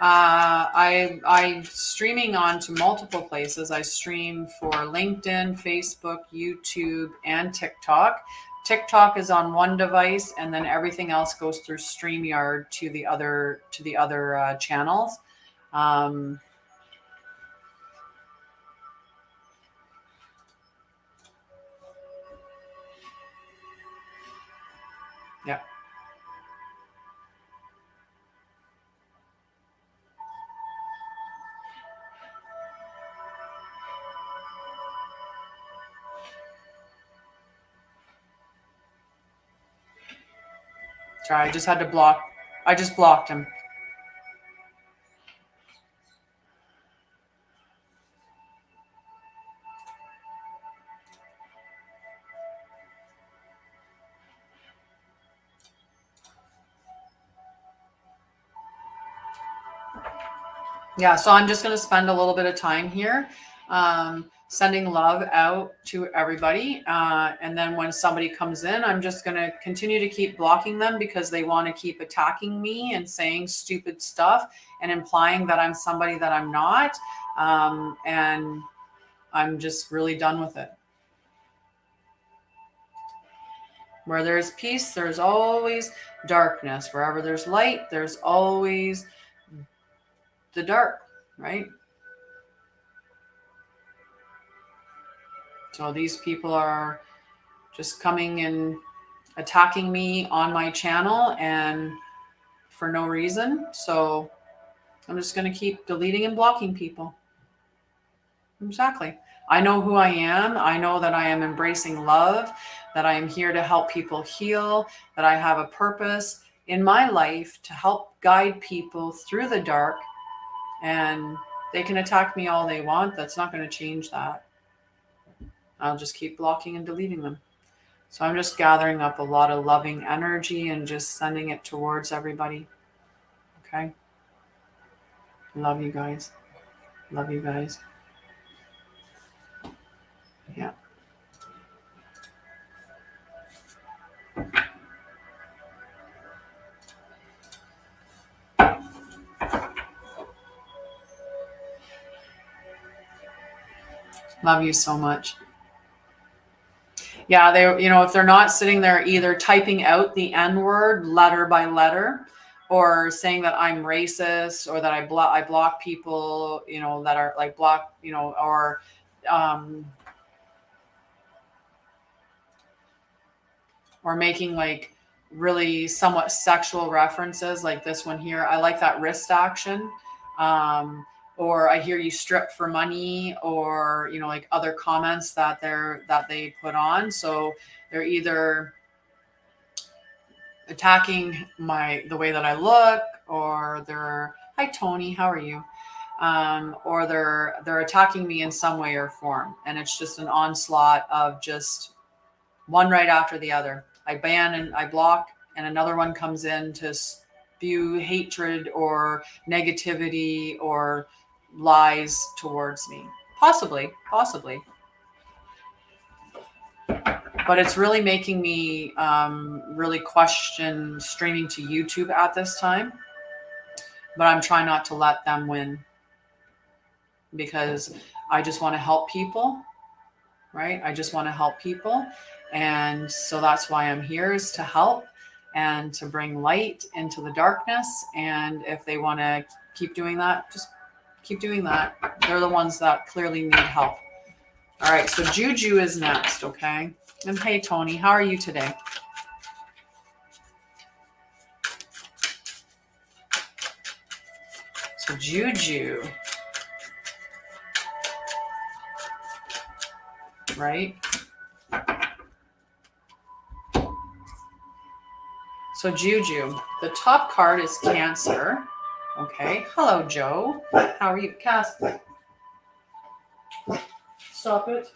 I streaming on to multiple places. I stream for LinkedIn, Facebook, YouTube, and TikTok. TikTok is on one device, and then everything else goes through StreamYard to the other channels. Yeah. Sorry, I just had to block. I just blocked him. Yeah, so I'm just going to spend a little bit of time here sending love out to everybody. And then when somebody comes in, I'm just going to continue to keep blocking them because they want to keep attacking me and saying stupid stuff and implying that I'm somebody that I'm not. And I'm just really done with it. Where there's peace, there's always darkness. Wherever there's light, there's always the dark, right? So these people are just coming and attacking me on my channel and for no reason. So I'm just going to keep deleting and blocking people. Exactly. I know who I am. I know that I am embracing love, that I am here to help people heal, that I have a purpose in my life to help guide people through the dark. And they can attack me all they want. That's not going to change that. I'll just keep blocking and deleting them. So I'm just gathering up a lot of loving energy and just sending it towards everybody. Okay? Love you guys. Love you guys. Yeah. Love you so much. Yeah, they, if they're not sitting there either typing out the N-word letter by letter or saying that I'm racist or that I block people, that are like block, or making like really somewhat sexual references like this one here. I like that wrist action. Or I hear you strip for money, or like other comments that they put on. So they're either attacking the way that I look, or they're, hi Tony, how are you? Or they're attacking me in some way or form, and it's just an onslaught of just one right after the other. I ban and I block, and another one comes in to spew hatred or negativity or lies towards me. Possibly. But it's really making me really question streaming to YouTube at this time. But I'm trying not to let them win because I just want to help people, right? I just want to help people. And so that's why I'm here, is to help and to bring light into the darkness. And if they want to keep doing that, just keep doing that. They're the ones that clearly need help. All right, so Juju is next, okay? And hey, Tony, how are you today? So Juju, right? So Juju, the top card is Cancer. Okay. Hello, Joe. How are you? Cass, stop it.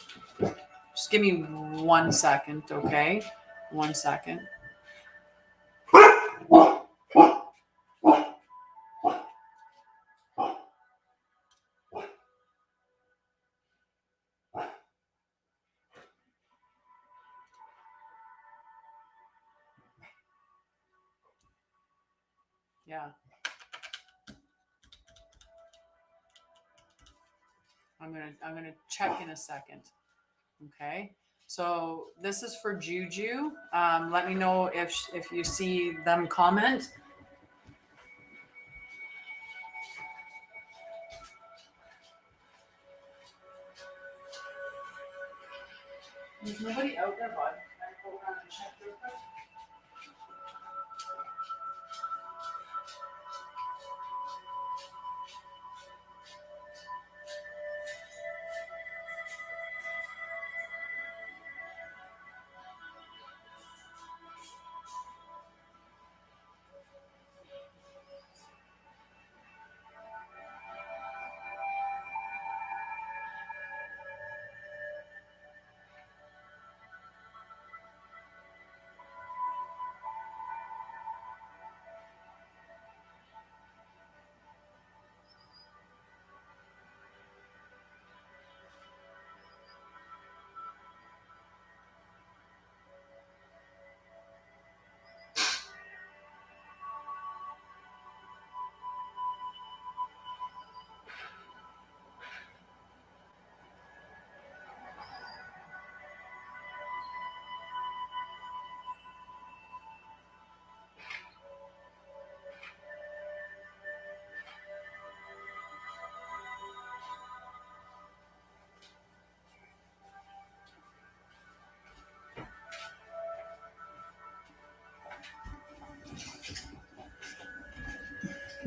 Just give me 1 second, okay? 1 second. Yeah. I'm gonna check in a second. Okay. So this is for Juju. Let me know if you see them comment. There's nobody out there, bud. Can I go around and check real quick?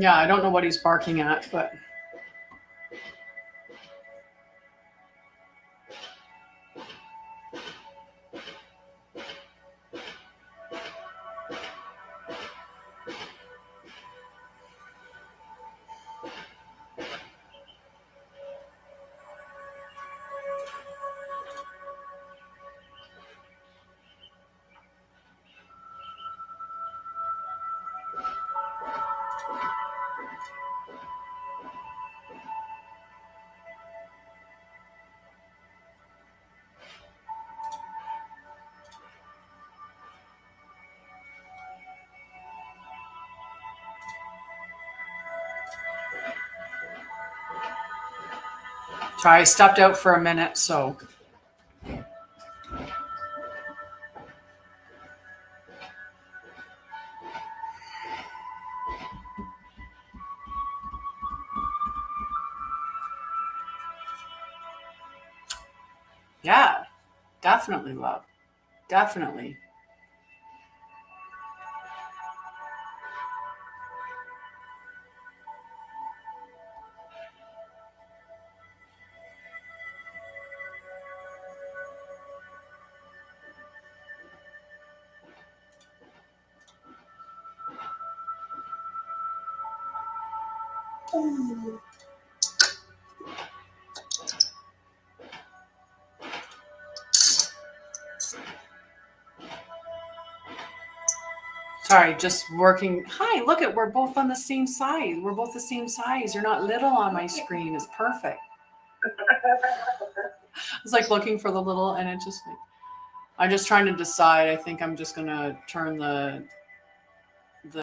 Yeah, I don't know what he's barking at, but sorry, I stepped out for a minute, so. Yeah, definitely, love. Definitely. Sorry, just working. Hi, look at, we're both on the same size. We're both the same size. You're not little on my screen. It's perfect. I was like looking for the little, and it just like, I'm just trying to decide. I think I'm just going to turn the